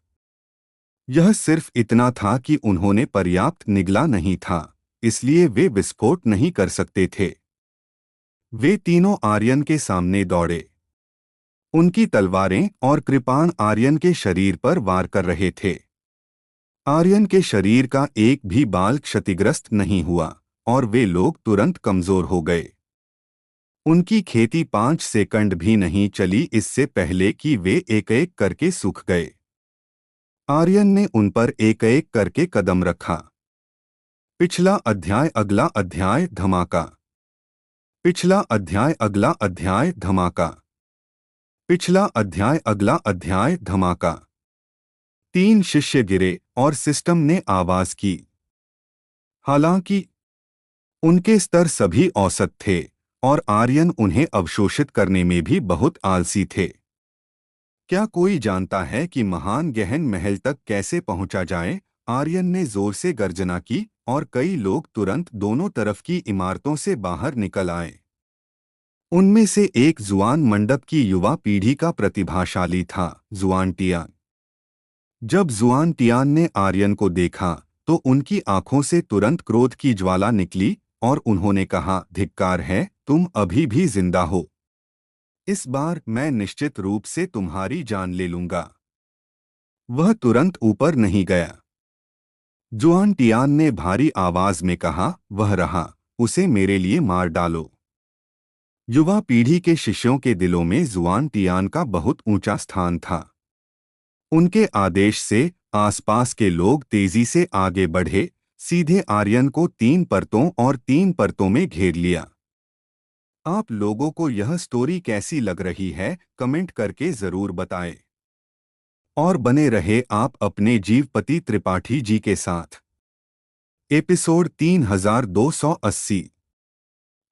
यह सिर्फ इतना था कि उन्होंने पर्याप्त निगला नहीं था, इसलिए वे विस्फोट नहीं कर सकते थे। वे तीनों आर्यन के सामने दौड़े। उनकी तलवारें और कृपाण आर्यन के शरीर पर वार कर रहे थे। आर्यन के शरीर का एक भी बाल क्षतिग्रस्त नहीं हुआ और वे लोग तुरंत कमजोर हो गए। उनकी खेती 5 सेकंड भी नहीं चली इससे पहले कि वे एक एक करके सूख गए। आर्यन ने उन पर एक एक करके कदम रखा। पिछला अध्याय, अगला अध्याय, धमाका। पिछला अध्याय, अगला अध्याय, धमाका। पिछला अध्याय, अगला अध्याय, धमाका। 3 शिष्य गिरे और सिस्टम ने आवाज की। हालांकि उनके स्तर सभी औसत थे और आर्यन उन्हें अवशोषित करने में भी बहुत आलसी थे। क्या कोई जानता है कि महान गहन महल तक कैसे पहुंचा जाए? आर्यन ने जोर से गर्जना की और कई लोग तुरंत दोनों तरफ की इमारतों से बाहर निकल आए। उनमें से एक जुआन मंडप की युवा पीढ़ी का प्रतिभाशाली था, जुआन टियान। जब जुआन टियान ने आर्यन को देखा तो उनकी आंखों से तुरंत क्रोध की ज्वाला निकली और उन्होंने कहा, धिक्कार है, तुम अभी भी जिंदा हो। इस बार मैं निश्चित रूप से तुम्हारी जान ले लूंगा। वह तुरंत ऊपर नहीं गया। जुआन टियान ने भारी आवाज में कहा, वह रहा, उसे मेरे लिए मार डालो। युवा पीढ़ी के शिष्यों के दिलों में जुआन टियान का बहुत ऊंचा स्थान था। उनके आदेश से आसपास के लोग तेजी से आगे बढ़े, सीधे आर्यन को 3 परतों और 3 परतों में घेर लिया। आप लोगों को यह स्टोरी कैसी लग रही है, कमेंट करके जरूर बताएं। और बने रहे आप अपने जीवपति त्रिपाठी जी के साथ। एपिसोड 3280।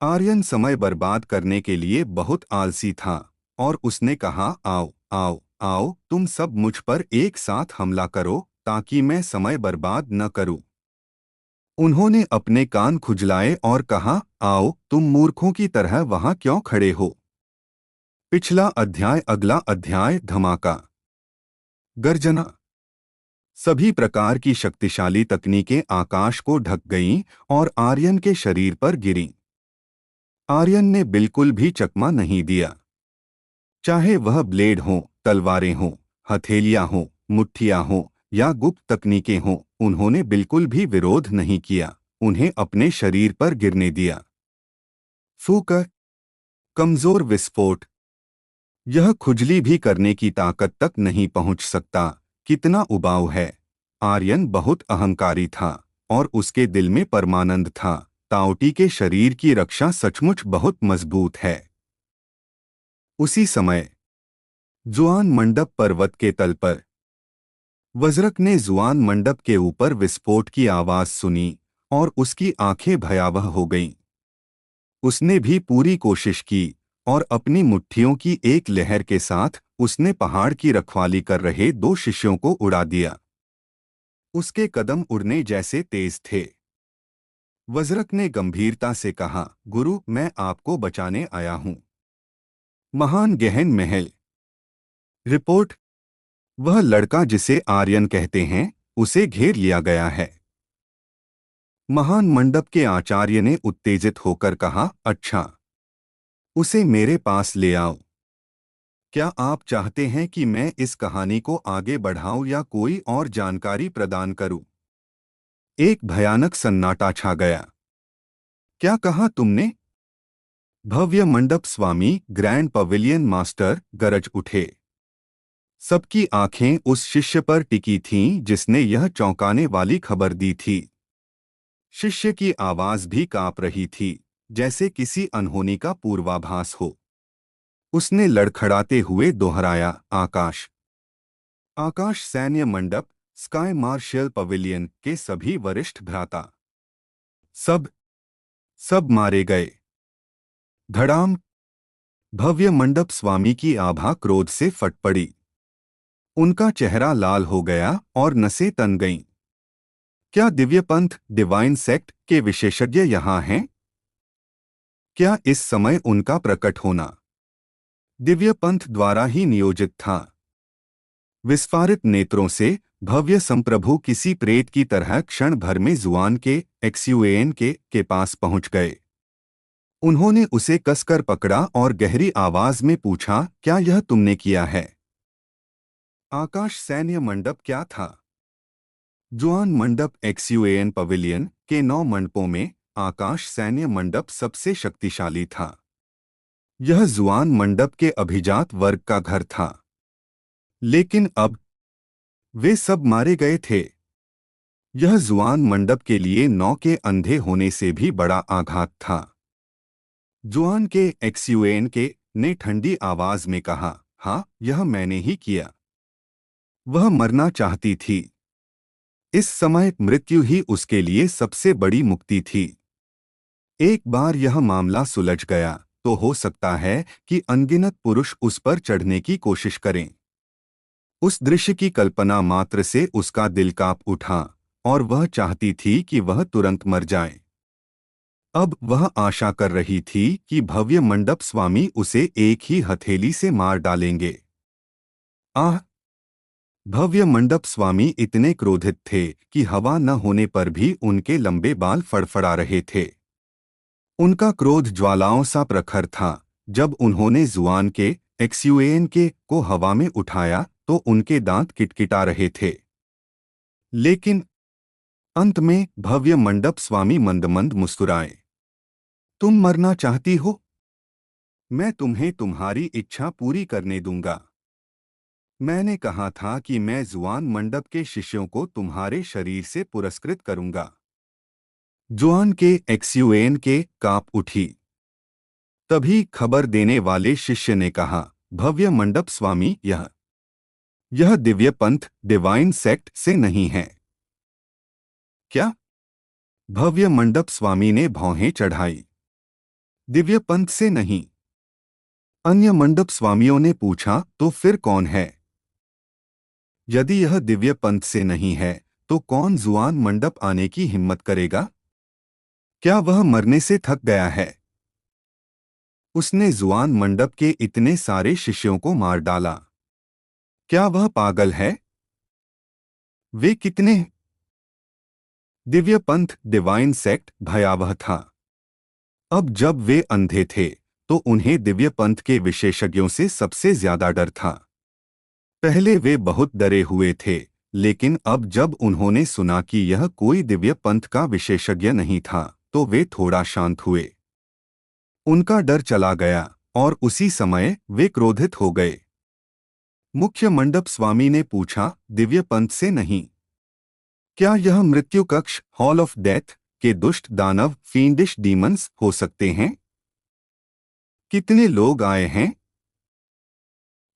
आर्यन समय बर्बाद करने के लिए बहुत आलसी था और उसने कहा, आओ आओ आओ, तुम सब मुझ पर एक साथ हमला करो ताकि मैं समय बर्बाद न करूं। उन्होंने अपने कान खुजलाए और कहा, आओ, तुम मूर्खों की तरह वहां क्यों खड़े हो? पिछला अध्याय, अगला अध्याय, धमाका। गर्जना। सभी प्रकार की शक्तिशाली तकनीकें आकाश को ढक गईं और आर्यन के शरीर पर गिरीं। आर्यन ने बिल्कुल भी चकमा नहीं दिया। चाहे वह ब्लेड हों, तलवारें हों, हथेलियां हों, मुट्ठियां हों या गुप्त तकनीकें हों, उन्होंने बिल्कुल भी विरोध नहीं किया। उन्हें अपने शरीर पर गिरने दिया। फूक, कमजोर विस्फोट। यह खुजली भी करने की ताकत तक नहीं पहुंच सकता। कितना उबाऊ है। आर्यन बहुत अहंकारी था और उसके दिल में परमानंद था। ताओटी के शरीर की रक्षा सचमुच बहुत मजबूत है। उसी समय जुआन मंडप पर्वत के तल पर वज्रक ने जुआन मंडप के ऊपर विस्फोट की आवाज सुनी और उसकी आंखें भयावह हो गईं। उसने भी पूरी कोशिश की और अपनी मुट्ठियों की एक लहर के साथ उसने पहाड़ की रखवाली कर रहे 2 शिष्यों को उड़ा दिया। उसके कदम उड़ने जैसे तेज थे। वज्रक ने गंभीरता से कहा, गुरु, मैं आपको बचाने आया हूं। महान गहन महल। रिपोर्ट, वह लड़का जिसे आर्यन कहते हैं, उसे घेर लिया गया है। महान मंडप के आचार्य ने उत्तेजित होकर कहा, अच्छा, उसे मेरे पास ले आओ। क्या आप चाहते हैं कि मैं इस कहानी को आगे बढ़ाऊं या कोई और जानकारी प्रदान करूं? एक भयानक सन्नाटा छा गया। क्या कहा तुमने? भव्य मंडप स्वामी, ग्रैंड पवेलियन मास्टर, गरज उठे। सबकी आंखें उस शिष्य पर टिकी थीं जिसने यह चौंकाने वाली खबर दी थी। शिष्य की आवाज भी कांप रही थी, जैसे किसी अनहोनी का पूर्वाभास हो। उसने लड़खड़ाते हुए दोहराया, आकाश। आकाश सैन्य मंडप, स्काई मार्शल पवेलियन के सभी वरिष्ठ भ्राता सब मारे गए। धड़ाम। भव्य मंडप स्वामी की आभा क्रोध से फट पड़ी। उनका चेहरा लाल हो गया और नसें तन गईं। क्या दिव्य पंथ, डिवाइन सेक्ट के विशेषज्ञ यहाँ हैं? क्या इस समय उनका प्रकट होना दिव्य पंथ द्वारा ही नियोजित था? विस्फारित नेत्रों से भव्य संप्रभु किसी प्रेत की तरह क्षण भर में जुआन के एक्सयूएन के पास पहुंच गए। उन्होंने उसे कसकर पकड़ा और गहरी आवाज में पूछा, क्या यह तुमने किया है? आकाश सैन्य मंडप क्या था? जुआन मंडप एक्सयूएन पवेलियन के 9 मंडपों में आकाश सैन्य मंडप सबसे शक्तिशाली था। यह जुआन मंडप के अभिजात वर्ग का घर था। लेकिन अब वे सब मारे गए थे। यह जुआन मंडप के लिए 9 के अंधे होने से भी बड़ा आघात था। जुआन के एक्सयूएन के ने ठंडी आवाज में कहा, हाँ, यह मैंने ही किया। वह मरना चाहती थी। इस समय मृत्यु ही उसके लिए सबसे बड़ी मुक्ति थी। एक बार यह मामला सुलझ गया तो हो सकता है कि अनगिनत पुरुष उस पर चढ़ने की कोशिश करें। उस दृश्य की कल्पना मात्र से उसका दिल कांप उठा और वह चाहती थी कि वह तुरंत मर जाए। अब वह आशा कर रही थी कि भव्य मंडप स्वामी उसे एक ही हथेली से मार डालेंगे। आह! भव्य मंडप स्वामी इतने क्रोधित थे कि हवा न होने पर भी उनके लंबे बाल फड़फड़ा रहे थे। उनका क्रोध ज्वालाओं सा प्रखर था। जब उन्होंने जुआन के एक्सयूएन के को हवा में उठाया तो उनके दांत किटकिटा रहे थे। लेकिन अंत में भव्य मंडप स्वामी मंद-मंद मुस्कुराए। तुम मरना चाहती हो? मैं तुम्हें तुम्हारी इच्छा पूरी करने दूंगा। मैंने कहा था कि मैं जुआन मंडप के शिष्यों को तुम्हारे शरीर से पुरस्कृत करूंगा। जुआन के एक्सयूएन के कांप उठी। तभी खबर देने वाले शिष्य ने कहा, भव्य मंडप स्वामी, यह दिव्य पंथ, डिवाइन सेक्ट से नहीं है। क्या? भव्य मंडप स्वामी ने भौहें चढ़ाई। दिव्य पंथ से नहीं? अन्य मंडप स्वामियों ने पूछा, तो फिर कौन है? यदि यह दिव्य पंथ से नहीं है तो कौन जुआन मंडप आने की हिम्मत करेगा? क्या वह मरने से थक गया है? उसने जुआन मंडप के इतने सारे शिष्यों को मार डाला। क्या वह पागल है? वे कितने? दिव्य पंथ, डिवाइन सेक्ट भयावह था। अब जब वे अंधे थे तो उन्हें दिव्य पंथ के विशेषज्ञों से सबसे ज्यादा डर था। पहले वे बहुत डरे हुए थे, लेकिन अब जब उन्होंने सुना कि यह कोई दिव्य पंथ का विशेषज्ञ नहीं था तो वे थोड़ा शांत हुए। उनका डर चला गया और उसी समय वे क्रोधित हो गए। मुख्य मंडप स्वामी ने पूछा, दिव्य पंथ से नहीं? क्या यह मृत्यु कक्ष हॉल ऑफ डेथ के दुष्ट दानव फींडिश डीमंस हो सकते हैं? कितने लोग आए हैं?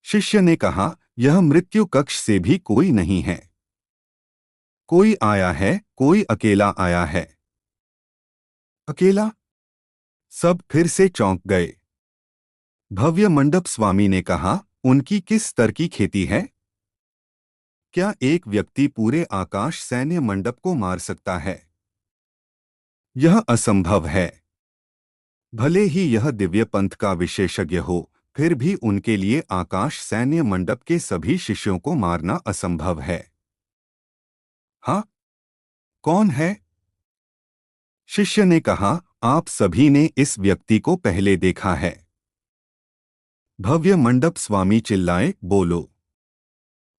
शिष्य ने कहा, यह मृत्यु कक्ष से भी कोई नहीं है। कोई आया है, कोई अकेला आया है। अकेला? सब फिर से चौंक गए। भव्य मंडप स्वामी ने कहा, उनकी किस स्तर की खेती है? क्या एक व्यक्ति पूरे आकाश सैन्य मंडप को मार सकता है? यह असंभव है। भले ही यह दिव्य पंथ का विशेषज्ञ हो, फिर भी उनके लिए आकाश सैन्य मंडप के सभी शिष्यों को मारना असंभव है। हाँ? कौन है? शिष्य ने कहा, आप सभी ने इस व्यक्ति को पहले देखा है। भव्य मंडप स्वामी चिल्लाए, बोलो।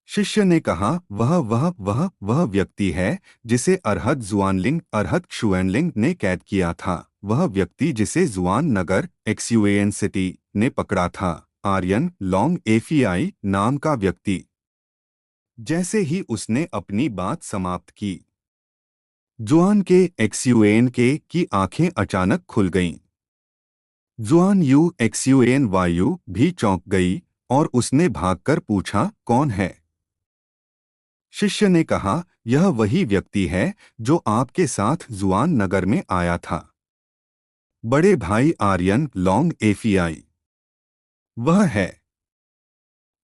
शिष्य ने कहा, वह व्यक्ति है जिसे अरहत जुआनलिंग अरहत क्षुएनलिंग ने कैद किया था। वह व्यक्ति जिसे जुआन नगर एक्सयूएन सिटी ने पकड़ा था। आर्यन लॉन्ग एफीआई नाम का व्यक्ति। जैसे ही उसने अपनी बात समाप्त की, जुआन के एक्सयूएन के की आंखें अचानक खुल गईं। जुआन यू एक्सयूएन वायु भी चौंक गई और उसने भागकर पूछा, कौन है? शिष्य ने कहा, यह वही व्यक्ति है जो आपके साथ जुआन नगर में आया था। बड़े भाई आर्यन लॉन्ग एफीआई। वह है।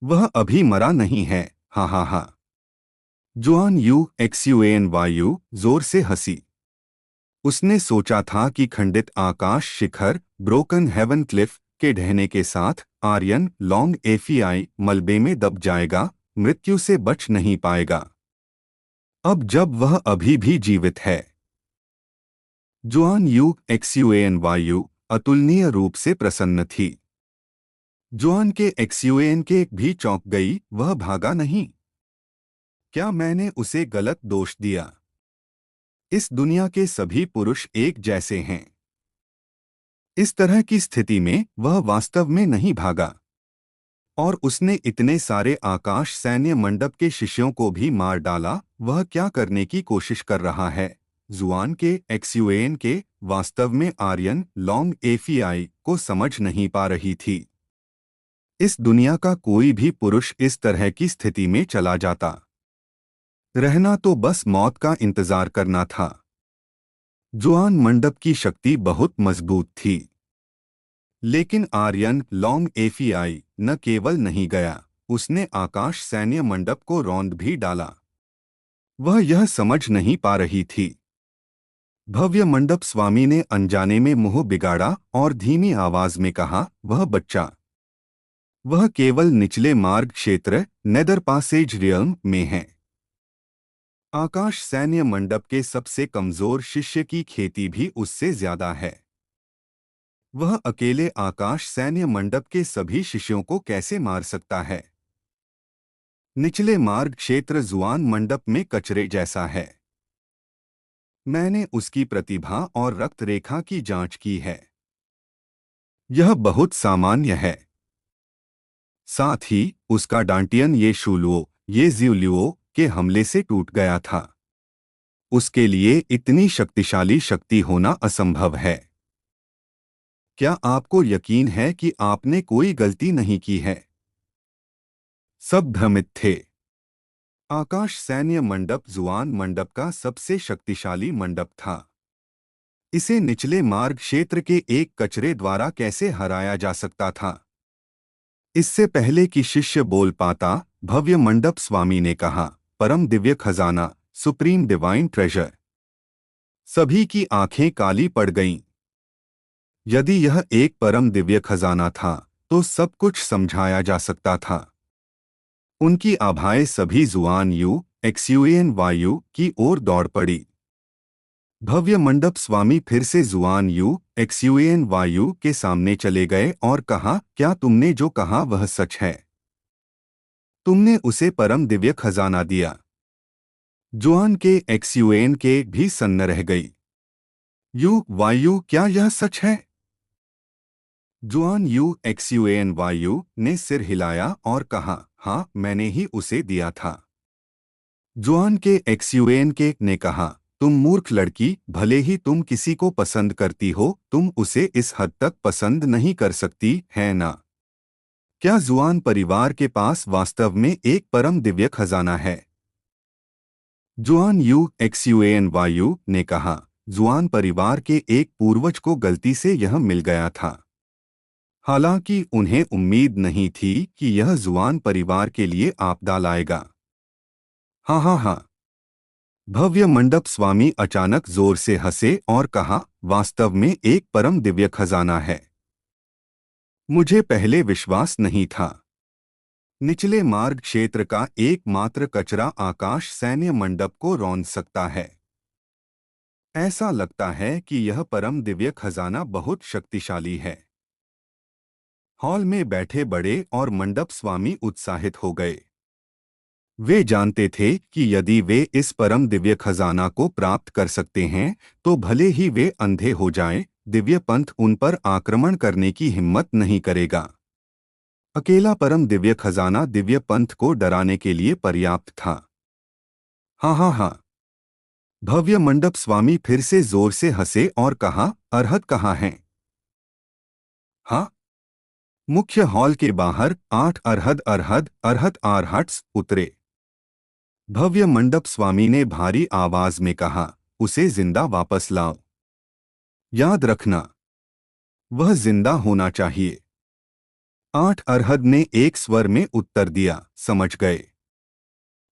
वह अभी मरा नहीं है। हा हा हा। जुआन यू एक्सयूएन वायु जोर से हंसी। उसने सोचा था कि खंडित आकाश शिखर ब्रोकन हेवन क्लिफ के ढहने के साथ आर्यन लॉन्ग एफीआई मलबे में दब जाएगा, मृत्यु से बच नहीं पाएगा। अब जब वह अभी भी जीवित है। जुआन यू एक्सयूएन वायु अतुलनीय रूप से प्रसन्न थी। जुआन के एक्सयूएन के भी चौंक गई। वह भागा नहीं। क्या मैंने उसे गलत दोष दिया? इस दुनिया के सभी पुरुष एक जैसे हैं। इस तरह की स्थिति में वह वास्तव में नहीं भागा और उसने इतने सारे आकाश सैन्य मंडप के शिष्यों को भी मार डाला। वह क्या करने की कोशिश कर रहा है? जुआन के एक्सयूएन के वास्तव में आर्यन लॉन्ग एफीआई को समझ नहीं पा रही थी। इस दुनिया का कोई भी पुरुष इस तरह की स्थिति में चला जाता। रहना तो बस मौत का इंतजार करना था। जुआन मंडप की शक्ति बहुत मजबूत थी। लेकिन आर्यन लॉन्ग एफीआई न केवल नहीं गया, उसने आकाश सैन्य मंडप को रौंद भी डाला। वह यह समझ नहीं पा रही थी। भव्य मंडप स्वामी ने अनजाने में मुंह बिगाड़ा और धीमी आवाज में कहा, वह बच्चा। वह केवल निचले मार्ग क्षेत्र नेदर पासेज रियल्म में है। आकाश सैन्य मंडप के सबसे कमजोर शिष्य की खेती भी उससे ज्यादा है। वह अकेले आकाश सैन्य मंडप के सभी शिष्यों को कैसे मार सकता है? निचले मार्ग क्षेत्र जुआन मंडप में कचरे जैसा है। मैंने उसकी प्रतिभा और रक्त रेखा की जांच की है। यह बहुत सामान्य है। साथ ही उसका डांटियन ये शूलुओ ये जिवलुओ के हमले से टूट गया था। उसके लिए इतनी शक्तिशाली शक्ति होना असंभव है। क्या आपको यकीन है कि आपने कोई गलती नहीं की है? सब भ्रमित थे। आकाश सैन्य मंडप जुआन मंडप का सबसे शक्तिशाली मंडप था। इसे निचले मार्ग क्षेत्र के एक कचरे द्वारा कैसे हराया जा सकता था? इससे पहले कि शिष्य बोल पाता, भव्य मंडप स्वामी ने कहा, परम दिव्य खजाना, सुप्रीम डिवाइन ट्रेजर। सभी की आंखें काली पड़ गईं। यदि यह एक परम दिव्य खजाना था तो सब कुछ समझाया जा सकता था। उनकी आभाएं सभी जुआन यू एक्सयूएन वायु की ओर दौड़ पड़ी। भव्य मंडप स्वामी फिर से जुआन यू एक्सयूएन वायु के सामने चले गए और कहा, क्या तुमने जो कहा वह सच है? तुमने उसे परम दिव्य खजाना दिया। जुआन के एक्सयूएन के भी सन्न रह गई। वायु, क्या यह सच है? जुआन एक्सयूएन वायु ने सिर हिलाया और कहा, हाँ, मैंने ही उसे दिया था। जुआन के एक्सयूएन के ने कहा, तुम मूर्ख लड़की, भले ही तुम किसी को पसंद करती हो, तुम उसे इस हद तक पसंद नहीं कर सकती, है ना? क्या जुआन परिवार के पास वास्तव में एक परम दिव्य खजाना है? जुआन एक्सयूएन वायु ने कहा, जुआन परिवार के एक पूर्वज को गलती से यह मिल गया था। हालांकि उन्हें उम्मीद नहीं थी कि यह जुआन परिवार के लिए आपदा लाएगा। हाँ हाँ हाँ। भव्य मंडप स्वामी अचानक जोर से हंसे और कहा, वास्तव में एक परम दिव्य खजाना है। मुझे पहले विश्वास नहीं था। निचले मार्ग क्षेत्र का एकमात्र कचरा आकाश सैन्य मंडप को रौंद सकता है। ऐसा लगता है कि यह परम दिव्य खजाना बहुत शक्तिशाली है। हॉल में बैठे बड़े और मंडप स्वामी उत्साहित हो गए। वे जानते थे कि यदि वे इस परम दिव्य खजाना को प्राप्त कर सकते हैं तो भले ही वे अंधे हो जाएं, दिव्य पंथ उन पर आक्रमण करने की हिम्मत नहीं करेगा। अकेला परम दिव्य खजाना दिव्य पंथ को डराने के लिए पर्याप्त था। हाँ हाँ हाँ। भव्य मंडप स्वामी फिर से जोर से हंसे और कहा, अरहत कहाँ हैं? हाँ। मुख्य हॉल के बाहर 8 अरहद अरहद अरहत आरहट्स उतरे। भव्य मंडप स्वामी ने भारी आवाज में कहा, उसे जिंदा वापस लाओ। याद रखना, वह जिंदा होना चाहिए। 8 अरहद ने एक स्वर में उत्तर दिया, समझ गए।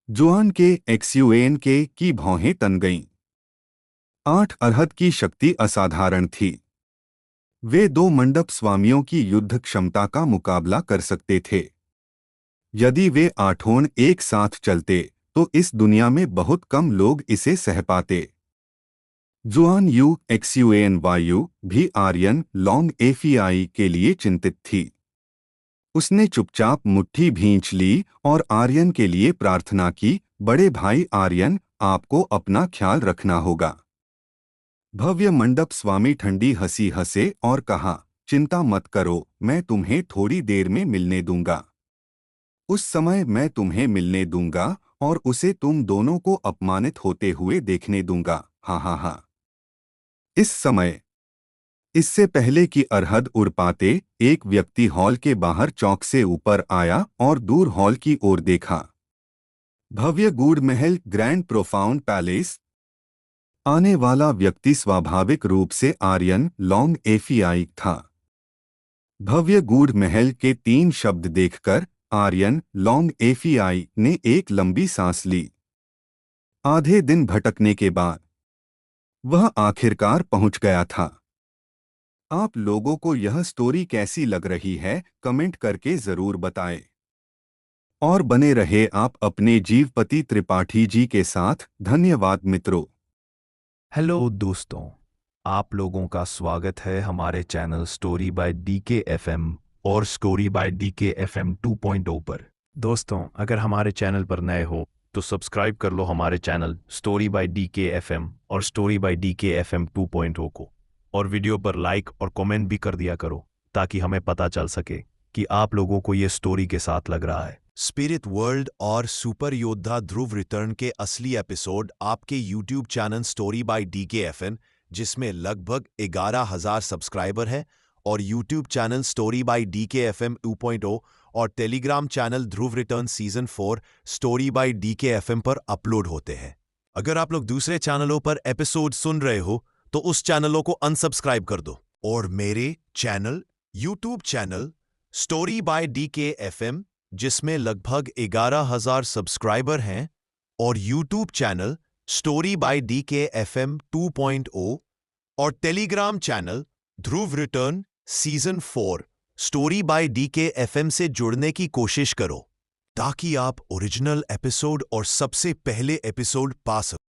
जुआन के एक्सयूएन के की भौहें तन गईं। 8 अरहद की शक्ति असाधारण थी। वे 2 मंडप स्वामियों की युद्ध क्षमता का मुकाबला कर सकते थे। यदि वे आठों एक साथ चलते तो इस दुनिया में बहुत कम लोग इसे सह पाते। जुआन एक्सयूएन वायु भी आर्यन लॉन्ग एफीआई के लिए चिंतित थी। उसने चुपचाप मुट्ठी भींच ली और आर्यन के लिए प्रार्थना की, बड़े भाई आर्यन, आपको अपना ख्याल रखना होगा। भव्य मंडप स्वामी ठंडी हंसी हंसे और कहा, चिंता मत करो, मैं तुम्हें थोड़ी देर में मिलने दूंगा। उस समय मैं तुम्हें मिलने दूंगा और उसे तुम दोनों को अपमानित होते हुए देखने दूंगा। हाँ हाँ हाँ। इस समय, इससे पहले कि अरहद उड़ पाते, एक व्यक्ति हॉल के बाहर चौक से ऊपर आया और दूर हॉल की ओर देखा। भव्य गूढ़ महल, ग्रैंड प्रोफाउंड पैलेस। आने वाला व्यक्ति स्वाभाविक रूप से आर्यन लॉन्ग एफीआई था। भव्य गूढ़ महल के 3 शब्द देखकर आर्यन लॉन्ग एफीआई ने एक लंबी सांस ली। आधे दिन भटकने के बाद वह आखिरकार पहुंच गया था। आप लोगों को यह स्टोरी कैसी लग रही है, कमेंट करके जरूर बताएं। और बने रहे आप अपने जीवपति त्रिपाठी जी के साथ। धन्यवाद मित्रों। हेलो दोस्तों, आप लोगों का स्वागत है हमारे channel story by DK FM और स्टोरी बाय डीके एफएम 2.0 पर। दोस्तों, अगर हमारे चैनल पर नए हो तो सब्सक्राइब कर लो हमारे channel story by DK FM और स्टोरी बाय डीके एफएम 2.0 को, और वीडियो पर लाइक और कमेंट भी कर दिया करो ताकि हमें पता चल सके कि आप लोगों को ये स्टोरी के साथ लग रहा है। स्पिरिट वर्ल्ड और सुपर योद्धा ध्रुव रिटर्न के असली एपिसोड आपके YouTube channel story by DKFM, जिसमें लगभग 11,000 सब्सक्राइबर है, और YouTube channel story by DKFM 2.0 और Telegram channel Dhruv return season 4 story by DKFM पर अपलोड होते हैं। अगर आप लोग दूसरे चैनलों पर एपिसोड सुन रहे हो तो उस चैनलों को अनसब्सक्राइब कर दो और मेरे channel YouTube channel story by DKFM, जिसमें लगभग 11,000 सब्सक्राइबर हैं, और YouTube channel story by DKFM 2.0 और Telegram channel Dhruv return season 4 story by DKFM से जुड़ने की कोशिश करो ताकि आप ओरिजिनल एपिसोड और सबसे पहले एपिसोड पा सको।